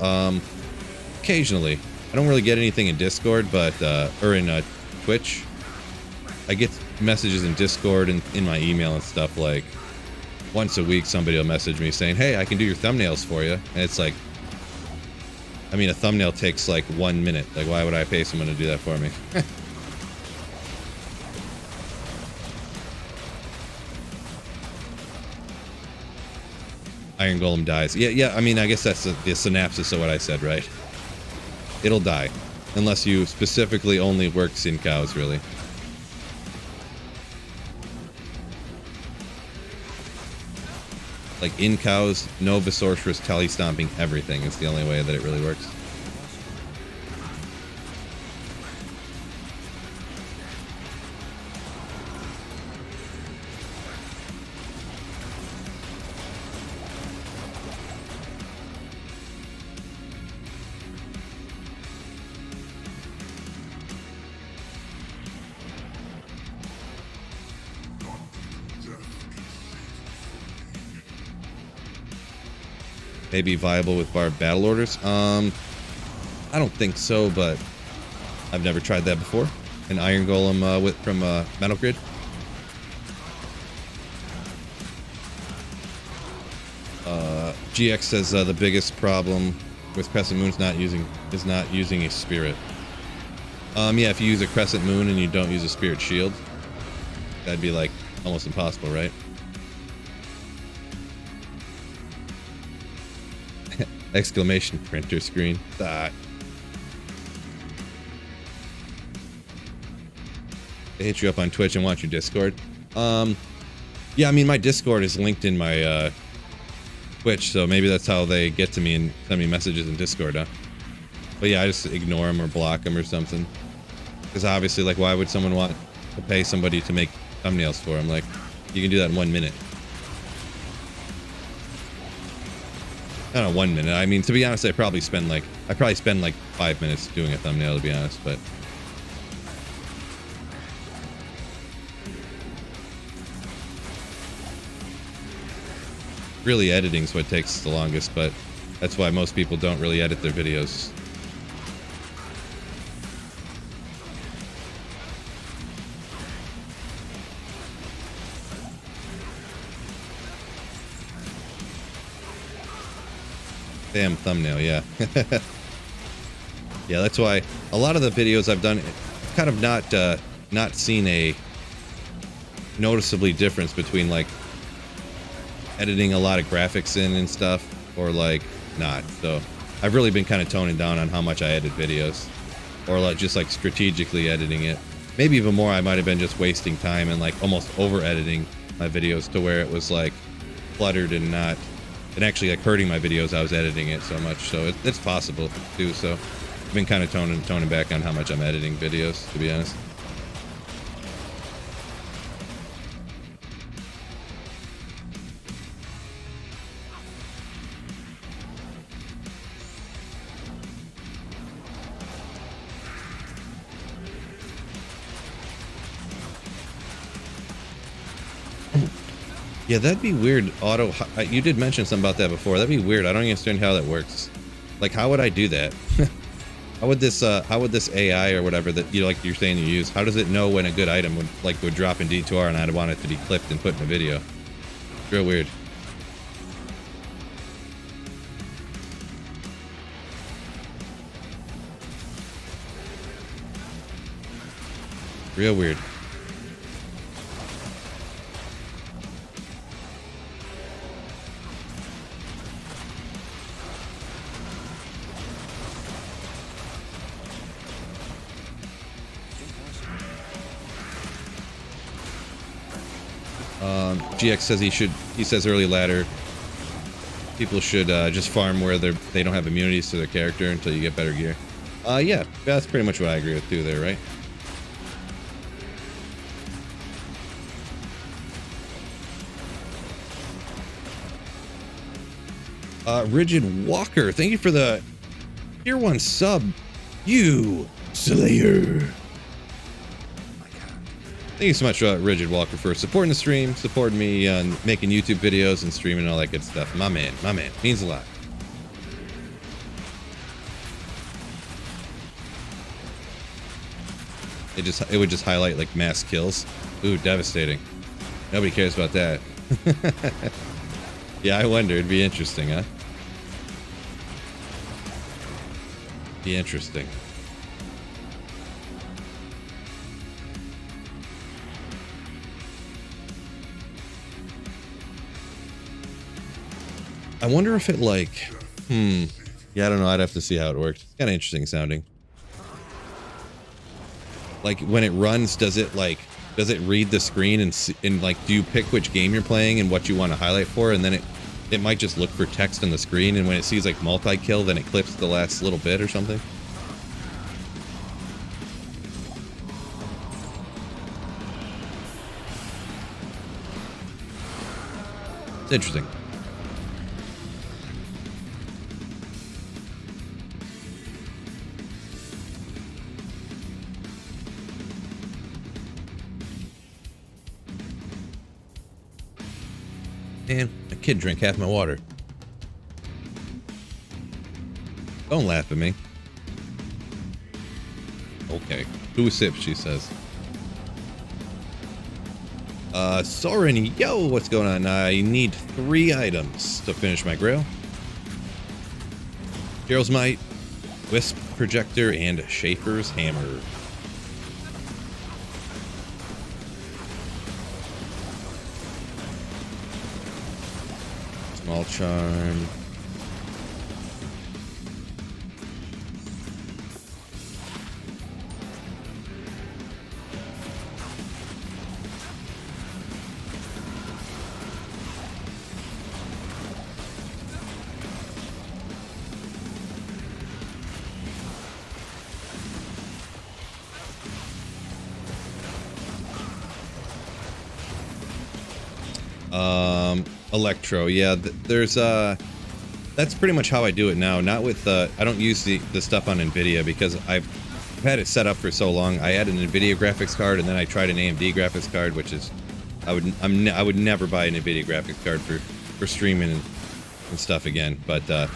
Occasionally. I don't really get anything in Discord, but or in Twitch. I get messages in Discord and in my email and stuff. Like once a week somebody will message me saying, hey, I can do your thumbnails for you. And it's like, I mean, a thumbnail takes like 1 minute. Like, why would I pay someone to do that for me? Iron Golem dies. Yeah, I mean, I guess that's the synopsis of what I said, right? It'll die. Unless you specifically only works in cows, really. Like, in cows, Nova Sorceress telestomping everything is the only way that it really works. Maybe viable with barbed battle orders. I don't think so, but I've never tried that before. An iron golem from Metal Grid. GX says the biggest problem with Crescent Moon is not using a spirit. Yeah, if you use a Crescent Moon and you don't use a spirit shield, that'd be like almost impossible, right? Exclamation printer screen. They hit you up on Twitch and want your Discord. Yeah, I mean, my Discord is linked in my Twitch, so maybe that's how they get to me and send me messages in Discord, huh? But yeah, I just ignore them or block them or something. Because obviously, like, why would someone want to pay somebody to make thumbnails for them? Like, you can do that in 1 minute. I don't know, 1 minute. I mean, to be honest, I probably spend like 5 minutes doing a thumbnail, to be honest, but really editing's what takes the longest, but that's why most people don't really edit their videos. Damn thumbnail, yeah. Yeah, that's why a lot of the videos I've done, I've kind of not seen a noticeably difference between like editing a lot of graphics in and stuff, or like not. So I've really been kind of toning down on how much I edit videos, or like just like strategically editing it. Maybe even more, I might have been just wasting time and like almost over editing my videos to where it was like cluttered and not. And actually like hurting my videos, I was editing it so much, so it's possible too. So I've been kind of toning back on how much I'm editing videos, to be honest. Yeah, that'd be weird. Auto. You did mention something about that before. That'd be weird. I don't understand how that works. Like, how would I do that? How would this AI or whatever that like you're saying you use? How does it know when a good item would drop in D2R and I'd want it to be clipped and put in a video? Real weird. Real weird. GX says he says early ladder. People should just farm where they don't have immunities to their character until you get better gear. Yeah, that's pretty much what I agree with too there, right? Rigid Walker, thank you for the tier 1 sub. You Slayer. Thank you so much, Rigid Walker, for supporting the stream, supporting me on making YouTube videos and streaming and all that good stuff. My man, means a lot. It would just highlight like mass kills. Ooh, devastating. Nobody cares about that. Yeah, I wonder. It'd be interesting, huh? Be interesting. I wonder if it like, yeah, I don't know. I'd have to see how it works. It's kind of interesting sounding. Like when it runs, does it read the screen and like, do you pick which game you're playing and what you want to highlight for? And then it might just look for text on the screen. And when it sees like multi-kill, then it clips the last little bit or something. It's interesting. Man, a kid drank half my water. Don't laugh at me. Okay. 2 sips, she says. Soren, yo, what's going on? I need 3 items to finish my grail. Gerald's Might, Wisp Projector, and Schaefer's Hammer. Small Charm. Electro, yeah, there's that's pretty much how I do it now. Not with I don't use the stuff on NVIDIA because I've had it set up for so long. I had an NVIDIA graphics card and then I tried an AMD graphics card, which is I would never buy an NVIDIA graphics card for streaming and stuff again. But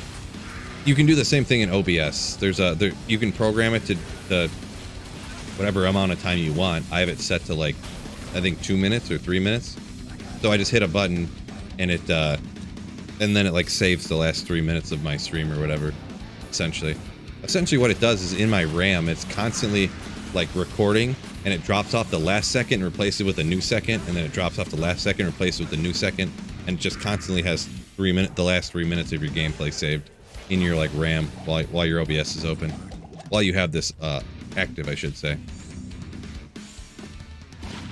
you can do the same thing in OBS. You can program it to the whatever amount of time you want. I have it set to like I think 2 minutes or 3 minutes. So I just hit a button and and then it like saves the last 3 minutes of my stream or whatever. Essentially what it does is in my RAM, it's constantly like recording and it drops off the last second and replaces it with a new second, and then it drops off the last second and replaces it with a new second, and just constantly has the last 3 minutes of your gameplay saved in your like RAM while your OBS is open, while you have this active, I should say.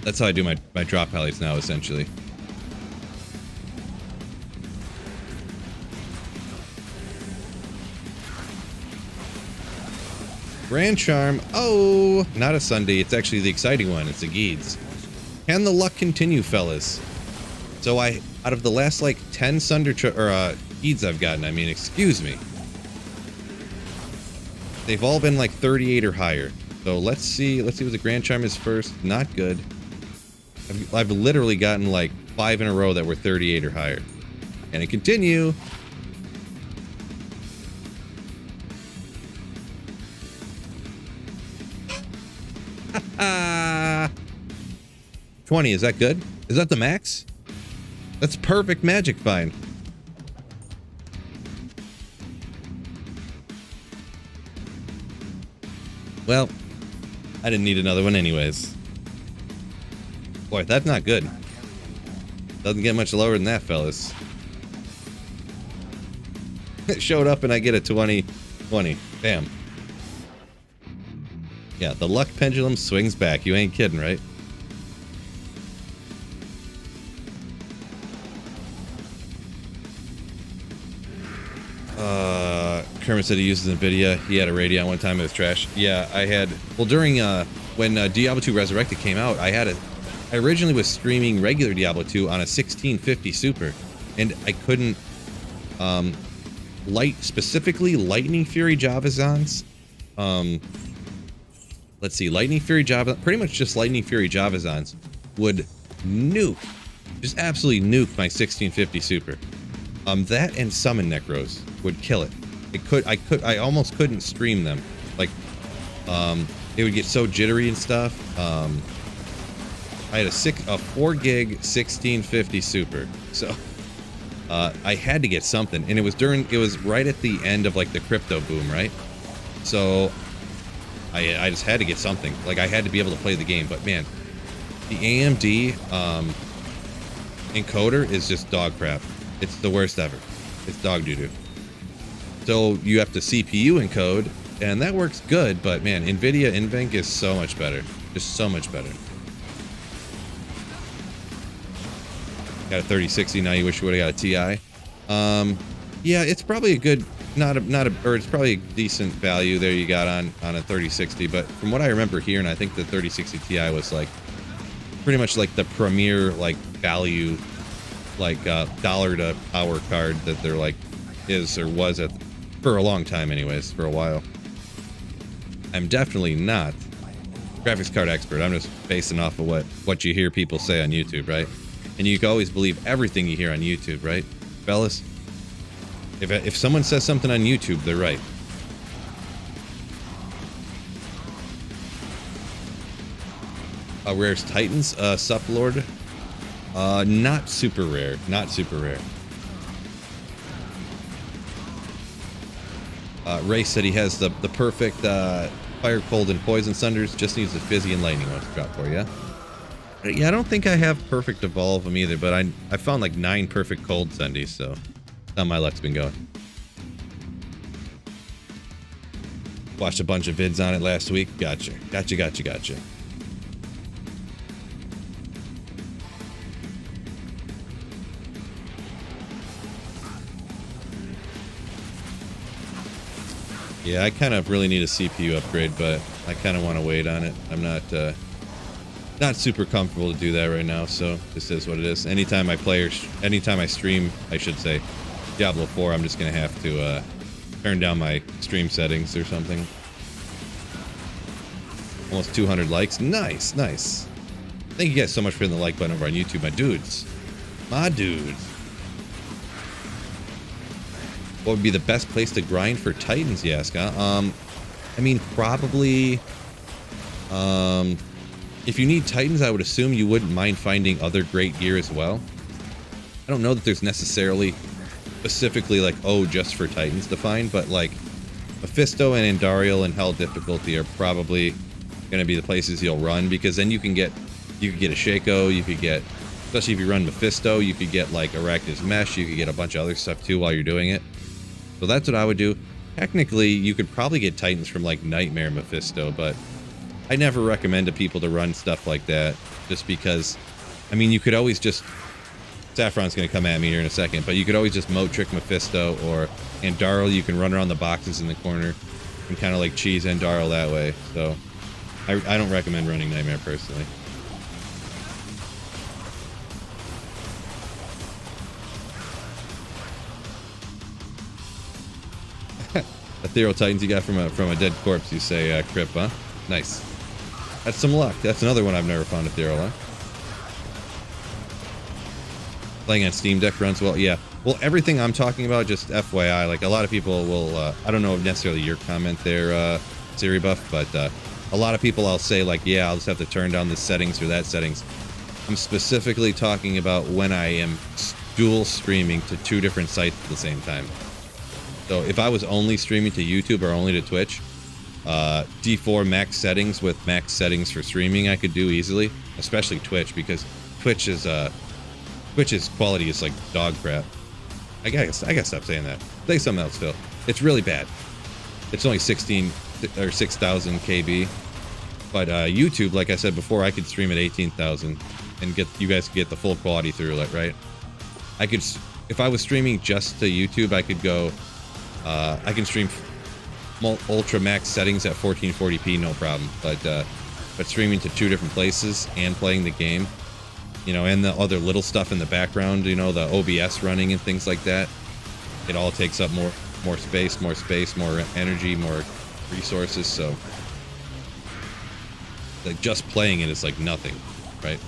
That's how I do my drop highlights now, essentially. Grand Charm. Oh, not a Sunday. It's actually the exciting one. It's a Geeds. Can the luck continue, fellas? So out of the last like 10 Geeds I've gotten, I mean, excuse me, they've all been like 38 or higher. So let's see what the Grand Charm is first. Not good. I've literally gotten like 5 in a row that were 38 or higher. And it continue. Ah, 20, is that good? Is that the max? That's perfect magic find. Well, I didn't need another one anyways. Boy, that's not good. Doesn't get much lower than that, fellas. It showed up and I get a 20. Bam. Yeah, the luck pendulum swings back. You ain't kidding, right? Kermit said he uses NVIDIA. He had a Radeon one time. It was trash. Yeah, I had... Well, during... when Diablo 2 Resurrected came out, I originally was streaming regular Diablo 2 on a 1650 Super. And I couldn't... specifically Lightning Fury Javazans. Let's see. Lightning Fury Java... Pretty much just Lightning Fury Javazans would nuke. Just absolutely nuke my 1650 Super. That and Summon Necros would kill it. I almost couldn't stream them. Like, it would get so jittery and stuff. I had a 4 gig 1650 Super, so I had to get something, and it was right at the end of like the crypto boom, right? So I just had to get something. Like, I had to be able to play the game. But man, the AMD encoder is just dog crap. It's the worst ever. It's dog doo-doo. So you have to CPU encode, and that works good, but man, NVIDIA NVENC is so much better. Just so much better. Got a 3060, now you wish you would have got a TI. Yeah, it's probably a good, it's probably a decent value there you got on a 3060, but from what I remember here, and I think the 3060 Ti was like, pretty much like the premier, like, value, like, dollar to hour card that they're like, is or was at, for a long time anyways, for a while. I'm definitely not graphics card expert. I'm just basing off of what you hear people say on YouTube, right? And you can always believe everything you hear on YouTube, right, fellas? If someone says something on YouTube, they're right. Rare's Titans, Sup Lord. Not super rare. Not super rare. Ray said he has the perfect Fire, Cold, and Poison Sunders. Just needs the Fizzy and Lightning ones to drop for you. Yeah, I don't think I have perfect of all of them either, but I found like 9 perfect Cold Sundies, so that's how my luck's been going. Watched a bunch of vids on it last week. Gotcha. Yeah, I kind of really need a CPU upgrade, but I kind of want to wait on it. I'm not super comfortable to do that right now, so this is what it is. Anytime I stream, I should say, Diablo 4, I'm just gonna have to turn down my stream settings or something. Almost 200 likes. Nice. Thank you guys so much for hitting the like button over on YouTube, my dudes. What would be the best place to grind for Titans, you ask, huh? I mean, probably... if you need Titans, I would assume you wouldn't mind finding other great gear as well. I don't know that there's necessarily specifically like, oh, just for Titans to find, but like Mephisto and Andariel and Hell difficulty are probably going to be the places you'll run, because then you could get a Shaco, you could get, especially if you run Mephisto, you could get like Arachne's Mesh, you could get a bunch of other stuff too while you're doing it. So that's what I would do. Technically, you could probably get Titans from like Nightmare Mephisto, but I never recommend to people to run stuff like that, just because, I mean, you could always just, Saffron's going to come at me here in a second, but you could always just moat trick Mephisto, or Andariel, you can run around the boxes in the corner and kind of like cheese Andariel that way. So I don't recommend running Nightmare personally. Ethereal Titans you got from a dead corpse, you say, Crip, huh? Nice. That's some luck. That's another one I've never found Ethereal, huh? Playing on Steam Deck runs well. Yeah. Well, everything I'm talking about, just FYI, like a lot of people will, I don't know necessarily your comment there, Siri Buff, but a lot of people I'll say like, yeah, I'll just have to turn down this settings or that settings. I'm specifically talking about when I am dual streaming to 2 different sites at the same time. So if I was only streaming to YouTube or only to Twitch, D4 max settings with max settings for streaming I could do easily, especially Twitch, because Twitch's quality is like dog crap. I gotta stop saying that. Say something else, Phil. It's really bad. It's only 16 or 6,000 KB, but YouTube, like I said before, I could stream at 18,000 and you guys could get the full quality through it, right? I could, if I was streaming just to YouTube, I could go, I can stream ultra max settings at 1440p, no problem. But streaming to 2 different places and playing the game, you know, and the other little stuff in the background, you know, the OBS running and things like that, it all takes up more space, more energy, more resources. So like just playing it is like nothing, right?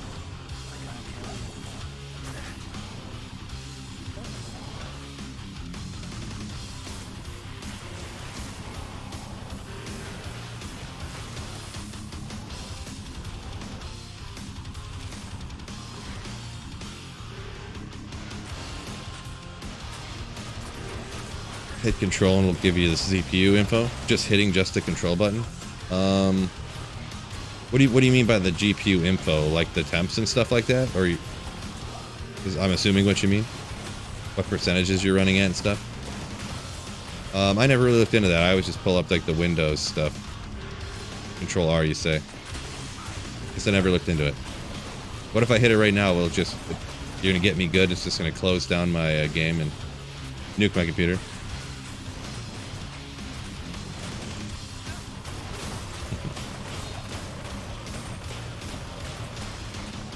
Hit control and it'll give you the CPU info. Just hitting the control button. What do you mean by the GPU info? Like the temps and stuff like that? Or I'm assuming what you mean. What percentages you're running at and stuff. I never really looked into that. I always just pull up like the Windows stuff. Control R, you say. Guess I never looked into it. What if I hit it right now? Will it just, you're gonna get me good? It's just gonna close down my game and nuke my computer.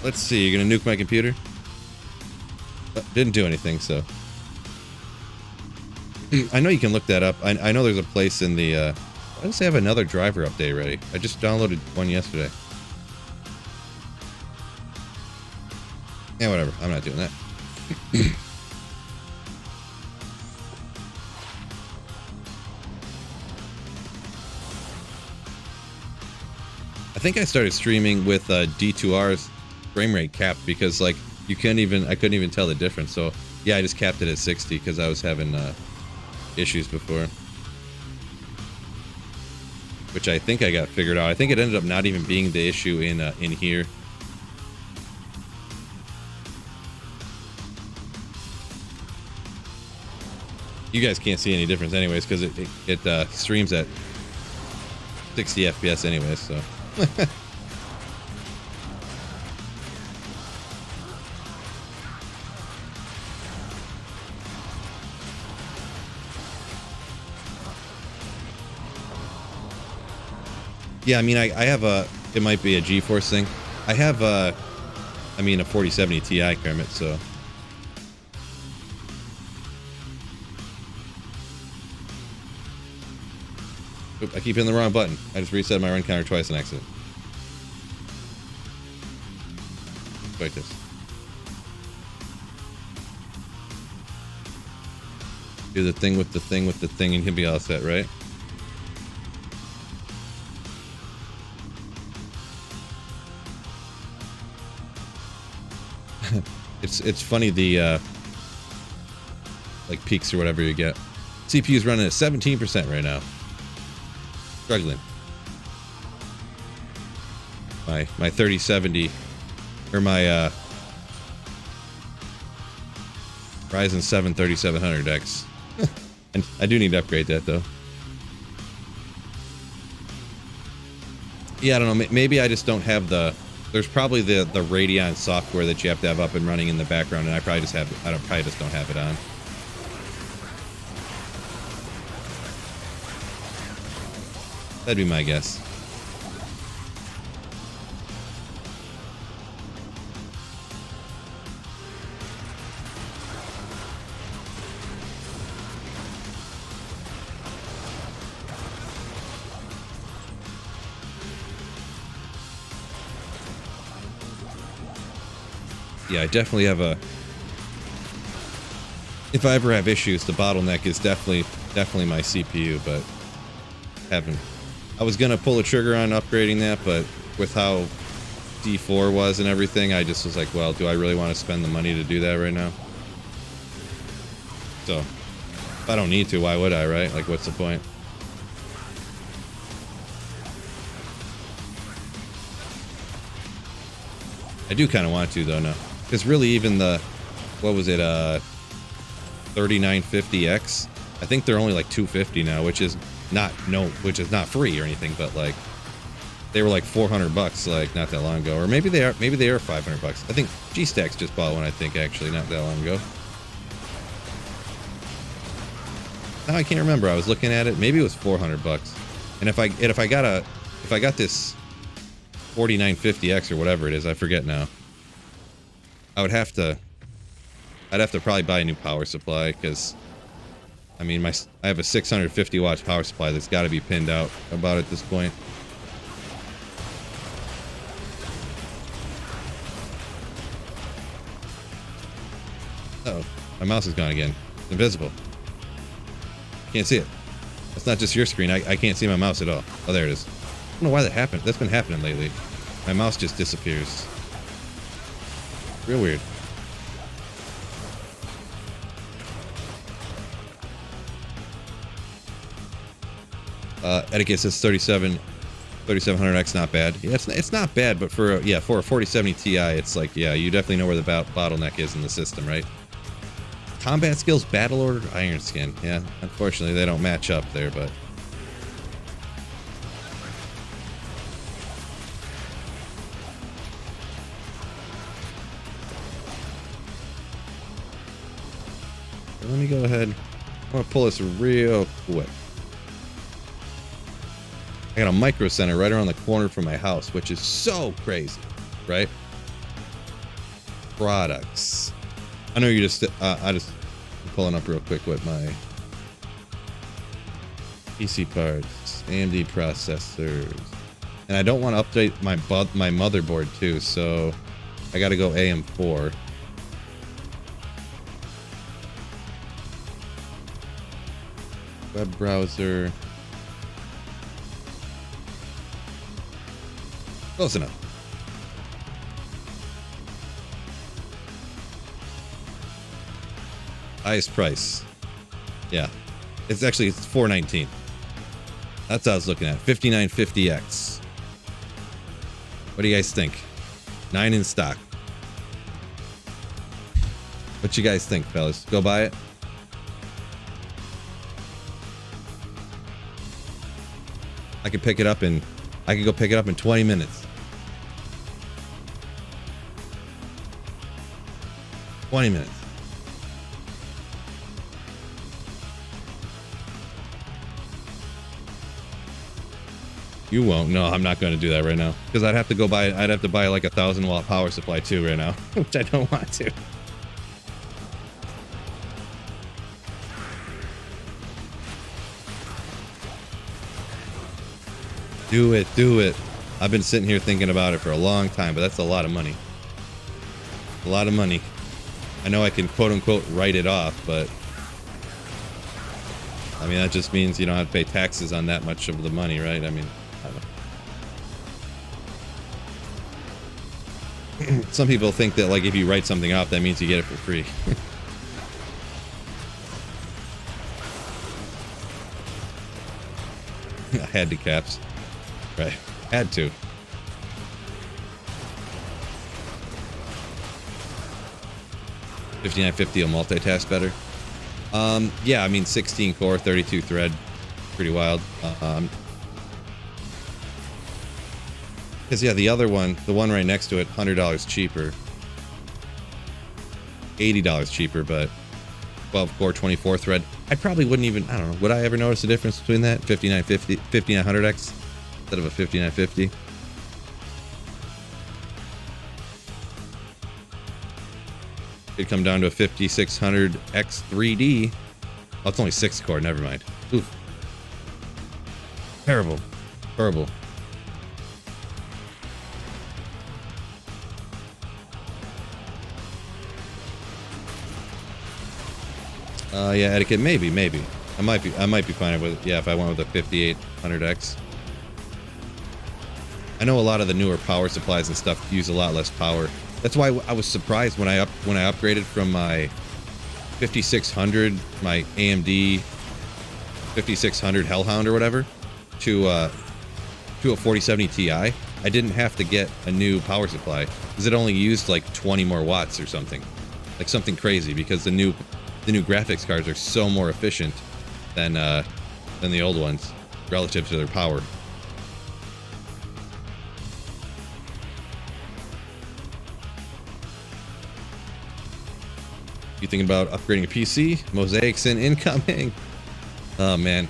Let's see, you're gonna nuke my computer? Didn't do anything, so. I know you can look that up. I know there's a place in the, I don't say I have another driver update ready. I just downloaded one yesterday. Yeah, whatever. I'm not doing that. I think I started streaming with D2R's frame rate capped because like I couldn't even tell the difference. So yeah, I just capped it at 60 because I was having issues before, which I think I got figured out. I think it ended up not even being the issue in here. You guys can't see any difference anyways because it streams at 60 FPS anyways, so. Yeah, I mean, I have it might be a GeForce thing. I have a 4070 Ti, Kermit, so. Oop, I keep hitting the wrong button. I just reset my run counter twice on accident. Like this. Do the thing with the thing with the thing and can be all set, right? It's funny the like peaks or whatever you get. CPU's running at 17% right now. Struggling. My 3070 or my Ryzen 7 3700X. And I do need to upgrade that though. Yeah, I don't know. Maybe I just don't have the. There's probably the Radeon software that you have to have up and running in the background, and I probably just have. Probably just don't have it on. That'd be my guess. Yeah, I definitely have a if I ever have issues, the Bottleneck is definitely my CPU, but haven't. I was gonna pull the trigger on upgrading that, but with how D4 was and everything, I just was like, well, do I really want to spend the money to do that right now? So, if I don't need to, why would I, right? Like, what's the point? I do kind of want to, though, now. Because really, even the, what was it, 3950X? I think they're only like $250 now, which is not free or anything, but like, they were like $400 like not that long ago, or maybe they are $500. I think G-Stacks just bought one, I think, actually not that long ago. Now I can't remember. I was looking at it. Maybe it was $400. And if I got this 4950X or whatever it is, I forget now. I'd have to probably buy a new power supply, because I mean I have a 650 watt power supply that's got to be pinned out about at this point. Uh oh, my mouse is gone again. It's invisible. Can't see it. That's not just your screen. I can't see my mouse at all. Oh, there it is. I don't know why that happened. That's been happening lately. My mouse just disappears. Real weird. Etiquette says 3700X not bad. Yeah, it's not bad, but for a 4070 Ti, it's like, yeah, you definitely know where the bottleneck is in the system, right? Combat skills, battle order, iron skin. Yeah, unfortunately they don't match up there, but let me go ahead. I want to pull this real quick. I got a micro center right around the corner from my house, which is so crazy, right? Products. I know you just, I'm pulling up real quick with my PC parts, AMD processors, and I don't want to update my motherboard too, so I got to go AM4. Web browser. Close enough. Highest price. Yeah. It's $419. That's what I was looking at. 5950X. What do you guys think? 9 in stock. What you guys think, fellas? Go buy it? I could go pick it up in 20 minutes. 20 minutes. You won't. No, I'm not going to do that right now, because I'd have to buy like a 1,000 watt power supply too right now, which I don't want to. Do it. I've been sitting here thinking about it for a long time, but that's a lot of money. A lot of money. I know I can quote unquote write it off, but I mean, that just means you don't have to pay taxes on that much of the money, right? I mean, I don't know. Some people think that like if you write something off, that means you get it for free. I had to caps. Right. Had to. $59.50 will multitask better. Yeah, I mean 16 core, 32 thread, pretty wild. Because yeah, the other one, the one right next to it, $100 cheaper, $80 cheaper, but 12 core, 24 thread. I probably wouldn't even. I don't know. Would I ever notice the difference between that 5900X instead of a 5950? It'd come down to a 5600X 3D. Oh, it's only 6 core. Never mind. Oof. Terrible. Horrible. Yeah, etiquette, maybe. I might be fine with it. Yeah, if I went with a 5800X. I know a lot of the newer power supplies and stuff use a lot less power. That's why I was surprised when I upgraded from my 5600, my AMD 5600 Hellhound or whatever, to a 4070 Ti. I didn't have to get a new power supply because it only used like 20 more watts or something, like something crazy, because the new graphics cards are so more efficient than the old ones relative to their power. You thinking about upgrading a PC? Mosaics and incoming. Oh man,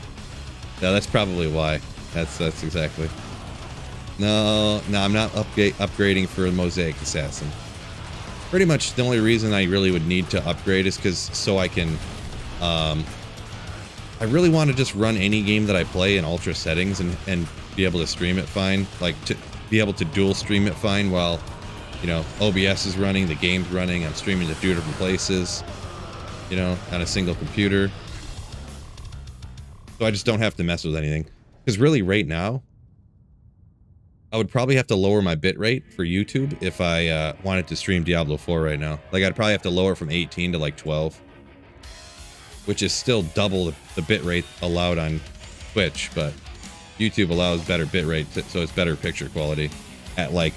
yeah, that's probably why. That's exactly. No, I'm not upgrading for a Mosaic Assassin. Pretty much the only reason I really would need to upgrade is because so I can. I really want to just run any game that I play in ultra settings and be able to stream it fine. Like to be able to dual stream it fine while, you know, OBS is running, the game's running, I'm streaming to 2 different places, you know, on a single computer. So I just don't have to mess with anything. Because really right now, I would probably have to lower my bitrate for YouTube if I wanted to stream Diablo 4 right now. Like I'd probably have to lower from 18 to like 12. Which is still double the bitrate allowed on Twitch, but YouTube allows better bitrate, so it's better picture quality at like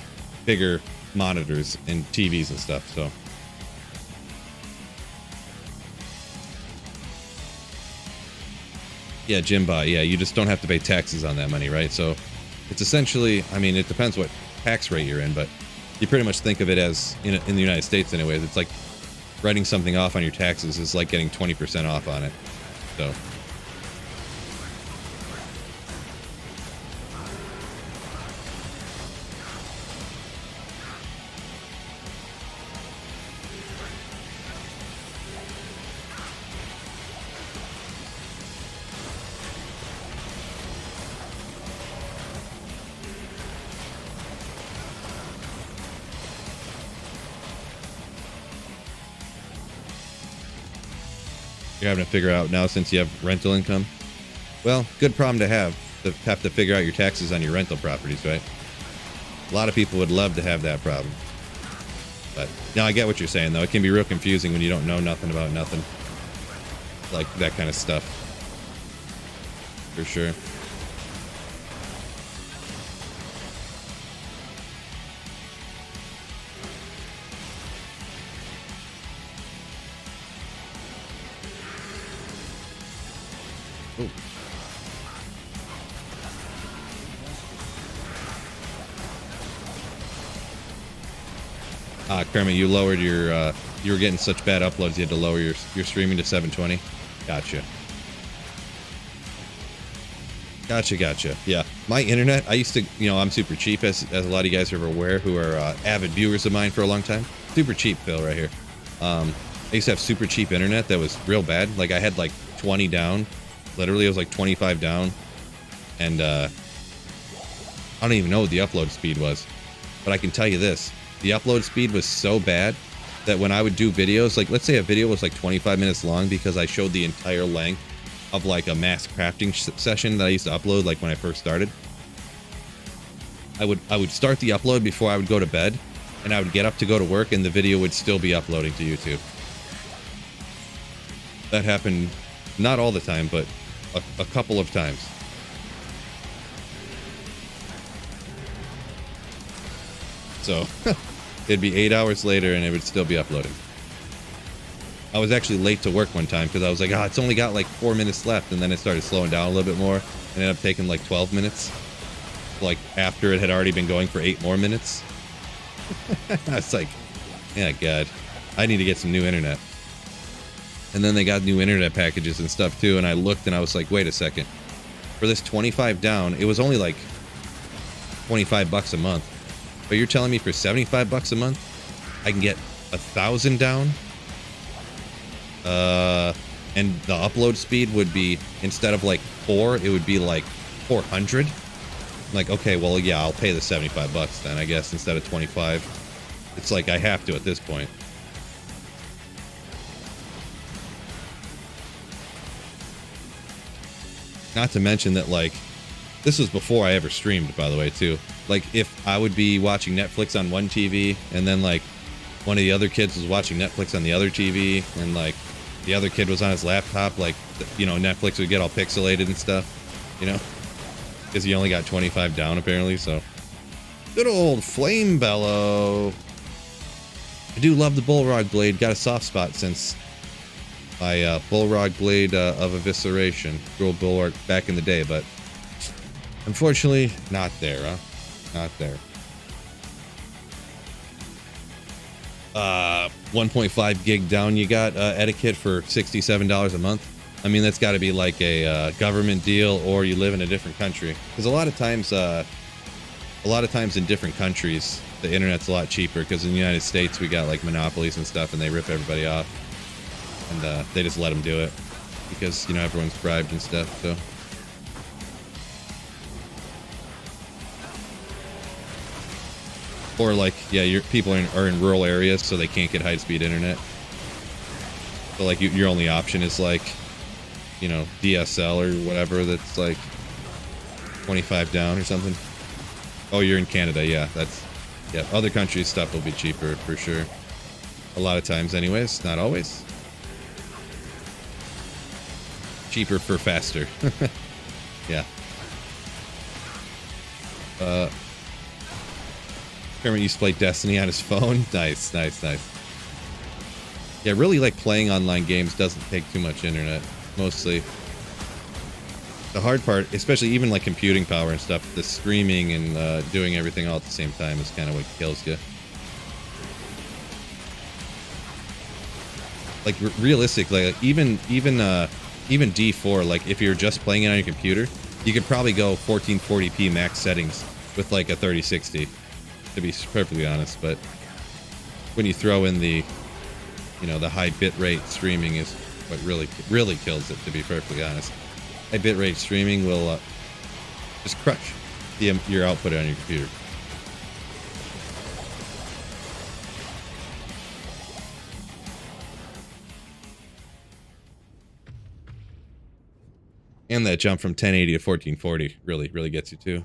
bigger monitors and TVs and stuff. So yeah, Jimbot, yeah, you just don't have to pay taxes on that money, right? So it's essentially, I mean, it depends what tax rate you're in, but you pretty much think of it as in the United States anyways. It's like writing something off on your taxes is like getting 20% off on it. So you're having to figure out now since you have rental income. Well, good problem to have to figure out your taxes on your rental properties, right? A lot of people would love to have that problem. But no, I get what you're saying though. It can be real confusing when you don't know nothing about nothing. Like that kind of stuff. For sure. Kermit, you lowered your, you were getting such bad uploads, you had to lower your streaming to 720. Gotcha. Gotcha. Yeah. My internet, I used to, you know, I'm super cheap, as a lot of you guys are aware, who are avid viewers of mine for a long time. Super cheap, Phil, right here. I used to have super cheap internet that was real bad. Like, I had like 20 down. Literally, it was like 25 down. And, I don't even know what the upload speed was. But I can tell you this. The upload speed was so bad that when I would do videos, like let's say a video was like 25 minutes long because I showed the entire length of like a mass crafting session that I used to upload like when I first started. I would start the upload before I would go to bed, and I would get up to go to work and the video would still be uploading to YouTube. That happened not all the time, but a couple of times. So it'd be 8 hours later and it would still be uploading. I was actually late to work one time because I was like, it's only got like 4 minutes left, and then it started slowing down a little bit more and ended up taking like 12 minutes, like after it had already been going for 8 more minutes. I was like, yeah, God, I need to get some new internet. And then they got new internet packages and stuff too, and I looked and I was like, wait a second, for this 25 down, it was only like $25 a month. But you're telling me for $75 a month, I can get 1,000 down? And the upload speed would be, instead of like 4, it would be like 400. I'm like, okay, well, yeah, I'll pay the $75 then, I guess, instead of 25. It's like I have to at this point. Not to mention that, like, this was before I ever streamed, by the way, too. Like, if I would be watching Netflix on one TV, and then, like, one of the other kids was watching Netflix on the other TV, and, like, the other kid was on his laptop, like, you know, Netflix would get all pixelated and stuff, you know? Because he only got 25 down, apparently, so. Good old Flame Bellow. I do love the Bullrog Blade. Got a soft spot since my Bullrog Blade of Evisceration. Girl Bulwark back in the day, but unfortunately, not there, huh? Not there. 1.5 gig down you got etiquette for $67 a month. I mean, that's got to be like a government deal, or you live in a different country. Because a lot of times in different countries, the internet's a lot cheaper. Because in the United States, we got like monopolies and stuff, and they rip everybody off, and they just let them do it because, you know, everyone's bribed and stuff. So. Or like, yeah, your people are in rural areas, so they can't get high-speed internet. So like, your only option is like, you know, DSL or whatever. That's like 25 down or something. Oh, you're in Canada, yeah. Yeah. Other countries' stuff will be cheaper for sure. A lot of times, anyways. Not always. Cheaper for faster. Yeah. Kermit used to play Destiny on his phone. Nice. Yeah, really like playing online games doesn't take too much internet. Mostly. The hard part, especially even like computing power and stuff, the streaming and doing everything all at the same time is kind of what kills you. Like realistically, like, even D4, like if you're just playing it on your computer, you could probably go 1440p max settings with like a 3060. To be perfectly honest, but when you throw in the, you know, the high bitrate streaming is what really kills it, to be perfectly honest. High bitrate streaming will just crush your output on your computer. And that jump from 1080 to 1440 really gets you too.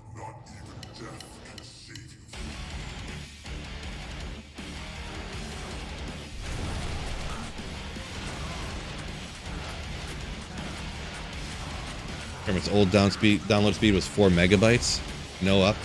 Its old download speed was 4 megabytes. No up.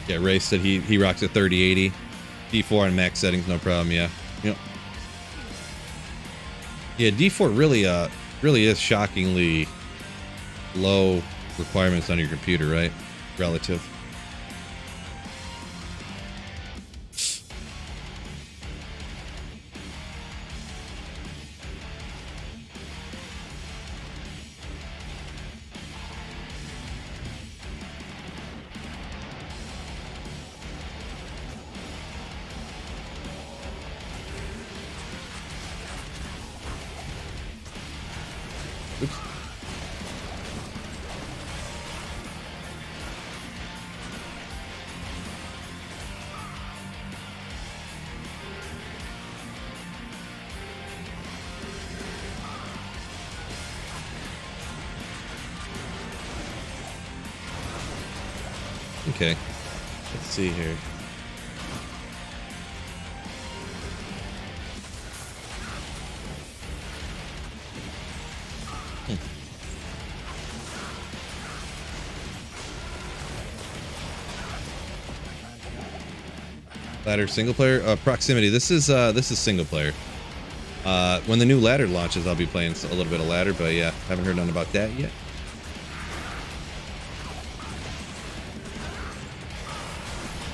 Yeah, Ray said he rocks a 3080. D4 on max settings, no problem. Yeah. Yep. Yeah, D4 really is shockingly low requirements on your computer, right? Relative. Oops. Okay, let's see here. Ladder single player proximity. This is single player. When the new ladder launches, I'll be playing a little bit of ladder, but yeah, haven't heard nothing about that yet.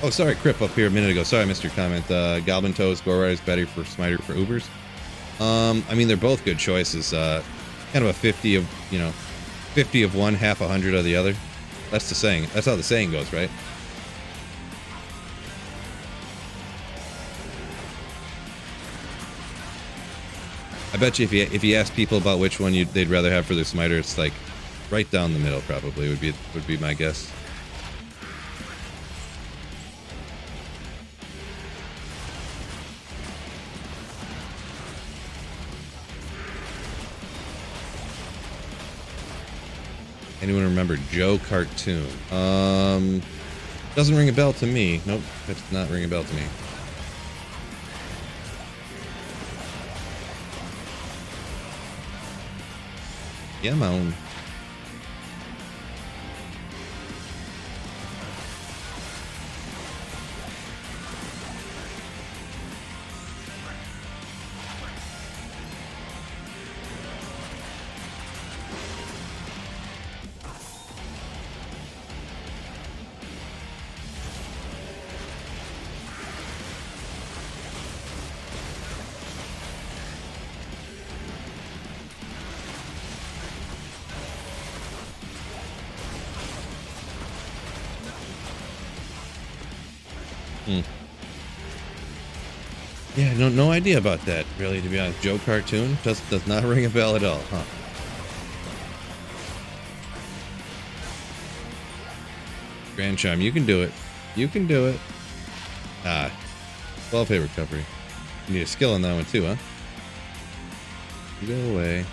Oh, sorry, Crip up here a minute ago. Sorry, I missed your comment. Goblin Toes, Gore Rider's better for Smiter for Ubers. I mean, they're both good choices. Kind of a 50 of, 50 of one, half 100 of the other. That's the saying. That's how the saying goes, right? I bet you if you ask people about which one they'd rather have for their smiter, it's like right down the middle probably would be my guess. Anyone remember Joe Cartoon? Doesn't ring a bell to me. Nope, that's not ring a bell to me. Yeah, man. Yeah, no idea about that, really, to be honest. Joe Cartoon does not ring a bell at all, huh? Grand Chime, you can do it. You can do it. Ah, 12 hit recovery. You need a skill on that one too, huh? Go away.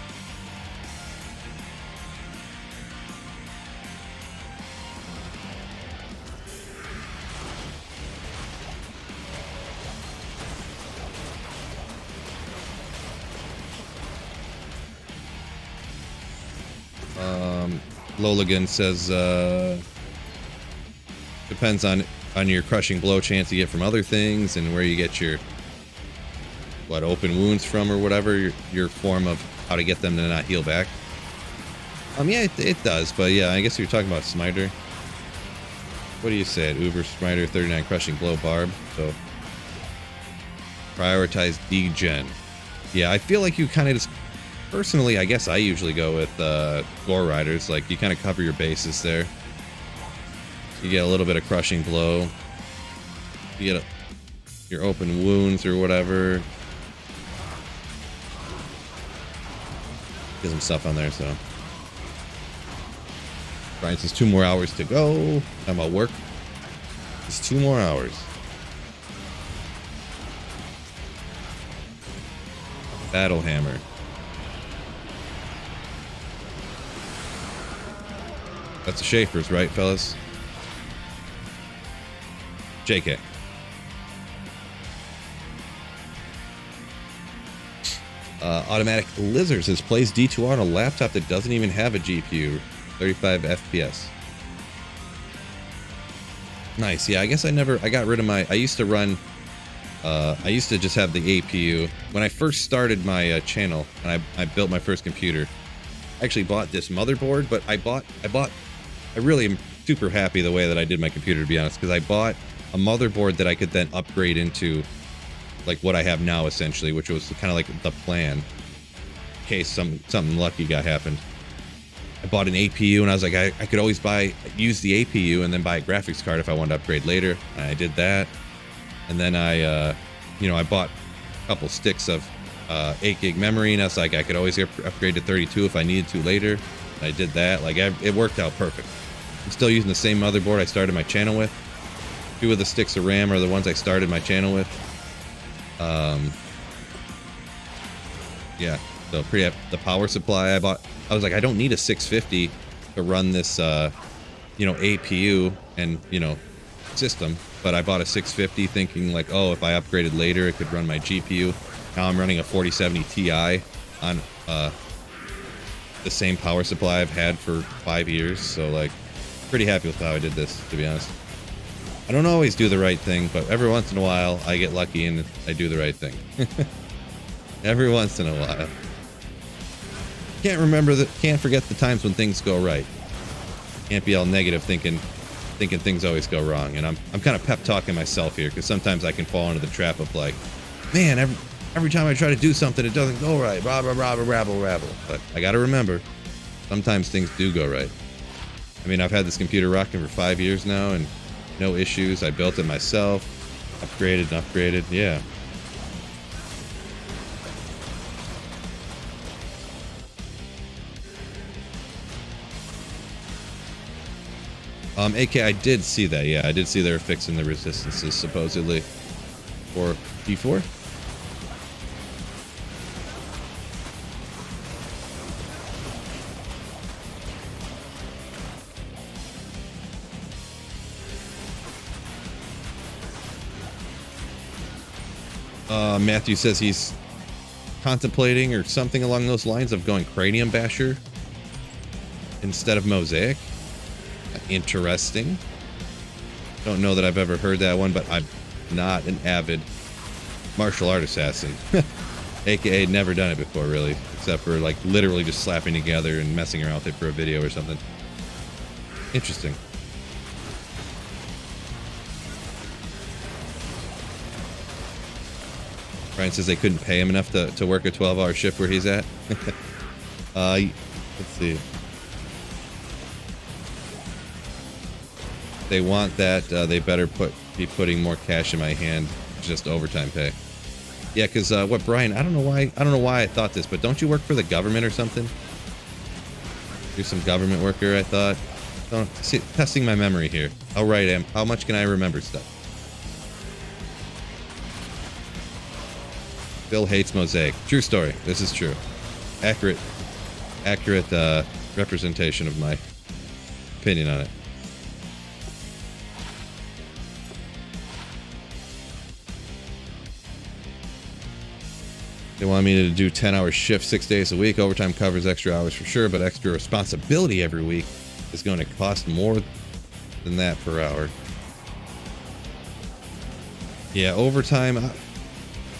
Loligan says, depends on your crushing blow chance you get from other things and where you get your, open wounds from or whatever, your form of how to get them to not heal back. Yeah, it does, but yeah, I guess you're talking about Smiter. What do you say? Uber Smiter, 39 crushing blow barb, so prioritize degen. Yeah, I feel like you kind of just, personally, I guess I usually go with Gore Riders. Like, you kind of cover your bases there. You get a little bit of crushing blow. You get your open wounds or whatever. Get some stuff on there, so. Brian says 2 more hours to go. Talking about work. It's 2 more hours. Battle Hammer. That's the Schaefer's, right, fellas? JK. Automatic Lizard says plays D2R on a laptop that doesn't even have a GPU. 35 FPS. Nice. Yeah, I guess I got rid of I used to run, I used to just have the APU. When I first started my channel and I built my first computer, I actually bought this motherboard, but I really am super happy the way that I did my computer, to be honest, because I bought a motherboard that I could then upgrade into like what I have now, essentially, which was kind of like the plan in case something lucky happened. I bought an APU, and I was like, I could always use the APU and then buy a graphics card if I wanted to upgrade later. And I did that, and then I bought a couple sticks of 8 gig memory, and I was like, I could always upgrade to 32 if I needed to later. And I did that. Like, it worked out perfect. I'm still using the same motherboard I started my channel with. 2 of the sticks of RAM are the ones I started my channel with. Yeah, so the power supply I bought, I was like, I don't need a 650 to run this, APU and, system, but I bought a 650 thinking like, oh, if I upgraded later, it could run my GPU. Now I'm running a 4070 Ti on, the same power supply I've had for 5 years, so like, pretty happy with how I did this, to be honest. I don't always do the right thing, but every once in a while I get lucky and I do the right thing. Every once in a while. Can't forget the times when things go right. Can't be all negative thinking things always go wrong. And I'm kind of pep talking myself here, because sometimes I can fall into the trap of like, man, every time I try to do something it doesn't go right. Rabble, rabble. But I gotta remember, sometimes things do go right. I mean, I've had this computer rocking for 5 years now and no issues. I built it myself, upgraded, yeah. AK, I did see that. Yeah, I did see they were fixing the resistances supposedly for D4. Matthew says he's contemplating or something along those lines of going Cranium Basher instead of Mosaic. Interesting. Don't know that I've ever heard that one, but I'm not an avid martial art assassin. AKA never done it before, really, except for like literally just slapping together and messing around with it for a video or something. Interesting. Brian says they couldn't pay him enough to work a 12-hour shift where he's at. Let's see. They want that. They better be putting more cash in my hand, just overtime pay. Yeah, because what Brian? I don't know why I thought this, but don't you work for the government or something? Do some government worker, I thought. Don't see, testing my memory here. How right I am. How much can I remember stuff? Bill hates Mosaic. True story. This is true. Accurate representation of my opinion on it. They want me to do 10-hour shifts 6 days a week. Overtime covers extra hours for sure, but extra responsibility every week is going to cost more than that per hour. Yeah, overtime.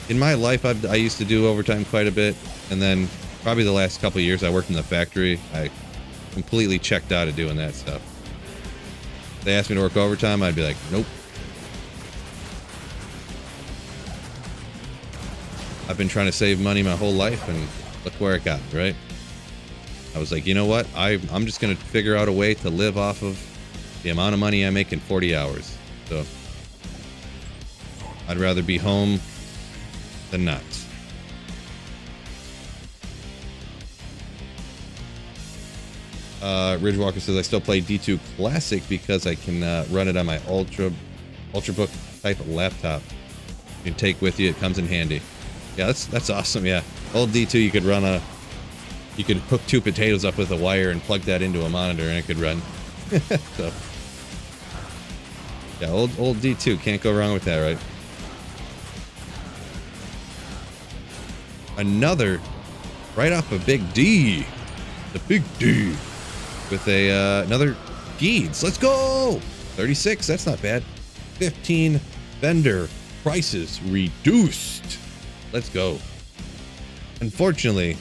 In my life, I used to do overtime quite a bit, and then probably the last couple of years I worked in the factory, I completely checked out of doing that stuff. If they asked me to work overtime, I'd be like, nope. I've been trying to save money my whole life, and look where it got me, right? I was like, you know what? I'm just going to figure out a way to live off of the amount of money I make in 40 hours. So I'd rather be home than not. Ridgewalker says I still play D2 Classic because I can run it on my Ultrabook type laptop. You can take with you. It comes in handy. Yeah, that's awesome. Yeah, old D2 you could hook two potatoes up with a wire and plug that into a monitor and it could run. So yeah, old D2, can't go wrong with that, right? Another right off a big D, the big D, with another Geeds. Let's go. 36. That's not bad. 15 vendor prices reduced. Let's go. Unfortunately,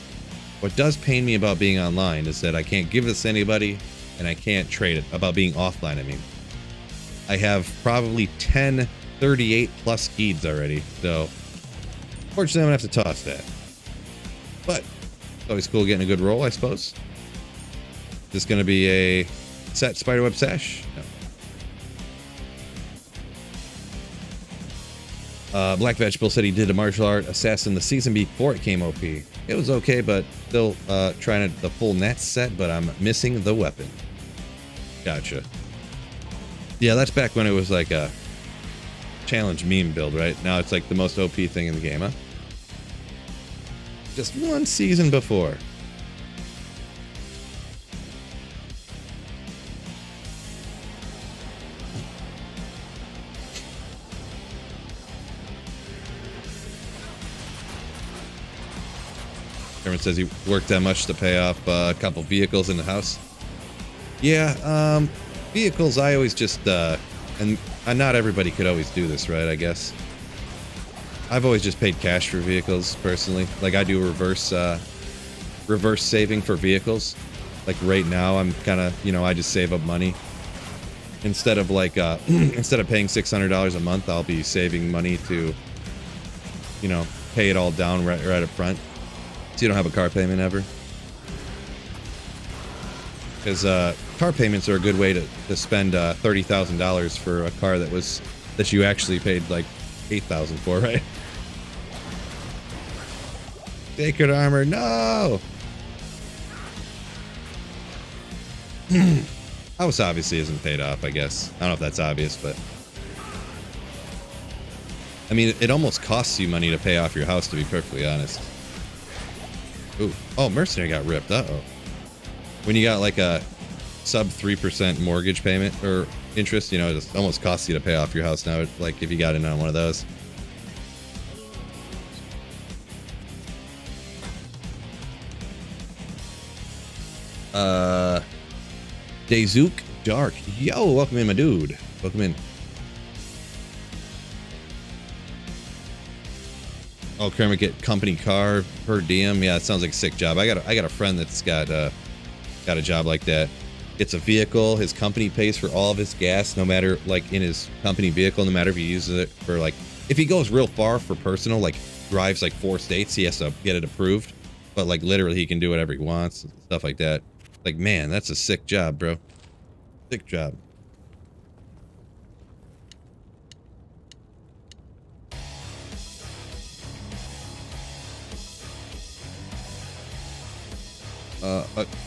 what does pain me about being online is that I can't give this to anybody and I can't trade it. About being offline, I mean. I have probably 10 38 plus Geeds already, so unfortunately I'm gonna have to toss that. But it's always cool getting a good roll, I suppose. Is this gonna be a set spiderweb sash? No. Black Vegetable said he did a martial art assassin the season before it came OP. It was okay, but still trying the full net set, but I'm missing the weapon. Gotcha. Yeah, that's back when it was like a challenge meme build, right? Now it's like the most OP thing in the game, huh? Just one season before. Everyone says he worked that much to pay off a couple vehicles in the house. Yeah, vehicles I always just, and not everybody could always do this, right, I guess. I've always just paid cash for vehicles, personally. Like, I do reverse saving for vehicles. Like, right now, I'm kind of, I just save up money. Instead of, like, instead of paying $600 a month, I'll be saving money to, pay it all down right up front. So you don't have a car payment ever. Because car payments are a good way to spend $30,000 for a car that you actually paid, like, $8,000 for, right? Sacred armor, no! House obviously isn't paid off, I guess. I don't know if that's obvious, but I mean, it almost costs you money to pay off your house, to be perfectly honest. Ooh. Oh, mercenary got ripped. Uh-oh. When you got like a sub 3% mortgage payment or interest, you know, it almost costs you to pay off your house now, like if you got in on one of those. Dayzook Dark. Yo, welcome in, my dude. Welcome in. Oh, Kermit get company car per diem. Yeah, it sounds like a sick job. I got a friend that's got a job like that. Gets a vehicle. His company pays for all of his gas, no matter like in his company vehicle, no matter if he uses it for like if he goes real far for personal, like drives like 4 states, he has to get it approved. But like literally, he can do whatever he wants, stuff like that. Like, man, that's a sick job, bro. Sick job.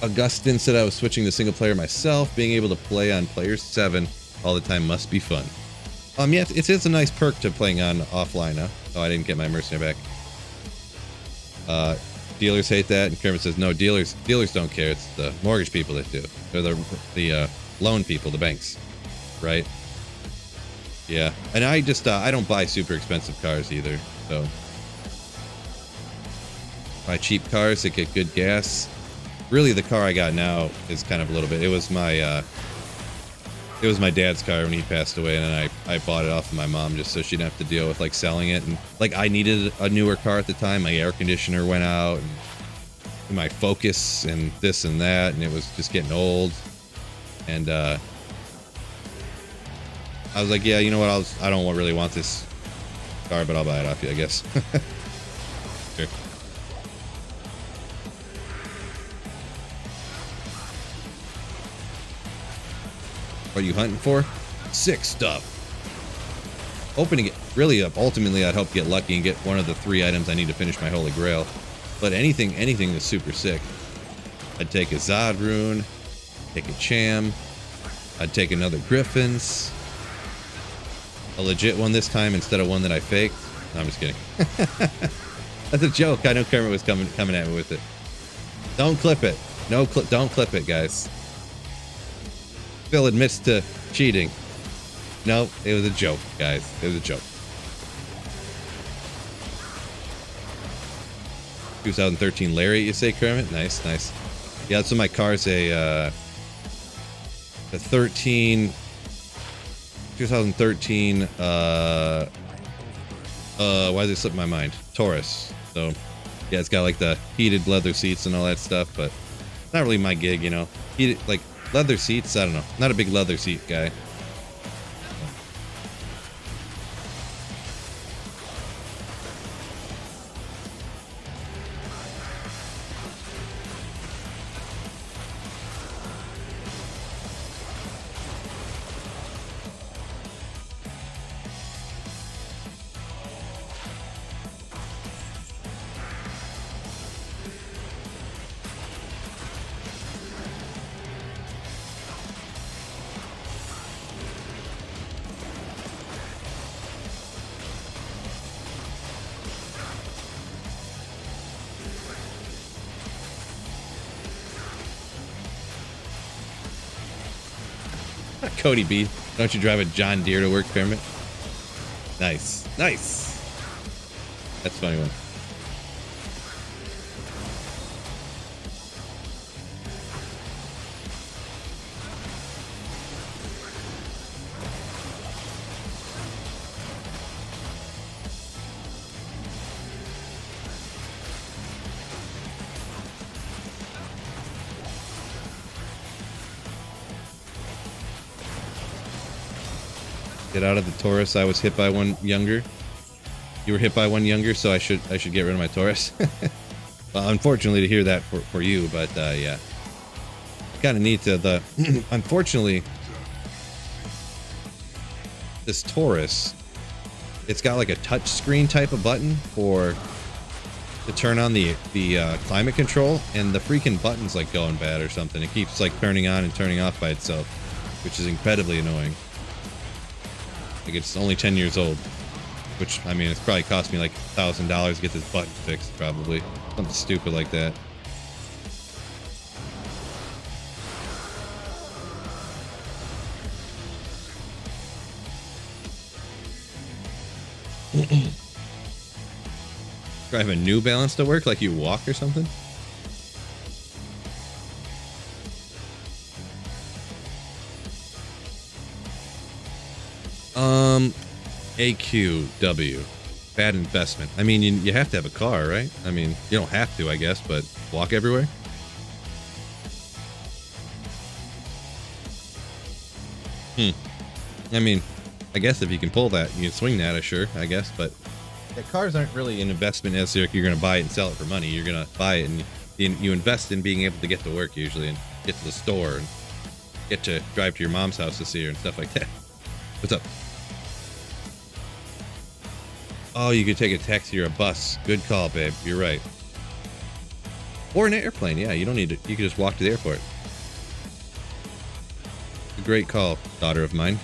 Augustine said I was switching to single player myself. Being able to play on players 7 all the time must be fun. Yeah, it's a nice perk to playing on offline, huh? Oh, I didn't get my mercenary back. Dealers hate that, and Kermit says no. Dealers don't care. It's the mortgage people that do. They're the loan people, the banks, right? Yeah, and I just I don't buy super expensive cars either. So buy cheap cars that get good gas. Really, the car I got now is kind of a little bit. It was my dad's car when he passed away, and then I bought it off of my mom just so she didn't have to deal with like selling it. And like I needed a newer car at the time. My air conditioner went out, and my Focus, and this and that, and it was just getting old. And I was like, yeah, you know what? I don't really want this car, but I'll buy it off you, I guess. Sure. What are you hunting for? Sick stuff. Hoping to get, really, ultimately, I'd hope to get lucky and get one of the 3 items I need to finish my Holy Grail. But anything is super sick. I'd take a Zod Rune, take a Cham, I'd take another Griffin's, a legit one this time instead of one that I faked. No, I'm just kidding. That's a joke. I know Kermit was coming at me with it. Don't clip it. No, don't clip it, guys. Phil admits to cheating. No, it was a joke, guys. It was a joke. 2013 Larry, you say, Kermit? Nice, nice. Yeah, that's what my car's the 2013, why does it slip my mind? Taurus. So, yeah, it's got like the heated leather seats and all that stuff, but it's not really my gig, you know. Heated, like, leather seats, I don't know. Not a big leather seat guy. Cody B, don't you drive a John Deere to work, Kermit? Nice, nice. That's a funny one. Get out of the Taurus. I was hit by one younger. You were hit by one younger, so I should get rid of my Taurus. Well, unfortunately to hear that for you, but yeah, kind of need to. Unfortunately, this Taurus, it's got like a touch screen type of button for to turn on the climate control, and the freaking button's like going bad or something. It keeps like turning on and turning off by itself, which is incredibly annoying. Like, it's only 10 years old, which, I mean, it's probably cost me like $1,000 to get this button fixed, probably. Something stupid like that. Do I have a New Balance to work, like you walk or something? AQW. Bad investment. I mean, you have to have a car, right? I mean, you don't have to, I guess, but walk everywhere? I mean, I guess if you can pull that, you can swing that, sure, I guess, but yeah, cars aren't really an investment as if you're going to buy it and sell it for money. You're going to buy it and you invest in being able to get to work usually and get to the store and get to drive to your mom's house to see her and stuff like that. What's up? Oh, you could take a taxi or a bus. Good call, babe. You're right. Or an airplane. Yeah, you don't need to. You can just walk to the airport. A great call, daughter of mine.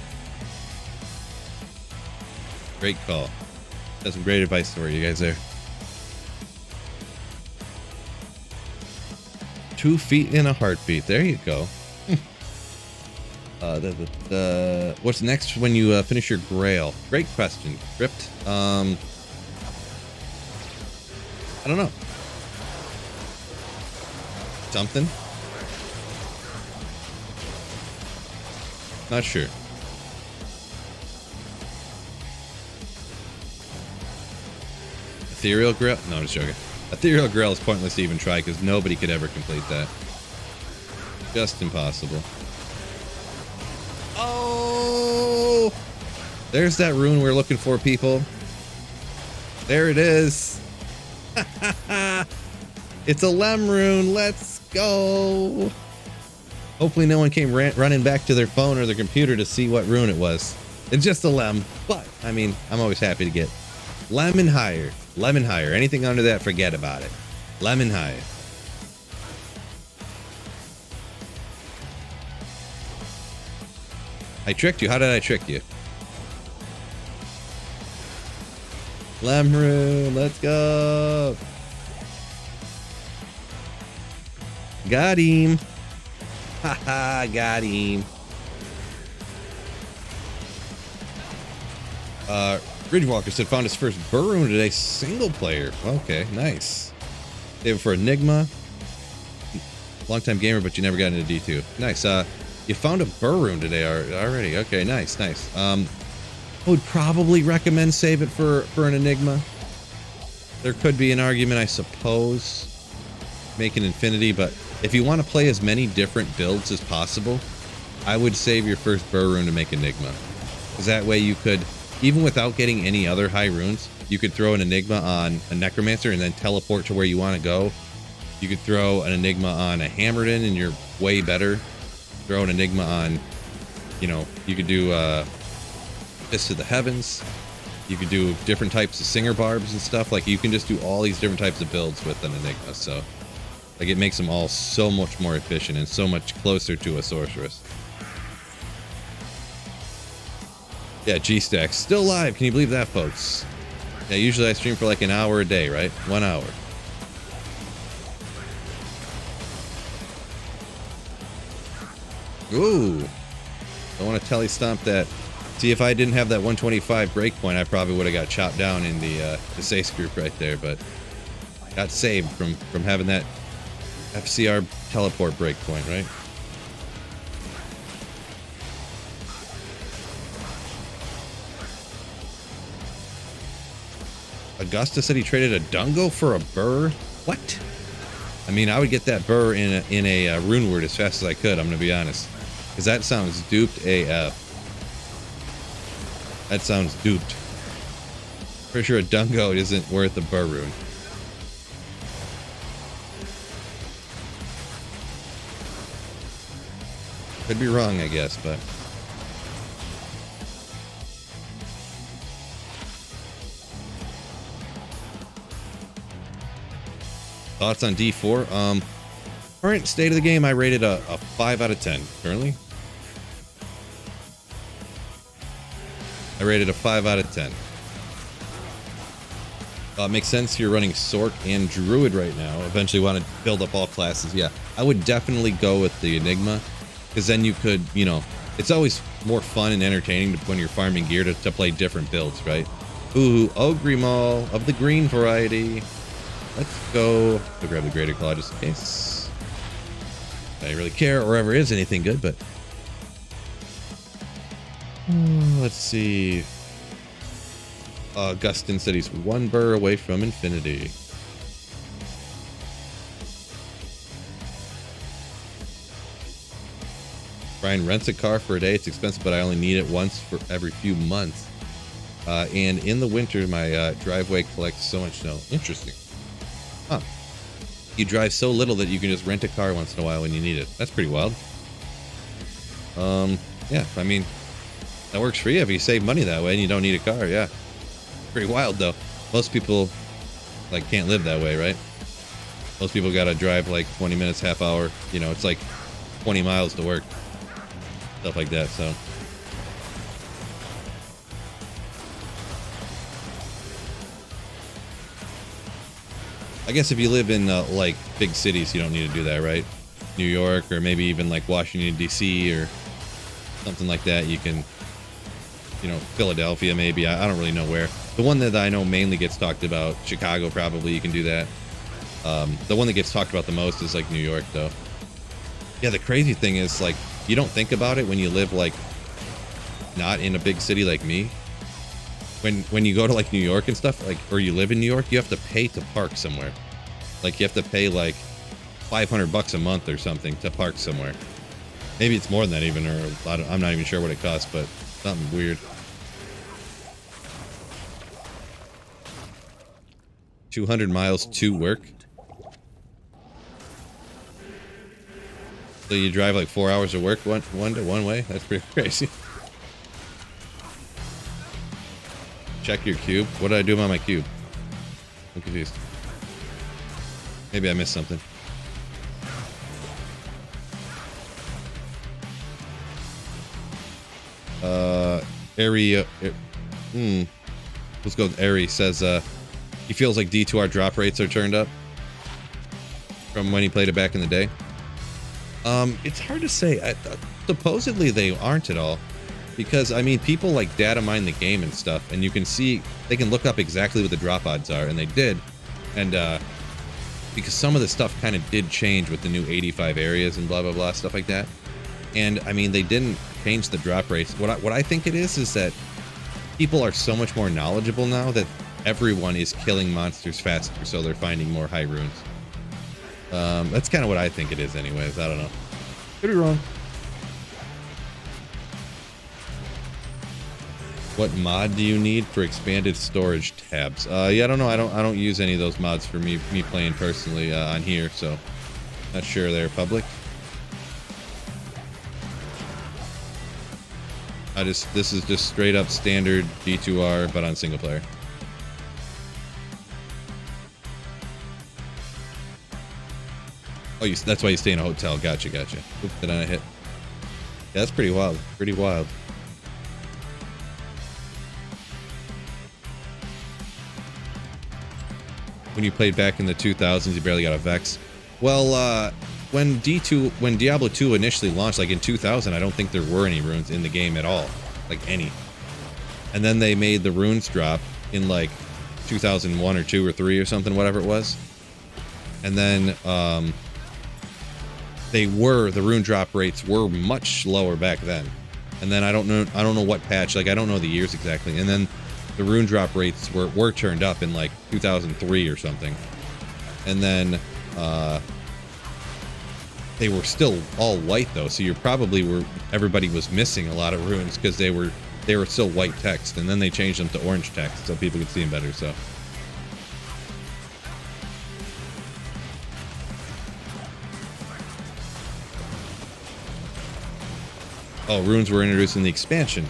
Great call. That's some great advice for you guys there. 2 feet in a heartbeat. There you go. What's next when you finish your grail? Great question, Crypt. I don't know. Something? Not sure. Ethereal Grail? No, I'm just joking. Ethereal Grail is pointless to even try because nobody could ever complete that. Just impossible. Oh! There's that rune we're looking for, people. There it is. It's a Lem rune. Let's go. Hopefully no one came running back to their phone or their computer to see what rune it was. It's just a Lem, but, I mean, I'm always happy to get Lemon higher. Lemon higher. Anything under that, forget about it. Lemon higher. I tricked you. How did I trick you? Lem rune. Let's go. Got him. Haha, got him. Ridgewalker said found his first burrow today, single player. Okay, nice. Save it for Enigma. Long-time gamer, but you never got into D2. Nice. You found a burrow today already. Okay, nice, nice. I would probably recommend save it for an Enigma. There could be an argument, I suppose, make an Infinity, but if you want to play as many different builds as possible, I would save your first burrow to make Enigma. Because that way you could, even without getting any other high runes, you could throw an Enigma on a Necromancer and then teleport to where you want to go. You could throw an Enigma on a Hammerden and you're way better. Throw an Enigma on, you know, you could do Fist of the Heavens. You could do different types of Singer Barbs and stuff. Like, you can just do all these different types of builds with an Enigma. So, like, it makes them all so much more efficient and so much closer to a Sorceress. Yeah, G-Stack. Still live. Can you believe that, folks? Yeah, usually I stream for like an hour a day, right? 1 hour. Ooh. Don't want to telly stomp that. See, if I didn't have that 125 breakpoint, I probably would have got chopped down in the Sace group right there, but got saved from having that FCR teleport breakpoint, right? Augusta said he traded a Dungo for a burr. What? I mean, I would get that burr in a rune word as fast as I could, I'm gonna be honest. Because that sounds duped AF. That sounds duped. Pretty sure a Dungo isn't worth a burr rune. Could be wrong, I guess, but... Thoughts on D4? Current state of the game, I rated a 5 out of 10 currently. I rated a 5 out of 10. Makes sense. You're running Sork and Druid right now. Eventually want to build up all classes. Yeah, I would definitely go with the Enigma, because then you could, you know, it's always more fun and entertaining when you're farming gear to play different builds, right? Ooh, Ogrimal of the green variety. Let's go. I'll grab the Greater Claw just in case. I don't really care or ever is anything good, but let's see. Gustin said he's 1 burr away from infinity. Brian rents a car for a day. It's expensive, but I only need it once for every few months. And in the winter, my driveway collects so much snow. Interesting. Huh. You drive so little that you can just rent a car once in a while when you need it. That's pretty wild. Yeah, I mean, that works for you if you save money that way and you don't need a car. Yeah. Pretty wild though. Most people like can't live that way, right? Most people gotta drive like 20 minutes, half hour. You know, it's like 20 miles to work. Stuff like that, so. I guess if you live in like big cities, you don't need to do that, right? New York, or maybe even like Washington, D.C. or something like that. You can, you know, Philadelphia maybe. I don't really know where. The one that I know mainly gets talked about, Chicago probably, you can do that. The one that gets talked about the most is like New York though. Yeah, the crazy thing is like, you don't think about it when you live like not in a big city like me. When you go to like New York and stuff, like, or you live in New York, you have to pay to park somewhere. Like you have to pay like $500 a month or something to park somewhere. Maybe it's more than that even, or I'm not even sure what it costs, but something weird. 200 miles to work. So you drive like 4 hours to work one way? That's pretty crazy. Check your cube. What did I do about my cube? I'm confused. Maybe I missed something. Ari, let's go with Ari. Says, he feels like D2R drop rates are turned up from when he played it back in the day. It's hard to say. Supposedly they aren't at all, because I mean, people like data mine the game and stuff, and you can see, they can look up exactly what the drop odds are, and they did. And because some of the stuff kind of did change with the new 85 areas and blah blah blah, stuff like that. And I mean, they didn't change the drop rates. What I think it is that people are so much more knowledgeable now that everyone is killing monsters faster, so they're finding more high runes. That's kind of what I think it is anyways. I don't know. Could be wrong. What mod do you need for expanded storage tabs? Yeah, I don't know. I don't use any of those mods for me playing personally on here, so not sure they're public. This is just straight up standard D2R, but on single player. Oh, that's why you stay in a hotel. Gotcha. Oop, did I hit? Yeah, that's pretty wild. Pretty wild. When you played back in the 2000s, you barely got a Vex. Well, when Diablo 2 initially launched, like in 2000, I don't think there were any runes in the game at all, like any. And then they made the runes drop in like 2001 or 2 or 3 or something, whatever it was. And then the rune drop rates were much lower back then. And then I don't know what patch, like I don't know the years exactly. And then the rune drop rates were turned up in like 2003 or something. And then they were still all white though, so everybody was missing a lot of runes because they were still white text, and then they changed them to orange text so people could see them better. So oh, runes were introduced in the expansion.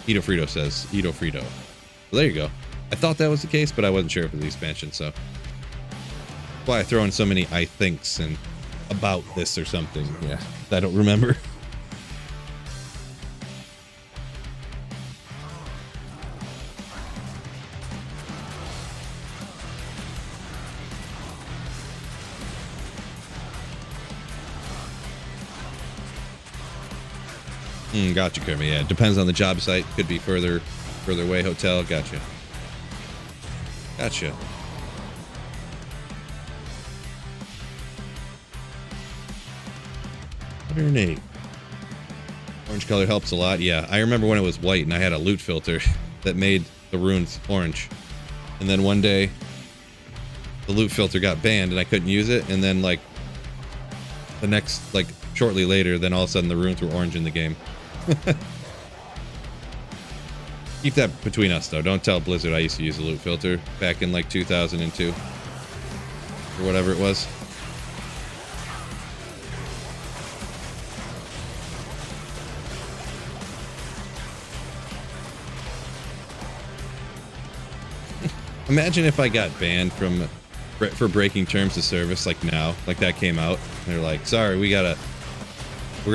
Ito Frito says. Ito Frito. Well, there you go. I thought that was the case, but I wasn't sure if it was the expansion, so. why I throw in so many I thinks and about this or something. Yeah, I don't remember. Gotcha, Kermit. Yeah, it depends on the job site. Could be further away hotel. Gotcha. Gotcha. $108. Orange color helps a lot. Yeah, I remember when it was white and I had a loot filter that made the runes orange. And then one day, the loot filter got banned and I couldn't use it. And then, like, the next, like, shortly later, then all of a sudden the runes were orange in the game. Keep that between us, though. Don't tell Blizzard I used to use a loot filter back in, like, 2002. Or whatever it was. Imagine if I got banned for breaking terms of service, like now, like that came out. They're like, sorry, we're gonna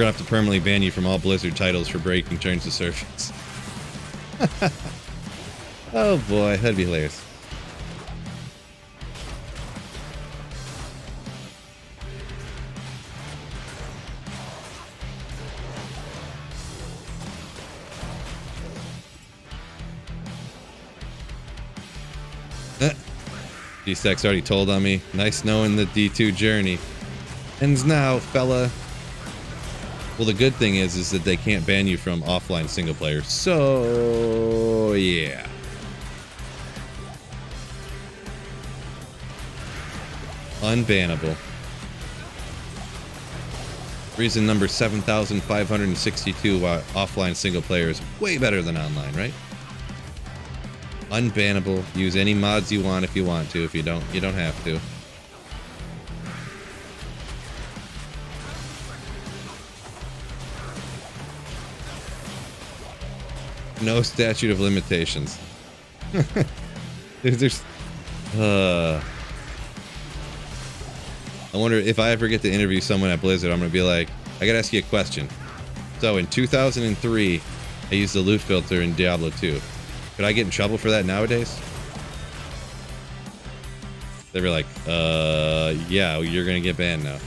have to permanently ban you from all Blizzard titles for breaking terms of service. Oh boy, that'd be hilarious. D-Stack's already told on me. Nice knowing the D2 journey. Ends now, fella. Well, the good thing is that they can't ban you from offline single player. So, yeah. Unbannable. Reason number 7,562 offline single player is way better than online, right? Unbannable. Use any mods you want if you want to. If you don't, you don't have to. No statute of limitations. I wonder if I ever get to interview someone at Blizzard, I'm gonna be like, I gotta ask you a question. So in 2003, I used the loot filter in Diablo 2. Could I get in trouble for that nowadays? They'd be like, yeah, you're gonna get banned now.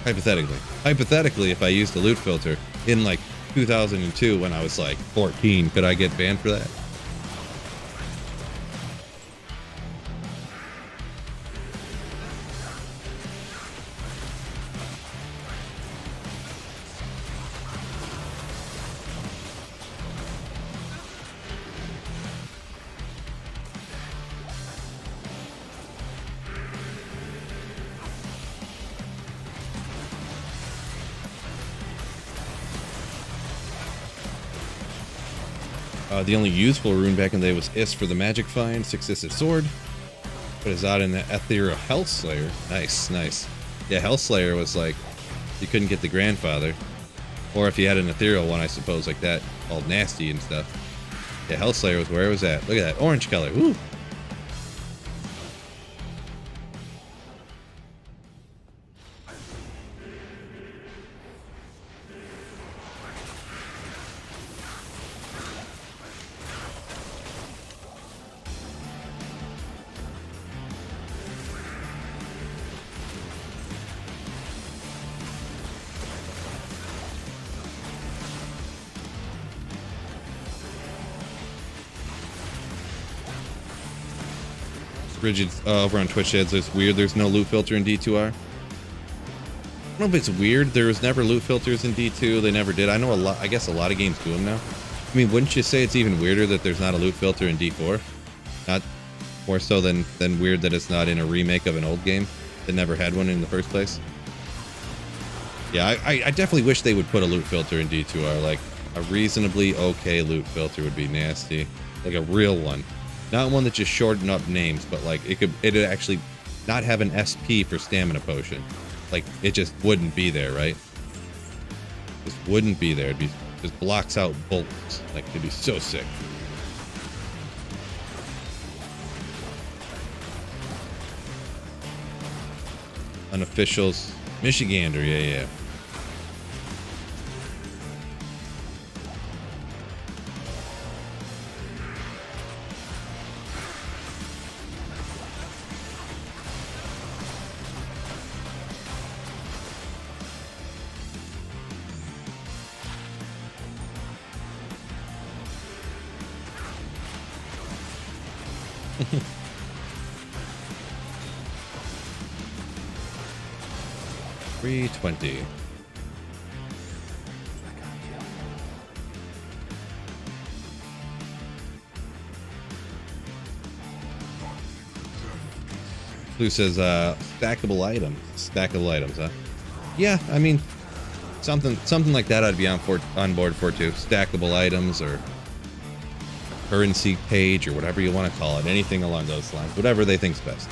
Hypothetically, if I used the loot filter in like 2002 when I was like 14, could I get banned for that? The only useful rune back in the day was Is for the magic find, 6-isted sword. But it's out in the ethereal Hellslayer. Nice, nice. Yeah, Hellslayer was like, you couldn't get the grandfather. Or if you had an ethereal one, I suppose, like that, all nasty and stuff. Yeah, Hellslayer was where it was at. Look at that, orange color, woo! Rigid over on Twitch says it's weird there's no loot filter in D2R. I don't know if it's weird. There was never loot filters in D2. They never did. I know a lot. I guess a lot of games do them now. I mean, wouldn't you say it's even weirder that there's not a loot filter in D4? Not more so than weird that it's not in a remake of an old game that never had one in the first place. Yeah, I definitely wish they would put a loot filter in D2R. Like a reasonably okay loot filter would be nasty. Like a real one. Not one that just shortened up names, but like it'd actually not have an SP for stamina potion. Like it just wouldn't be there, right? Just wouldn't be there. It'd be just blocks out bolts. Like it'd be so sick. Unofficials. Michigander, yeah. $320. Blue says, stackable items, huh? Yeah, I mean, something like that I'd be on board for too. Stackable items or currency page or whatever you want to call it. Anything along those lines. Whatever they think's best.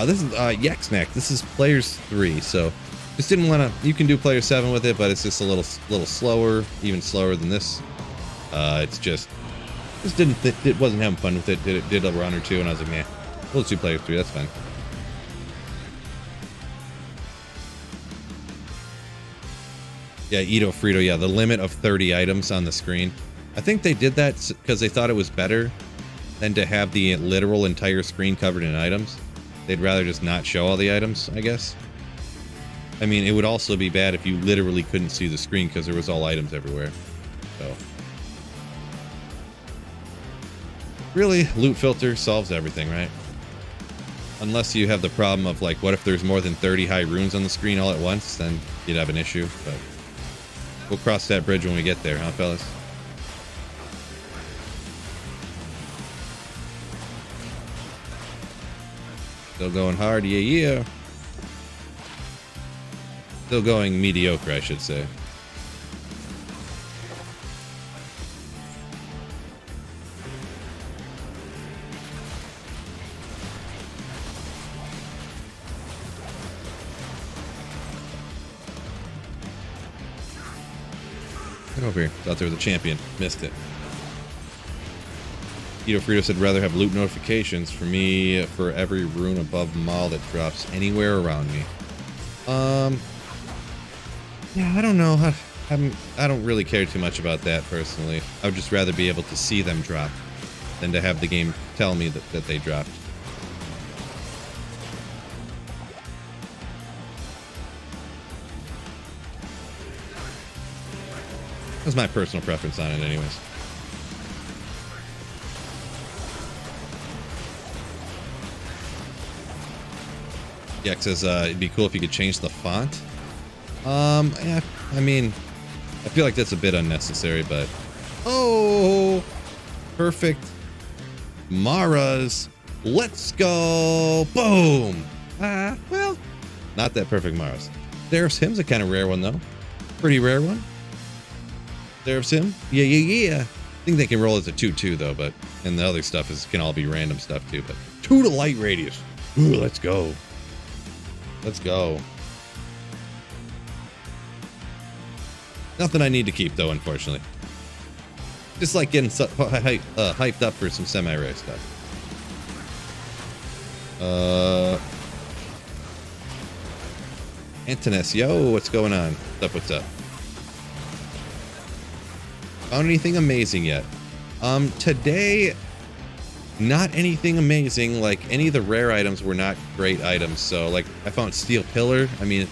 This is Yak Snack. This is Players 3, so just didn't want to. You can do Player 7 with it, but it's just a little slower, even slower than this. It's just it wasn't having fun with it. Did a run or two, and I was like, man, we'll just do Player 3. That's fine. Yeah, Ito Frito. Yeah, the limit of 30 items on the screen. I think they did that because they thought it was better than to have the literal entire screen covered in items. They'd rather just not show all the items, I guess. I mean, it would also be bad if you literally couldn't see the screen because there was all items everywhere. So, really, loot filter solves everything, right? Unless you have the problem of, like, what if there's more than 30 high runes on the screen all at once? Then you'd have an issue, but we'll cross that bridge when we get there, huh, fellas? Still going hard, yeah. Still going mediocre, I should say. Get over here. Thought there was a champion. Missed it. Ito Frito said rather have loot notifications for me for every rune above Maul that drops anywhere around me. Yeah, I don't know. I don't really care too much about that personally. I would just rather be able to see them drop than to have the game tell me that they dropped. That's my personal preference on it anyways. Yak says it'd be cool if you could change the font. Yeah, I mean, I feel like that's a bit unnecessary, but oh, perfect. Mara's, let's go, boom. Well, not that perfect Mara's. There's him's a kind of rare one though, pretty rare one. There's him, yeah. I think they can roll as a 2/2 though, but and the other stuff can all be random stuff too. But 2 to light radius. Ooh, let's go. Let's go. Nothing I need to keep, though, unfortunately. Just like getting hyped up for some semi-rare stuff. Antonis, yo, what's going on? What's up? Found anything amazing yet? Today, not anything amazing. Like, any of the rare items were not great items. So, like, I found Steel Pillar. I mean,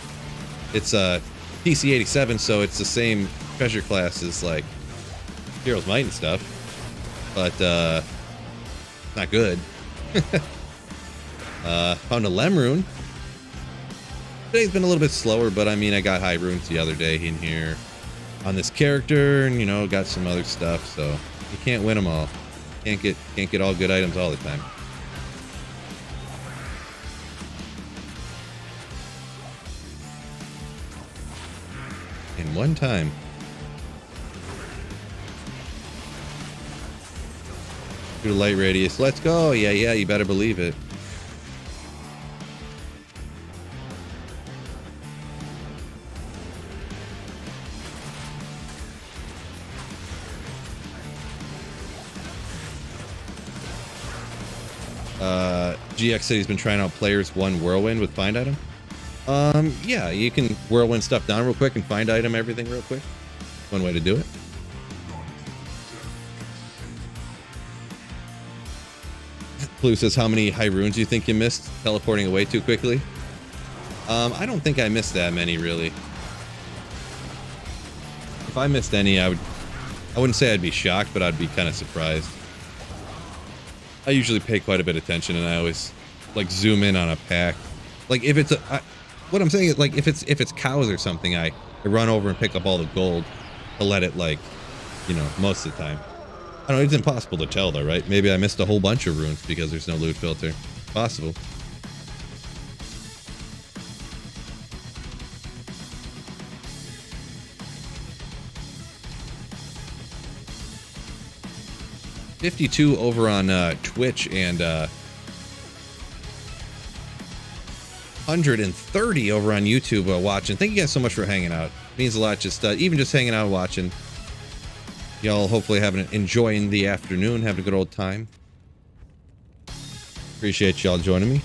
it's a PC-87, so it's the same treasure class as, like, Hero's Might and stuff. But, not good. Found a Lem Rune. Today's been a little bit slower, but, I mean, I got high runes the other day in here on this character, and, you know, got some other stuff, so you can't win them all. Can't get all good items all the time. In one time. Through light radius. Let's go. Yeah, you better believe it. GX said he's been trying out Players 1 Whirlwind with find item. Yeah, you can whirlwind stuff down real quick and find item everything real quick. One way to do it. Blue says, how many high runes do you think you missed teleporting away too quickly? I don't think I missed that many, really. If I missed any, I wouldn't say I'd be shocked, but I'd be kind of surprised. I usually pay quite a bit of attention, and I always like zoom in on a pack. Like if it's what I'm saying is, like if it's cows or something, I run over and pick up all the gold to let it, like, you know, most of the time. I don't know, it's impossible to tell though, right? Maybe I missed a whole bunch of runes because there's no loot filter. Possible. $52 over on Twitch and 130 over on YouTube watching. Thank you guys so much for hanging out. It means a lot. Just even just hanging out and watching. Y'all hopefully enjoying the afternoon, having a good old time. Appreciate y'all joining me.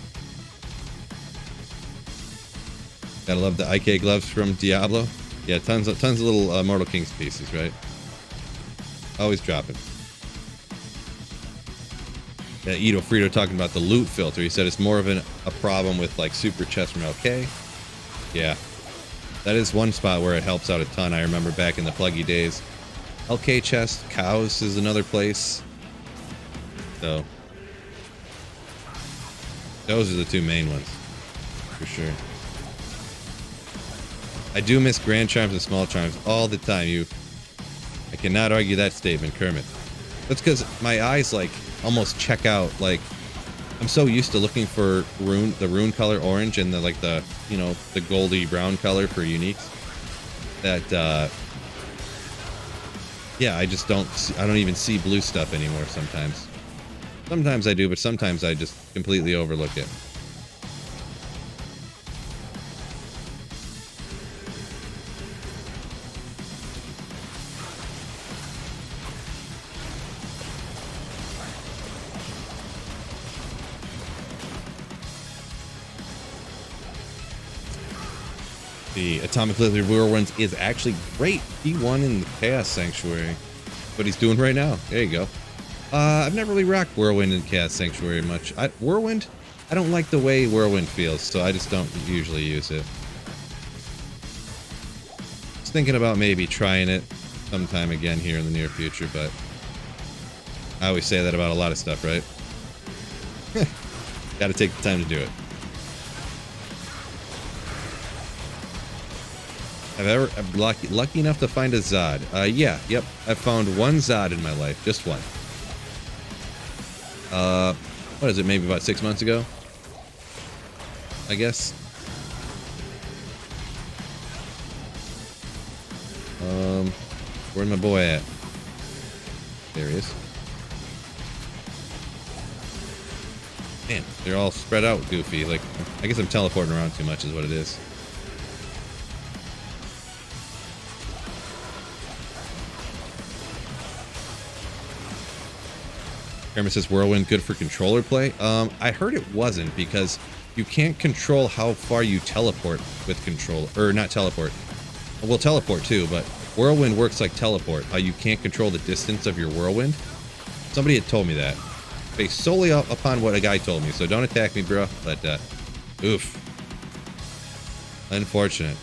Gotta love the IK gloves from Diablo. Yeah, tons of little Mortal Kings pieces, right? Always dropping. Yeah, Ito Frito talking about the loot filter. He said it's more of a problem with like super chests from LK. Yeah, that is one spot where it helps out a ton. I remember back in the pluggy days. LK chest, cows is another place. So those are the two main ones for sure. I do miss grand charms and small charms all the time. I cannot argue that statement, Kermit. That's because my eyes like almost check out. Like I'm so used to looking for the rune color orange and the you know, the goldy brown color for uniques that yeah, I just don't even see blue stuff anymore sometimes. Sometimes I do, but sometimes I just completely overlook it. The Atomic Lizard Whirlwind is actually great. He won in the Chaos Sanctuary. What he's doing right now. There you go. I've never really rocked Whirlwind in Chaos Sanctuary much. Whirlwind? I don't like the way Whirlwind feels, so I just don't usually use it. I was thinking about maybe trying it sometime again here in the near future, but I always say that about a lot of stuff, right? Gotta take the time to do it. I'm lucky enough to find a Zod. Yeah, yep. I've found one Zod in my life. Just one. What is it? Maybe about 6 months ago? I guess. Where's my boy at? There he is. Man, they're all spread out goofy. Like, I guess I'm teleporting around too much is what it is. Kermit says Whirlwind good for controller play. I heard it wasn't because you can't control how far you teleport with control, or not teleport. Well, teleport too, but Whirlwind works like teleport. How you can't control the distance of your Whirlwind. Somebody had told me that, based solely upon what a guy told me. So don't attack me, bro. But oof, unfortunate.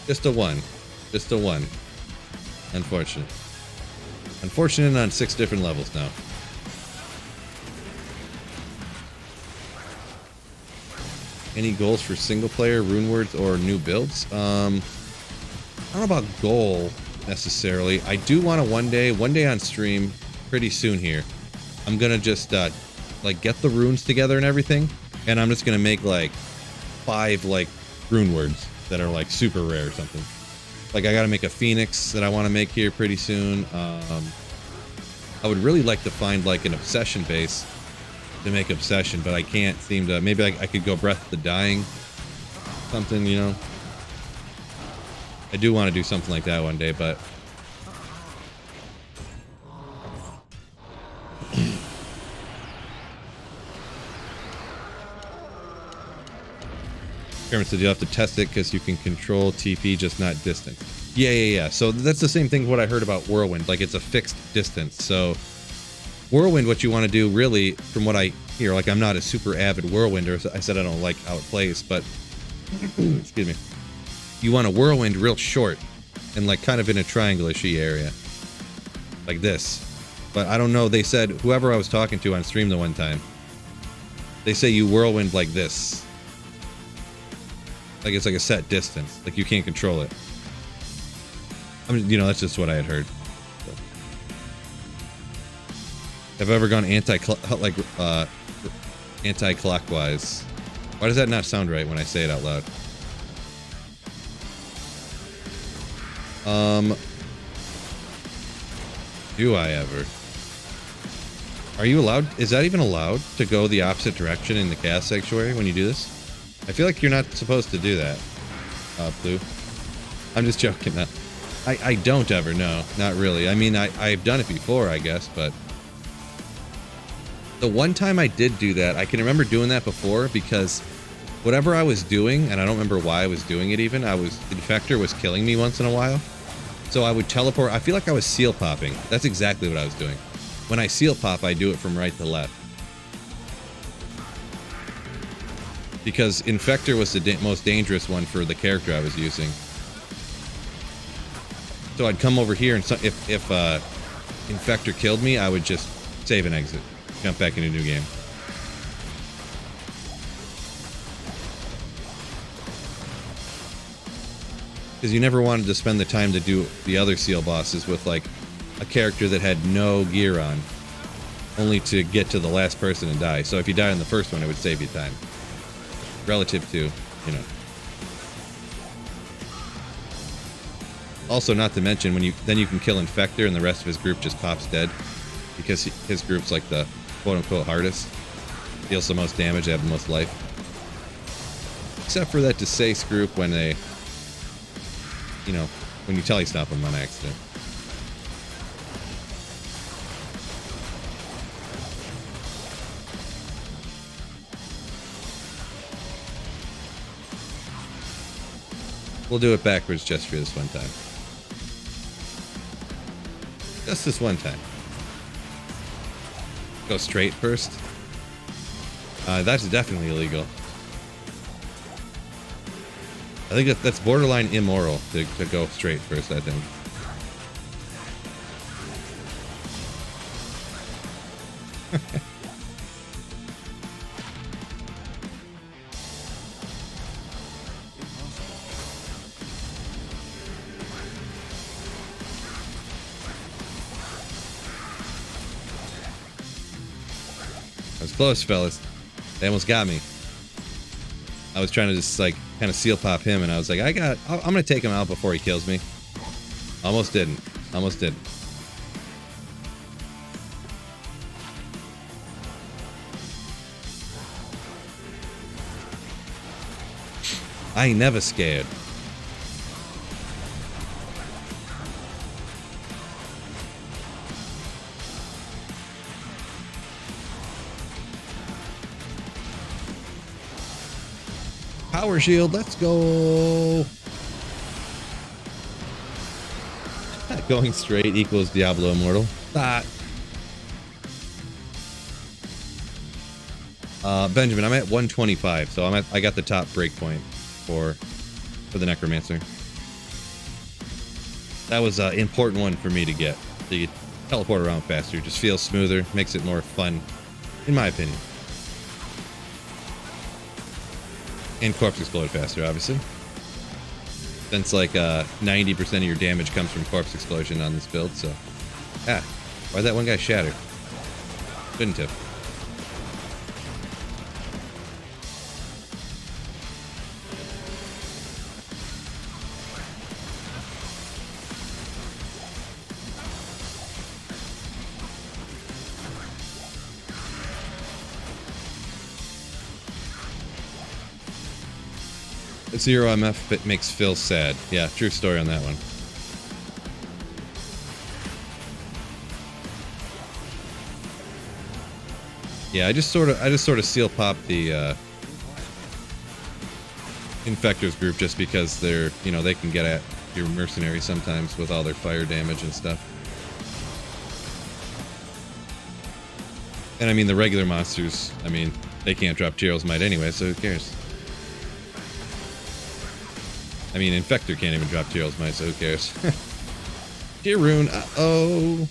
Just a one. Unfortunate. Unfortunate on 6 different levels now. Any goals for single player, rune words, or new builds? I don't know about goal necessarily. I do want to one day on stream, pretty soon here. I'm gonna just like get the runes together and everything, and I'm just gonna make like 5 like rune words that are like super rare or something. Like I gotta make a phoenix that I want to make here pretty soon. I would really like to find like an obsession base to make obsession, but I can't seem to. Maybe I could go Breath of the Dying, something, you know. I do want to do something like that one day, but Kermit said you'll have to test it because you can control TP, just not distance. Yeah. So that's the same thing what I heard about Whirlwind. Like, it's a fixed distance. So Whirlwind, what you want to do really, from what I hear, like I'm not a super avid Whirlwinder. So I said I don't like how it plays, but excuse me. You want a Whirlwind real short and like kind of in a triangle-ishy area. Like this. But I don't know, they said, whoever I was talking to on stream the one time, they say you Whirlwind like this. Like it's like a set distance. Like you can't control it. I mean, you know, that's just what I had heard. So. Have I ever gone anti-clockwise? Why does that not sound right when I say it out loud? Do I ever? Are you allowed? Is that even allowed to go the opposite direction in the Chaos Sanctuary when you do this? I feel like you're not supposed to do that, Blue. I'm just joking. No. I don't ever, no. Not really. I mean, I've done it before, I guess, but... The one time I did do that, I can remember doing that before because whatever I was doing, and I don't remember why I was doing it even, the Infector was killing me once in a while. So I would teleport. I feel like I was seal popping. That's exactly what I was doing. When I seal pop, I do it from right to left. Because Infector was the most dangerous one for the character I was using. So I'd come over here, and so if Infector killed me, I would just save and exit. Jump back into a new game. Because you never wanted to spend the time to do the other seal bosses with, like, a character that had no gear on. Only to get to the last person and die. So if you die on the first one, it would save you time. Relative to, you know. Also, not to mention, when you can kill Infector and the rest of his group just pops dead. Because his group's like the quote-unquote hardest. Deals the most damage, they have the most life. Except for that Desace group when they... You know, when you telestop them on accident. We'll do it backwards just for this one time. Just this one time. Go straight first. That's definitely illegal. I think that's borderline immoral to go straight first, I think. I was close, fellas. They almost got me. I was trying to just, like, kind of seal pop him, and I was like, I'm gonna take him out before he kills me. Almost didn't. Almost didn't. I ain't never scared. Power shield, let's go. Going straight equals Diablo Immortal. Benjamin, I'm at 125, so I got the top breakpoint for the Necromancer. That was an important one for me to get. So you teleport around faster, just feels smoother, makes it more fun, in my opinion. And corpse explode faster, obviously. Since like 90% of your damage comes from corpse explosion on this build, so... Ah, why'd that one guy shatter? Couldn't have. Zero MF, it makes Phil sad. Yeah, true story on that one. Yeah, I just sort of seal pop the Infectors group just because they're, you know, they can get at your mercenary sometimes with all their fire damage and stuff. And I mean, the regular monsters, I mean, they can't drop Gerald's Might anyway, so who cares? I mean, Infector can't even drop Gerald's Might, so who cares? Dear Rune, uh-oh.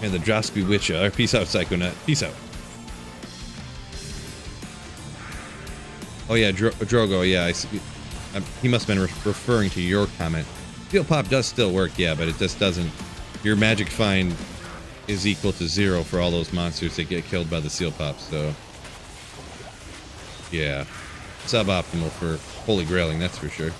And the Drospy Witch, peace out, Psychonet. Peace out. Oh yeah, Drogo, yeah, I see. He must have been referring to your comment. Steel Pop does still work, yeah, but it just doesn't... Your magic find is equal to 0 for all those monsters that get killed by the Seal Pop, so... Yeah. Suboptimal for Holy Grailing, that's for sure.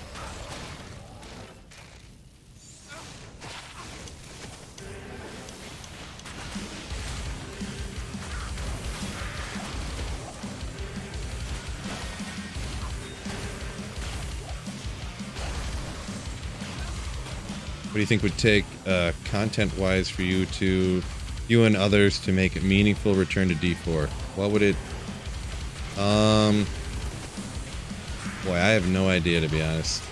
What do you think would take, content-wise, for you and others to make a meaningful return to D4? What would it... Boy, I have no idea, to be honest.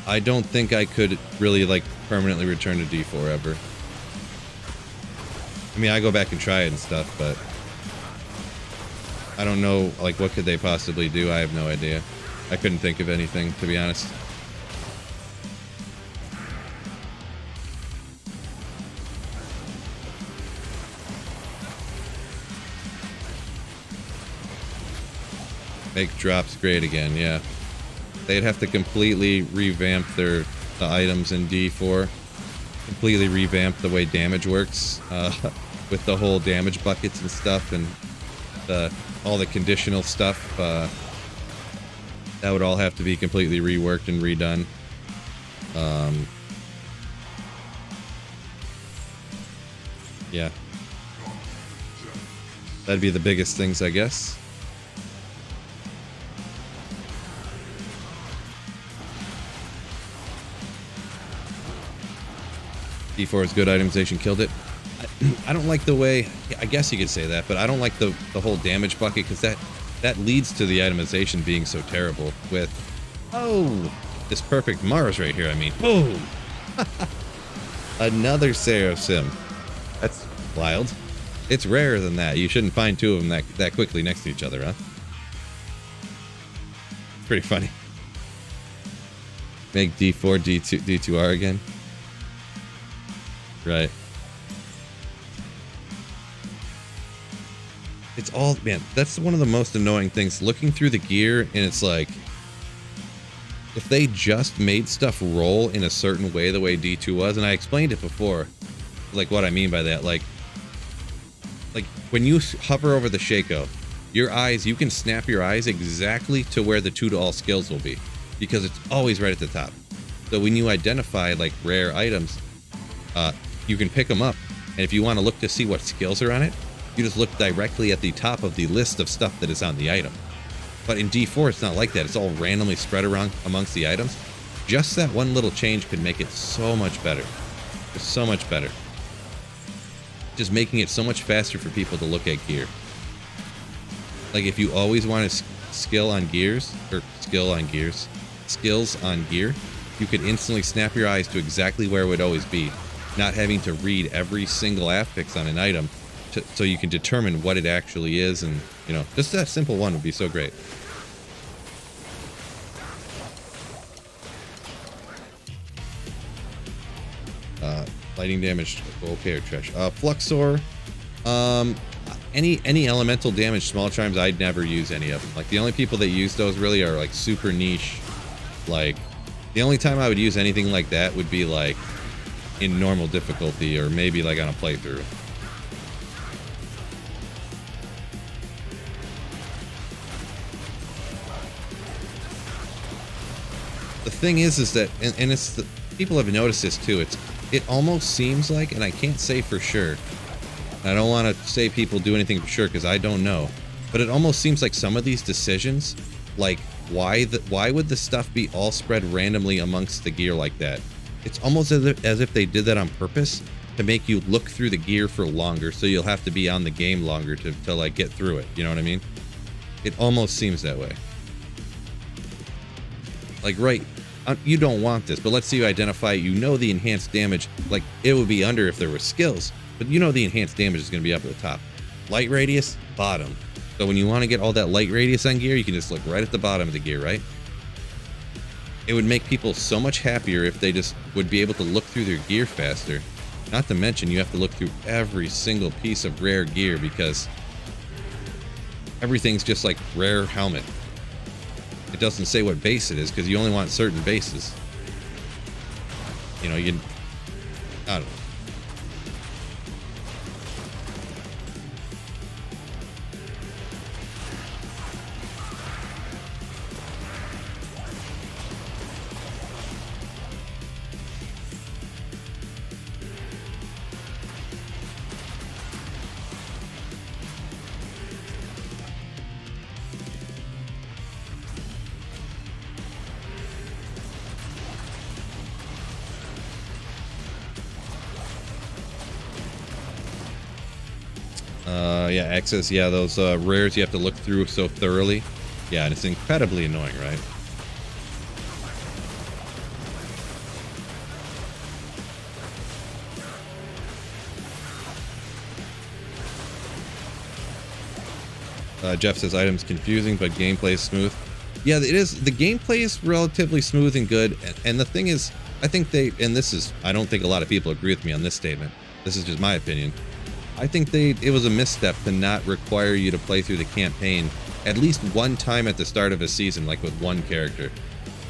I don't think I could really, like, permanently return to D4 ever. I mean, I go back and try it and stuff, but... I don't know, like, what could they possibly do? I have no idea. I couldn't think of anything, to be honest. Make drops great again, yeah. They'd have to completely revamp the items in D4. Completely revamp the way damage works, with the whole damage buckets and stuff, and all the conditional stuff. That would all have to be completely reworked and redone. Yeah. That'd be the biggest things, I guess. D4's good itemization killed it. I don't like the way... I guess you could say that, but I don't like the whole damage bucket, because that leads to the itemization being so terrible with... Oh! This perfect Mars right here, I mean. Boom! Another Seraphim. That's wild. It's rarer than that. You shouldn't find two of them that quickly next to each other, huh? Pretty funny. Make D4 D2R again. Right. It's all, man, that's one of the most annoying things. Looking through the gear, and it's like, if they just made stuff roll in a certain way, the way D2 was, and I explained it before, like what I mean by that, like when you hover over the Shaco, your eyes, you can snap your eyes exactly to where the 2 to all skills will be, because it's always right at the top. So when you identify like rare items, you can pick them up, and if you want to look to see what skills are on it, you just look directly at the top of the list of stuff that is on the item. But in D4, it's not like that. It's all randomly spread around amongst the items. Just that one little change could make it so much better. It's so much better. Just making it so much faster for people to look at gear. Like if you always want to skills on gear, you could instantly snap your eyes to exactly where it would always be, not having to read every single affix on an item, so you can determine what it actually is, and you know, just that simple one would be so great. Lighting damage, okay, or trash. Fluxor, any elemental damage small chimes, I'd never use any of them. Like the only people that use those really are like super niche. Like the only time I would use anything like that would be like in normal difficulty, or maybe like on a playthrough. The thing is that, and it's the, people have noticed this too. it almost seems like, and I can't say for sure, I don't want to say people do anything for sure because I don't know, but it almost seems like some of these decisions, like why would the stuff be all spread randomly amongst the gear like that? It's almost as if they did that on purpose to make you look through the gear for longer, so you'll have to be on the game longer to like get through it. You know what I mean? It almost seems that way. Like, right, you don't want this, but let's say you identify, you know, the enhanced damage, like it would be under if there were skills, but you know the enhanced damage is going to be up at the top. Light radius, bottom. So when you want to get all that light radius on gear, you can just look right at the bottom of the gear, right? It would make people so much happier if they just would be able to look through their gear faster. Not to mention you have to look through every single piece of rare gear because everything's just like rare helmet. It doesn't say what base it is because you only want certain bases. You know, I don't know. Yeah, access, yeah, those rares you have to look through so thoroughly. Yeah, and it's incredibly annoying, right? Jeff says items confusing, but gameplay is smooth. Yeah, it is. The gameplay is relatively smooth and good. And the thing is, I think I don't think a lot of people agree with me on this statement. This is just my opinion. I think it was a misstep to not require you to play through the campaign at least one time at the start of a season, like with one character.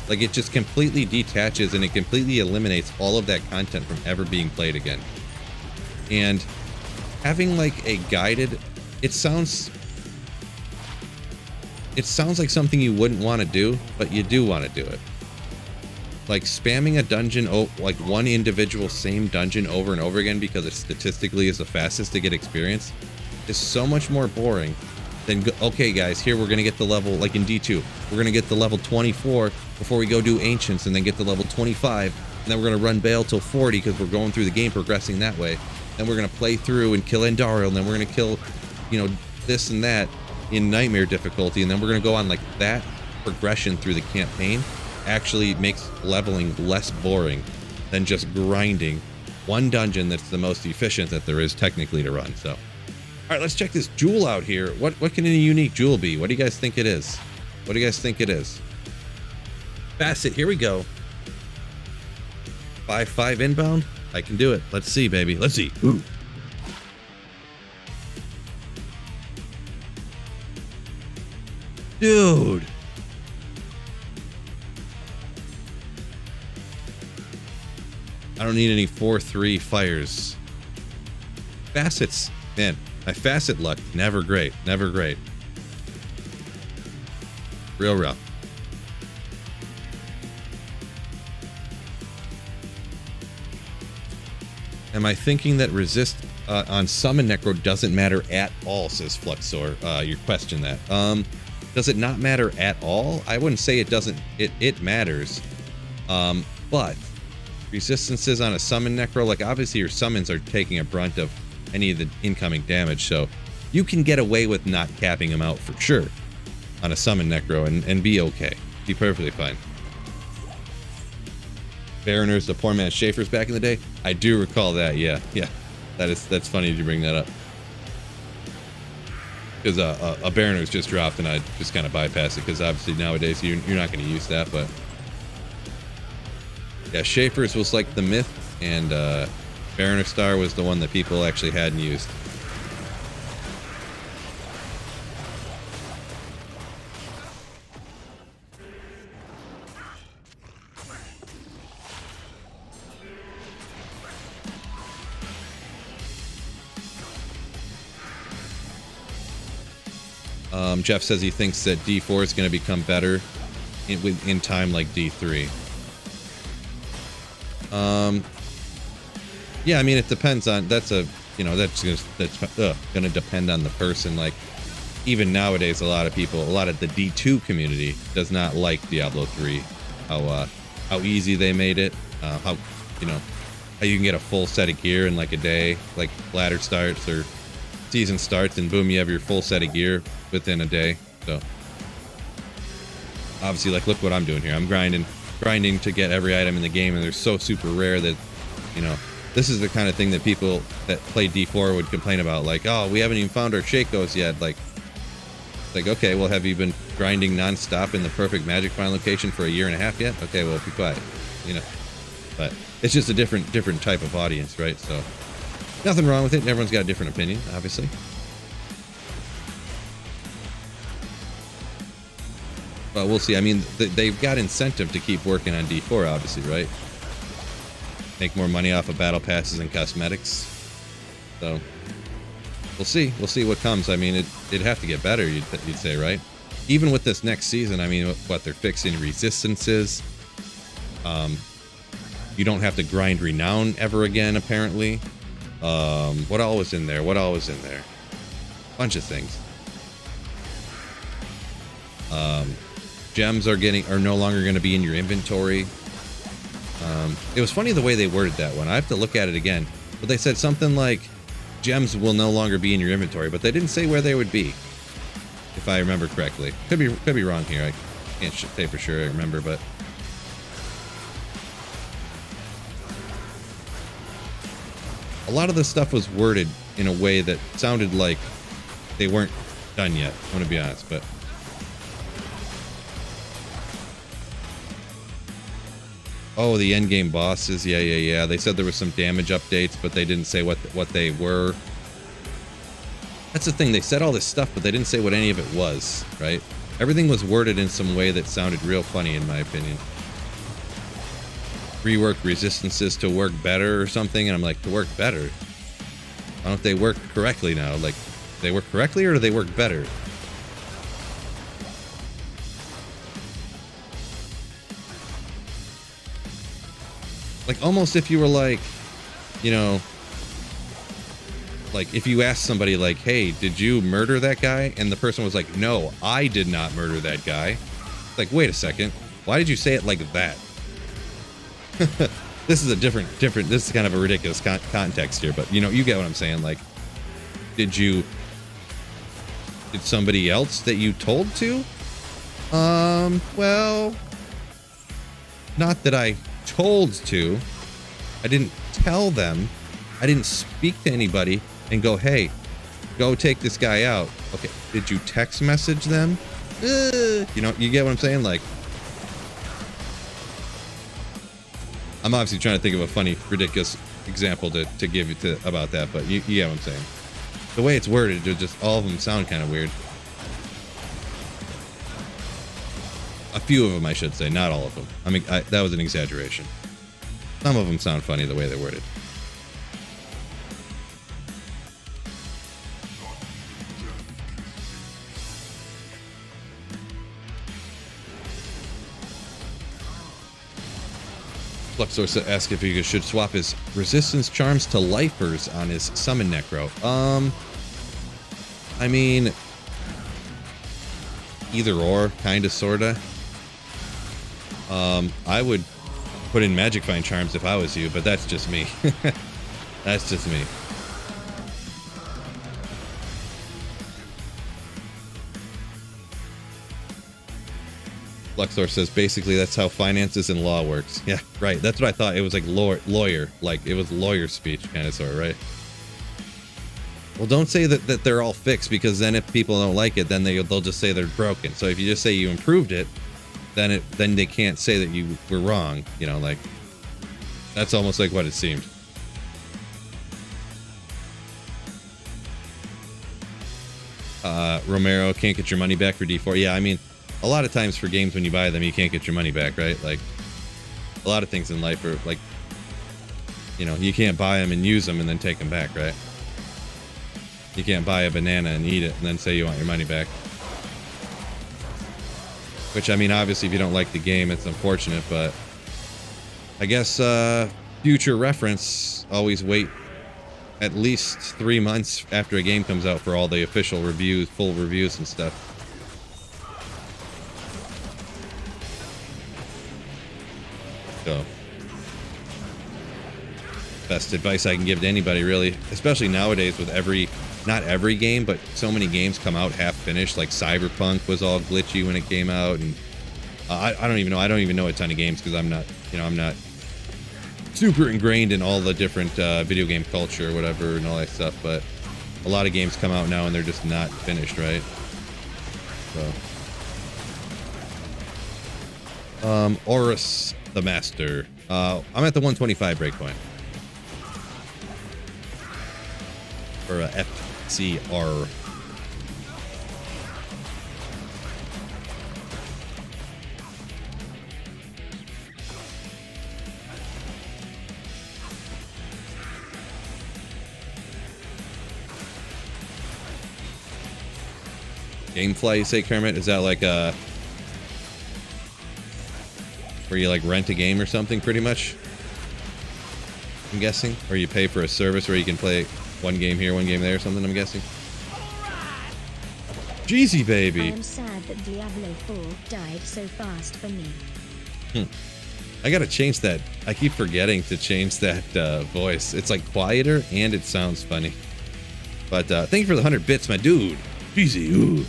Like, it just completely detaches and it completely eliminates all of that content from ever being played again. And having like a guided, it sounds like something you wouldn't want to do, but you do want to do it. Like spamming a dungeon, like one individual same dungeon over and over again because it statistically is the fastest to get experience, is so much more boring than, okay guys, here we're going to get the level, like in D2, we're going to get the level 24 before we go do Ancients, and then get the level 25, and then we're going to run Bale till 40 because we're going through the game progressing that way. Then we're going to play through and kill Endaro, and then we're going to kill, you know, this and that in Nightmare difficulty, and then we're going to go on like that progression through the campaign. Actually makes leveling less boring than just grinding one dungeon that's the most efficient that there is technically to run. So, all right, let's check this jewel out here. What can a unique jewel be? What do you guys think it is? What do you guys think it is? Facet, here we go. 5/5 inbound. I can do it. Let's see, baby. Let's see. Ooh. Dude. I don't need any 4/3 fires. Facets, man, my facet luck, never great, never great. Real rough. Am I thinking that resist on summon necro doesn't matter at all, says Fluxor. You question that. Does it not matter at all? I wouldn't say it doesn't, it matters. But resistances on a summon necro, like obviously your summons are taking a brunt of any of the incoming damage, so you can get away with not capping them out for sure on a summon necro and be okay, be perfectly fine. Baroners, the poor man's Schaefer's back in the day. I do recall that. Yeah, that's funny you bring that up, because a Baroners just dropped and I just kind of bypassed it because obviously nowadays you're not going to use that, but yeah, Schaefer's was like the myth, and Baroner Star was the one that people actually hadn't used. Jeff says he thinks that D4 is going to become better in time like D3. Yeah, I mean, it depends on, that's gonna depend on the person. Like, even nowadays, a lot of the D2 community does not like Diablo 3. How easy they made it, how you can get a full set of gear in like a day, like ladder starts or season starts, and boom, you have your full set of gear within a day. So obviously, like, look what I'm doing here. I'm grinding to get every item in the game, and they're so super rare that, this is the kind of thing that people that play D4 would complain about. Like, oh, we haven't even found our Shakos yet. Like, okay, well, have you been grinding nonstop in the perfect magic find location for a year and a half yet? Okay, well, be quiet, But it's just a different type of audience, right? So nothing wrong with it. Everyone's got a different opinion, obviously. But we'll see. I mean, they've got incentive to keep working on D4, obviously, right? Make more money off of battle passes and cosmetics. So we'll see. We'll see what comes. I mean, it'd have to get better, you'd say, right? Even with this next season, I mean, what they're fixing resistances. You don't have to grind renown ever again, apparently. What all was in there? Bunch of things. Gems are no longer going to be in your inventory. It was funny the way they worded that one. I have to look at it again. But they said something like, gems will no longer be in your inventory, but they didn't say where they would be, if I remember correctly. Could be wrong here. I can't say for sure I remember, but a lot of the stuff was worded in a way that sounded like they weren't done yet, I'm going to be honest, but oh, the endgame bosses. Yeah. They said there was some damage updates, but they didn't say what they were. That's the thing. They said all this stuff, but they didn't say what any of it was, right? Everything was worded in some way that sounded real funny, in my opinion. Rework resistances to work better or something, and I'm like, to work better? Why don't they work correctly now? Like, they work correctly, or do they work better? Like, almost if you were like, like if you asked somebody like, hey, did you murder that guy? And the person was like, no, I did not murder that guy. It's like, wait a second. Why did you say it like that? This is a different, this is kind of a ridiculous context here, but you get what I'm saying. Like, did somebody else that you told to? Well, not that I told to. I didn't tell them. I didn't speak to anybody and go, hey, go take this guy out. Okay, did you text message them? You get what I'm saying? Like, I'm obviously trying to think of a funny, ridiculous example to give you about that, but you get what I'm saying. The way it's worded, just all of them sound kind of weird. A few of them, I should say, not all of them. I mean, that was an exaggeration. Some of them sound funny the way they're worded. Fluxor asks if he should swap his resistance charms to lifers on his summon necro. I mean, either or, kinda, sorta. I would put in magic find charms if I was you, but that's just me. That's just me. Fluxor says basically that's how finances and law works. Yeah, right. That's what I thought. It was like lawyer, like it was lawyer speech, kind of, sort of, right? Well, don't say that they're all fixed, because then if people don't like it, then they'll just say they're broken. So if you just say you improved it, then they can't say that you were wrong. Like, that's almost like what it seemed. Romero, can't get your money back for D4. Yeah, I mean, a lot of times for games when you buy them, you can't get your money back, right? Like, a lot of things in life are like, you can't buy them and use them and then take them back, right? You can't buy a banana and eat it and then say you want your money back. Which, I mean, obviously, if you don't like the game, it's unfortunate, but I guess future reference, always wait at least 3 months after a game comes out for all the official reviews, full reviews and stuff. So, best advice I can give to anybody, really, especially nowadays with not every game, but so many games come out half finished. Like Cyberpunk was all glitchy when it came out, and I don't even know a ton of games because I'm not super ingrained in all the different video game culture or whatever and all that stuff. But a lot of games come out now and they're just not finished, right? So, Horus the Master. I'm at the 125 breakpoint. Or FCR. Gamefly, you say, Kermit? Is that like a where you like rent a game or something, pretty much? I'm guessing, or you pay for a service where you can play one game here, one game there, or something. I'm guessing. Jeezy baby. I am sad that Diablo 4 died so fast for me. I gotta change that. I keep forgetting to change that voice. It's like quieter and it sounds funny. But thank you for the 100 bits, my dude. Jeezy. Ooh.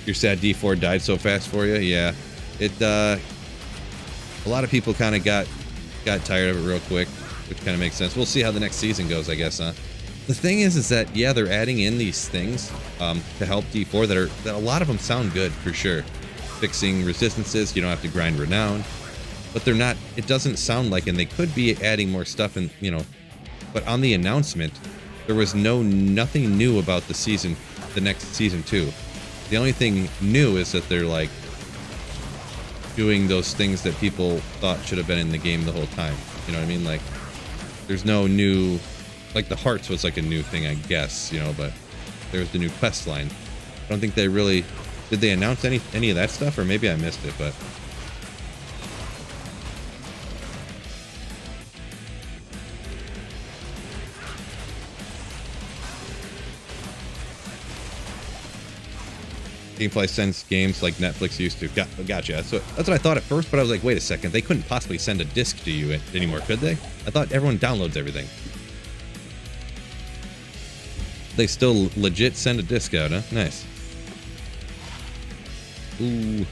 Your sad D4 died so fast for you? Yeah. It a lot of people kind of got tired of it real quick, which kind of makes sense. We'll see how the next season goes, I guess, huh? The thing is that yeah, they're adding in these things to help D4 that a lot of them sound good for sure. Fixing resistances, you don't have to grind renown, but they're not. It doesn't sound like, and they could be adding more stuff, and but on the announcement, there was nothing new about the next season 2. The only thing new is that they're like doing those things that people thought should have been in the game the whole time. You know what I mean? Like, there's no new, like the hearts was like a new thing, I guess, but there was the new quest line. I don't think they really, did they announce any of that stuff, or maybe I missed it, but. Gamefly sends games like Netflix used to. Gotcha. That's what I thought at first, but I was like, wait a second. They couldn't possibly send a disc to you anymore, could they? I thought everyone downloads everything. They still legit send a disc out, huh? Nice. Ooh.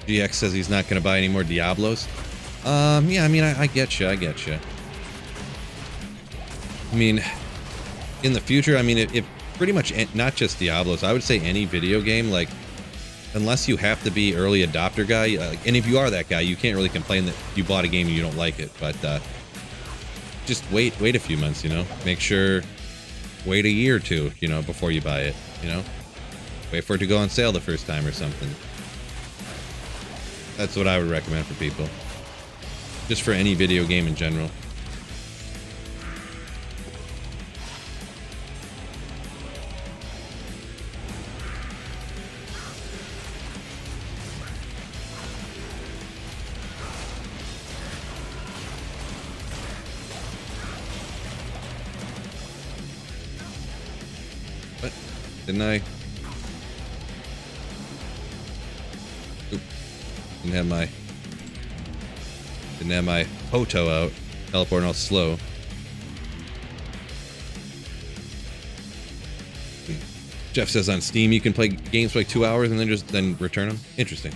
GX says he's not going to buy any more Diablos. Yeah, I mean, I get you. I mean, in the future, I mean, if pretty much not just Diablos, I would say any video game, like, unless you have to be early adopter guy, and if you are that guy, you can't really complain that you bought a game and you don't like it, but just wait a few months, make sure, wait a year or two, before you buy it, wait for it to go on sale the first time or something. That's what I would recommend for people. Just for any video game in general. What? Didn't I? Didn't have my photo out. Teleporting all slow. Jeff says on Steam you can play games for like 2 hours and then return them. Interesting.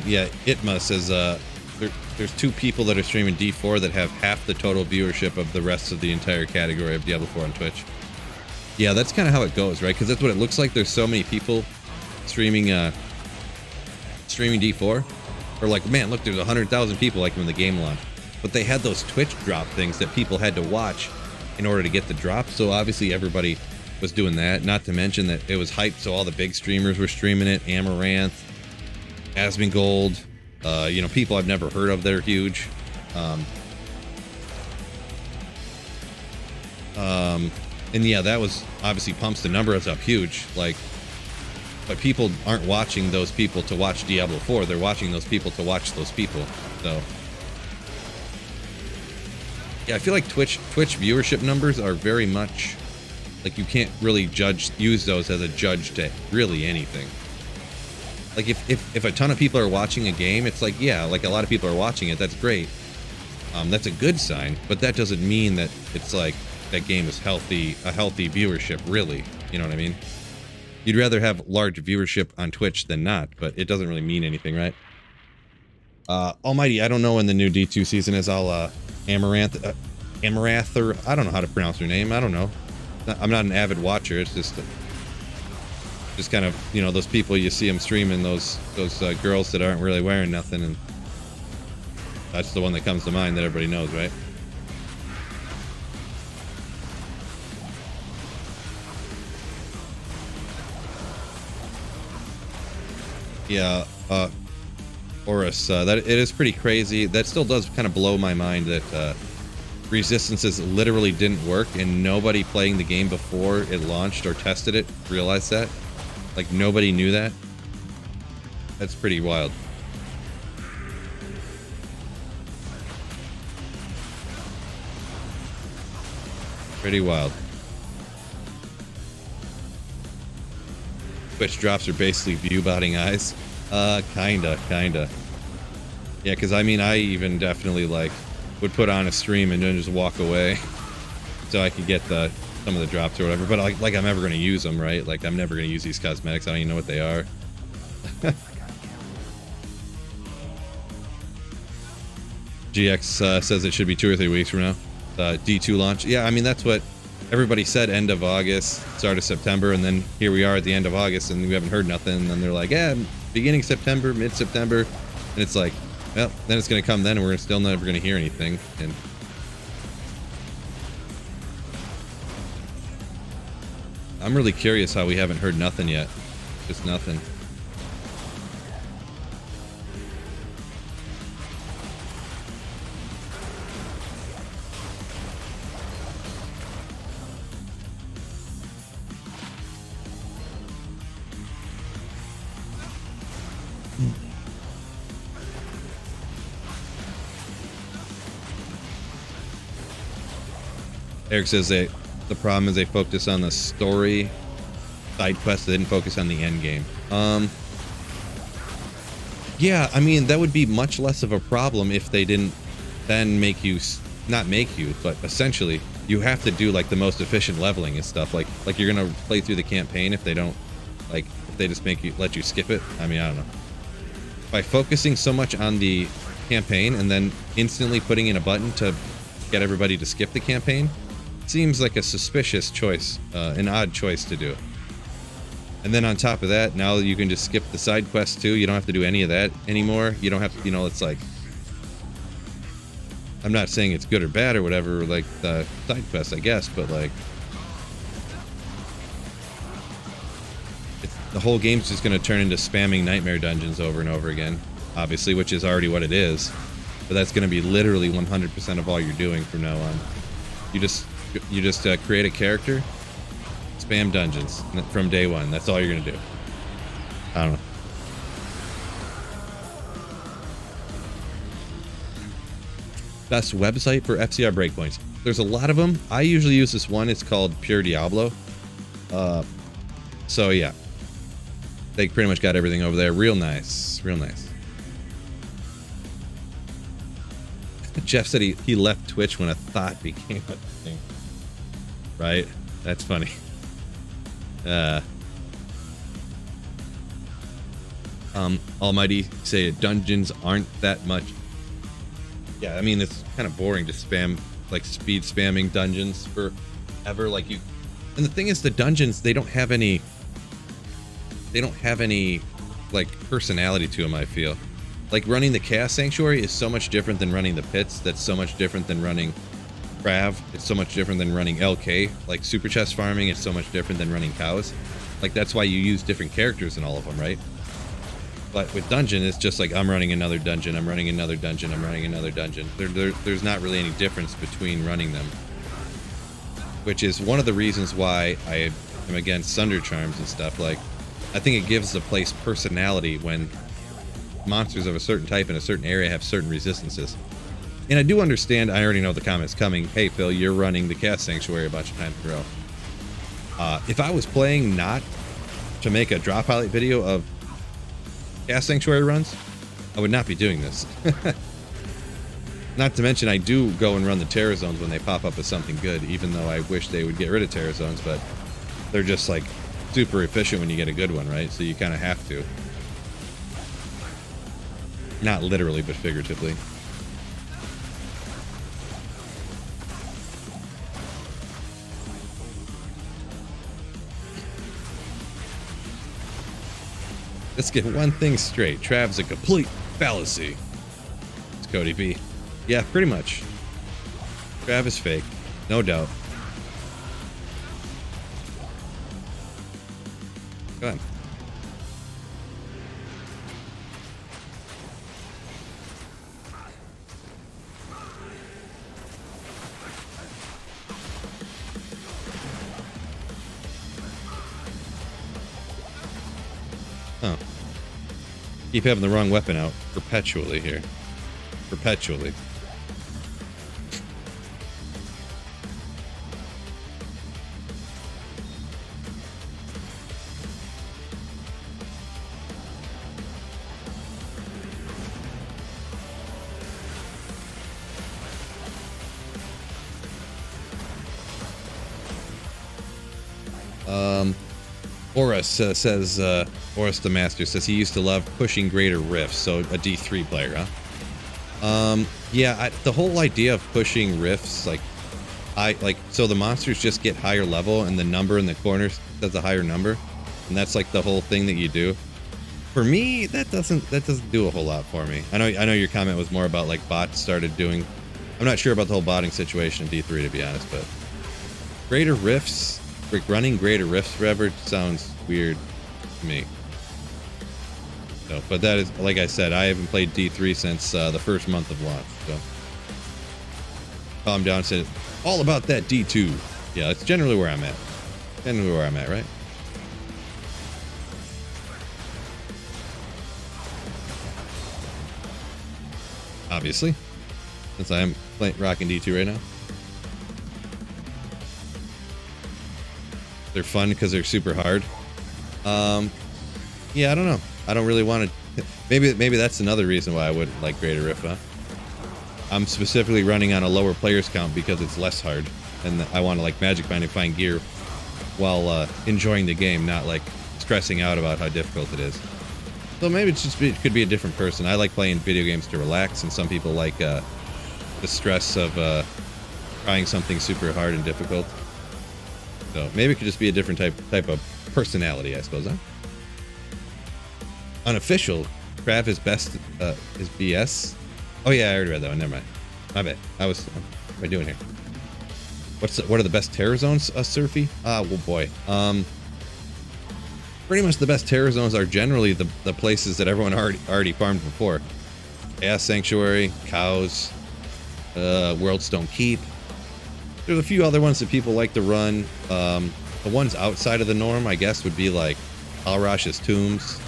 Yeah, Itma says there's 2 people that are streaming D4 that have half the total viewership of the rest of the entire category of Diablo 4 on Twitch. Yeah, that's kind of how it goes, right? Because that's what it looks like. There's so many people streaming streaming D4 are like, man, look, there's 100,000 people like when the game launched. But they had those Twitch drop things that people had to watch in order to get the drop. So obviously everybody was doing that. Not to mention that it was hyped, so all the big streamers were streaming it. Amaranth, Asmongold, you know, people I've never heard of that are huge. And yeah, that was obviously pumps the numbers up huge. Like, but people aren't watching those people to watch Diablo 4. They're watching those people to watch those people. So yeah, I feel like Twitch viewership numbers are very much like, you can't really use those as a judge to really anything. Like if a ton of people are watching a game, it's like, yeah, like a lot of people are watching it. That's great. That's a good sign, but that doesn't mean that it's like that game is a healthy viewership, really. You know what I mean? You'd rather have large viewership on Twitch than not, but it doesn't really mean anything, right? Almighty, I don't know when the new D2 season is. I'll Amaranth, or I don't know how to pronounce her name. I don't know. I'm not an avid watcher. It's just kind of, you know, those people you see them streaming, those girls that aren't really wearing nothing, and that's the one that comes to mind that everybody knows, right? Yeah, Horus, that it is pretty crazy. That still does kind of blow my mind that resistances literally didn't work, and nobody playing the game before it launched or tested it realized that. Like, nobody knew that. That's pretty wild. Pretty wild. Twitch drops are basically view botting eyes. Kinda. Yeah, because I mean, I even definitely like would put on a stream and then just walk away so I could get some of the drops or whatever. But like I'm never going to use them, right? Like, I'm never going to use these cosmetics. I don't even know what they are. GX says it should be 2 or 3 weeks from now. D2 launch. Yeah, I mean, that's what everybody said, end of August, start of September, and then here we are at the end of August, and we haven't heard nothing. And then they're like, yeah, beginning September, mid-September. And it's like, well, then it's going to come then, and we're still never going to hear anything. And I'm really curious how we haven't heard nothing yet. Just nothing. Eric says the problem is they focus on the story side quest. They didn't focus on the end game. Yeah, I mean, that would be much less of a problem if they didn't then make you, not make you, but essentially you have to do like the most efficient leveling and stuff. Like you're gonna play through the campaign if they don't, like, if they just let you skip it. I mean, I don't know. By focusing so much on the campaign and then instantly putting in a button to get everybody to skip the campaign, seems like a suspicious choice, an odd choice to do. And then on top of that, now you can just skip the side quests too. You don't have to do any of that anymore. You don't have to, you know, it's like, I'm not saying it's good or bad or whatever, like the side quests, I guess, but like, the whole game's just going to turn into spamming nightmare dungeons over and over again, obviously, which is already what it is. But that's going to be literally 100% of all you're doing from now on. You just create a character, spam dungeons from day one. That's all you're gonna do. I don't know. Best website for FCR breakpoints. There's a lot of them. I usually use this one. It's called Pure Diablo. So yeah, they pretty much got everything over there. Real nice, real nice. Jeff said he left Twitch when a thought became a thing. Right? That's funny. Almighty say dungeons aren't that much. Yeah, I mean, it's kind of boring to spam, like speed spamming dungeons forever. Like you, and the thing is, the dungeons, they don't have any like personality to them, I feel. Like running the Chaos Sanctuary is so much different than running the pits. That's so much different than running Crav. It's so much different than running LK. Like super chest farming is so much different than running cows. Like that's why you use different characters in all of them, right? But with dungeon, it's just like I'm running another dungeon, I'm running another dungeon, I'm running another dungeon. There's not really any difference between running them, which is one of the reasons why I am against Sunder Charms and stuff. Like, I think it gives the place personality when monsters of a certain type in a certain area have certain resistances. And I do understand, I already know the comment's coming, hey Phil, you're running the Chaos Sanctuary a bunch of times in a row. If I was playing not to make a drop highlight video of Chaos Sanctuary runs, I would not be doing this. Not to mention, I do go and run the Terror Zones when they pop up as something good, even though I wish they would get rid of Terror Zones, but they're just like super efficient when you get a good one, right? So you kind of have to. Not literally, but figuratively. Let's get one thing straight. Trav's a complete fallacy. It's Cody B. Yeah, pretty much. Trav is fake. No doubt. Go ahead. Huh. Keep having the wrong weapon out perpetually here. Perpetually. Oris says, Oris the Master says he used to love pushing greater rifts, so a D3 player, huh? Yeah, the whole idea of pushing rifts, so the monsters just get higher level and the number in the corners does a higher number, and that's like the whole thing that you do. For me, that doesn't do a whole lot for me. I know your comment was more about like bots started doing. I'm not sure about the whole botting situation in D3 to be honest, but greater rifts. Like running greater rifts forever sounds weird to me. So, but that is, like I said, I haven't played D3 since the first month of launch. So, calm down. Said all about that D2. Yeah, that's generally where I'm at. Generally where I'm at, right? Obviously, since I am rocking D2 right now. They're fun because they're super hard. Yeah, I don't know. I don't really want to. Maybe that's another reason why I wouldn't like Greater Rift, huh? I'm specifically running on a lower players count because it's less hard, and I want to like magic find and find gear while enjoying the game, not like stressing out about how difficult it is. So maybe it could be a different person. I like playing video games to relax, and some people like the stress of trying something super hard and difficult. So maybe it could just be a different type of personality, I suppose, huh? Unofficial, Krav is best is BS. Oh yeah, I already read that one. Never mind. My bad. What am I doing here? What are the best terror zones, Surfy? Ah, well boy. Pretty much the best terror zones are generally the places that everyone already farmed before. Chaos Sanctuary, Cows, Worldstone Keep. There's a few other ones that people like to run. The ones outside of the norm, I guess, would be like Alrash's Tombs.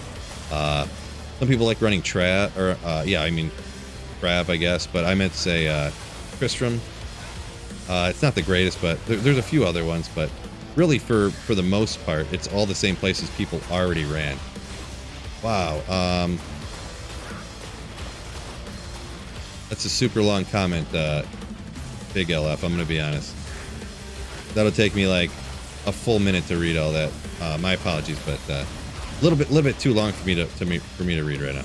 Some people like running Trav, I guess, but I meant to say Tristram. It's not the greatest, but there's a few other ones, but really for the most part, it's all the same places people already ran. Wow. That's a super long comment, Big LF, I'm gonna be honest. That'll take me like a full minute to read all that. My apologies, but a little bit too long for me to read right now.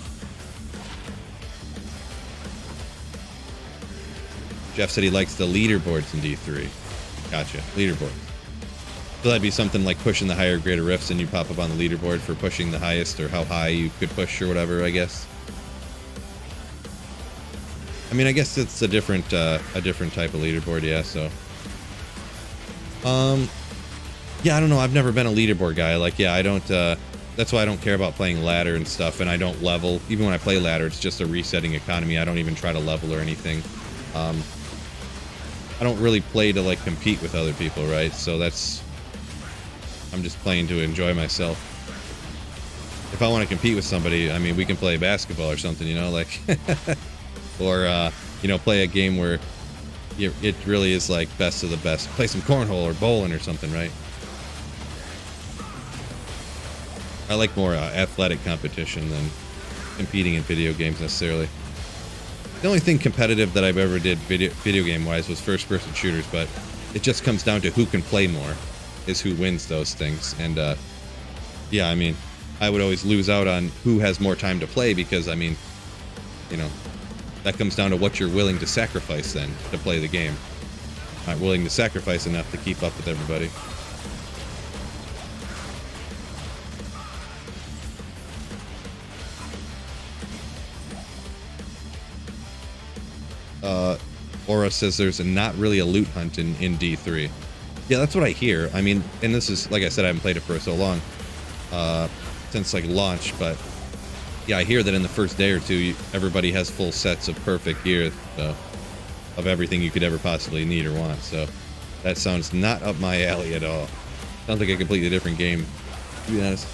Jeff said he likes the leaderboards in D3. Gotcha, leaderboards. So that'd be something like pushing the higher grade of rifts, and you pop up on the leaderboard for pushing the highest or how high you could push or whatever, I guess. I mean, I guess it's a different type of leaderboard, yeah, so. Yeah, I don't know. I've never been a leaderboard guy. Like, yeah, I don't, that's why I don't care about playing ladder and stuff, and I don't level. Even when I play ladder, it's just a resetting economy. I don't even try to level or anything. I don't really play to, like, compete with other people, right? So that's, I'm just playing to enjoy myself. If I want to compete with somebody, I mean, we can play basketball or something, you know, like, or, you know, play a game where it really is like best of the best. Play some cornhole or bowling or something, right? I like more athletic competition than competing in video games necessarily. The only thing competitive that I've ever did video game wise was first person shooters, but it just comes down to who can play more is who wins those things. And yeah, I mean, I would always lose out on who has more time to play because, I mean, you know, that comes down to what you're willing to sacrifice then to play the game. Not willing to sacrifice enough to keep up with everybody. Aura says there's not really a loot hunt in D3. Yeah, that's what I hear. I mean, and this is, like I said, I haven't played it for so long, since like launch, but yeah, I hear that in the first day or two, everybody has full sets of perfect gear, of everything you could ever possibly need or want. So that sounds not up my alley at all. Sounds like a completely different game, to be honest.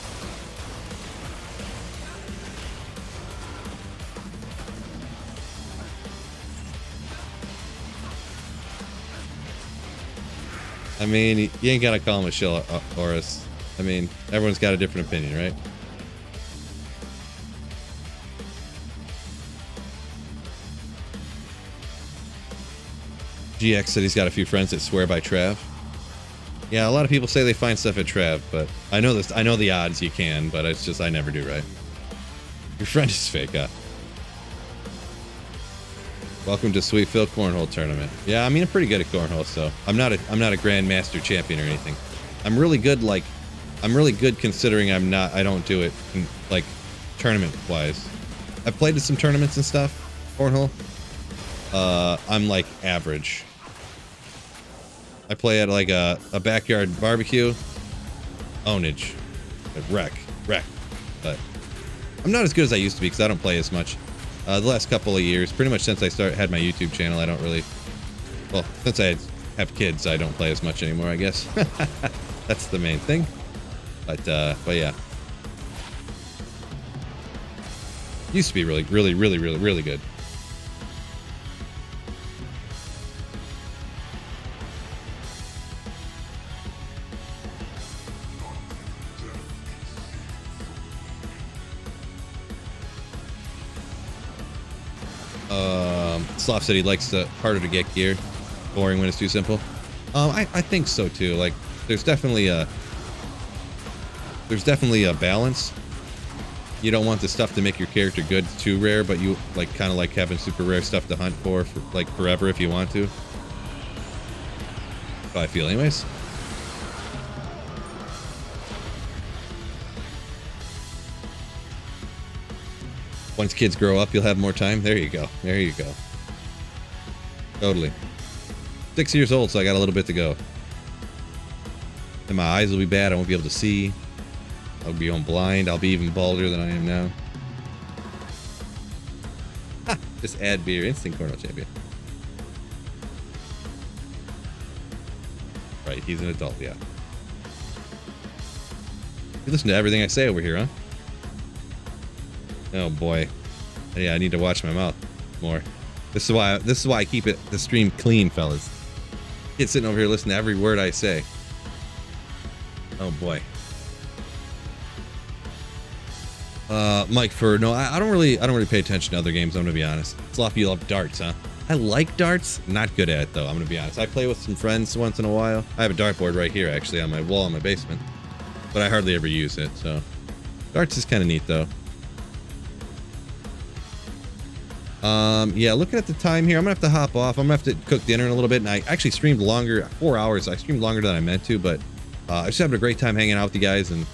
I mean, you ain't gotta call him a shill, Horus. I mean, everyone's got a different opinion, right? GX said he's got a few friends that swear by Trav. Yeah, a lot of people say they find stuff at Trav, but I know this. I know the odds you can, but it's just I never do, right? Your friend is fake, huh? Welcome to Sweet Phil Cornhole Tournament. Yeah, I mean, I'm pretty good at cornhole, so I'm not a Grandmaster champion or anything. I'm really good, like, I'm really good considering I don't do it, like, tournament-wise. I've played at some tournaments and stuff, cornhole. I'm, like, average. I play at, like, a backyard barbecue. Ownage. Wreck. But I'm not as good as I used to be because I don't play as much. The last couple of years, pretty much since I had my YouTube channel, I don't really, well, since I have kids, I don't play as much anymore, I guess. That's the main thing. But yeah. Used to be really good. Sloth said he likes the harder to get gear, boring when it's too simple. I think so too. Like, there's definitely a balance. You don't want the stuff to make your character good too rare, but you like kind of like having super rare stuff to hunt for like forever if you want to. That's how I feel, anyways. Once kids grow up, you'll have more time. There you go. There you go. Totally. 6 years old, so I got a little bit to go. And my eyes will be bad. I won't be able to see. I'll be going blind. I'll be even balder than I am now. Ha! Just add beer. Instant cornhole champion. Right, he's an adult, yeah. You listen to everything I say over here, huh? Oh boy. Yeah, I need to watch my mouth more. This is why I keep the stream clean, fellas. Kid sitting over here listening to every word I say. Oh boy. Mike Fur, no, I don't really pay attention to other games, I'm gonna be honest. Sloppy, you love darts, huh? I like darts, not good at it though, I'm gonna be honest. I play with some friends once in a while. I have a dartboard right here actually on my wall in my basement. But I hardly ever use it, so. Darts is kinda neat though. Yeah, looking at the time here, I'm gonna have to hop off. I'm gonna have to cook dinner in a little bit, and I actually streamed longer, 4 hours. I streamed longer than I meant to, but I just having a great time hanging out with you guys, and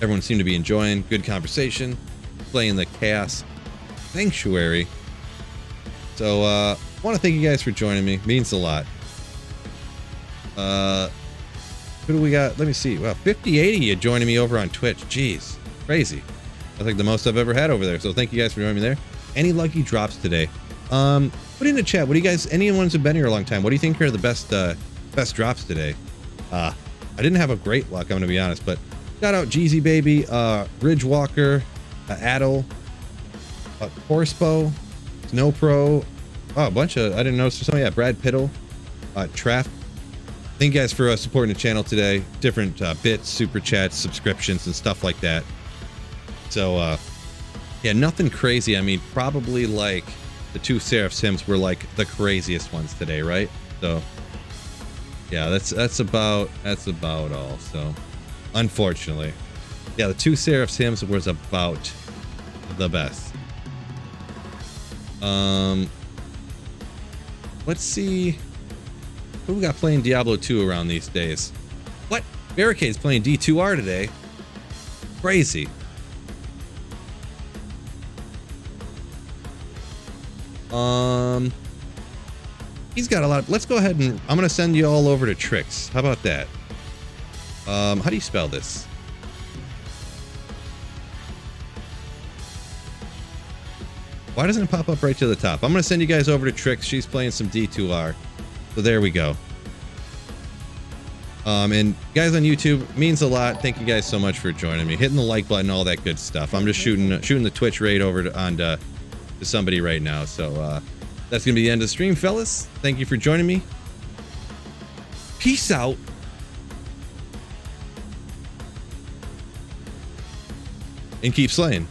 everyone seemed to be enjoying. Good conversation, playing the Chaos Sanctuary. So I want to thank you guys for joining me. Means a lot. Who do we got? Let me see. Wow, 58 of you joining me over on Twitch. Jeez, crazy. That's like the most I've ever had over there. So thank you guys for joining me there. Any lucky drops today? Put in the chat. What do you guys? Anyone's been here a long time? What do you think are the best drops today? I didn't have a great luck, I'm gonna be honest, but shout out Jeezy Baby, Ridgewalker, Adel, Horsebow, Snow Pro, a bunch of, I didn't notice for some, yeah, Brad Piddle, Traff. Thank you guys for supporting the channel today. Different bits, super chats, subscriptions, and stuff like that. So, yeah, nothing crazy. I mean, probably like the 2 Seraph Sims were like the craziest ones today, right? So, yeah, that's about all. So, unfortunately, yeah, the 2 Seraph Sims was about the best. Let's see who we got playing Diablo 2 around these days. What? Barricade's playing D2R today. Crazy. He's got a lot of, let's go ahead and I'm gonna send you all over to Tricks. How about that? How do you spell this? Why doesn't it pop up right to the top? I'm gonna send you guys over to Tricks. She's playing some D2R. So there we go. And guys on YouTube, means a lot. Thank you guys so much for joining me, hitting the like button, all that good stuff. I'm just shooting the Twitch raid over to somebody right now. So that's gonna be the end of the stream, fellas. Thank you for joining me. Peace out. And keep slaying.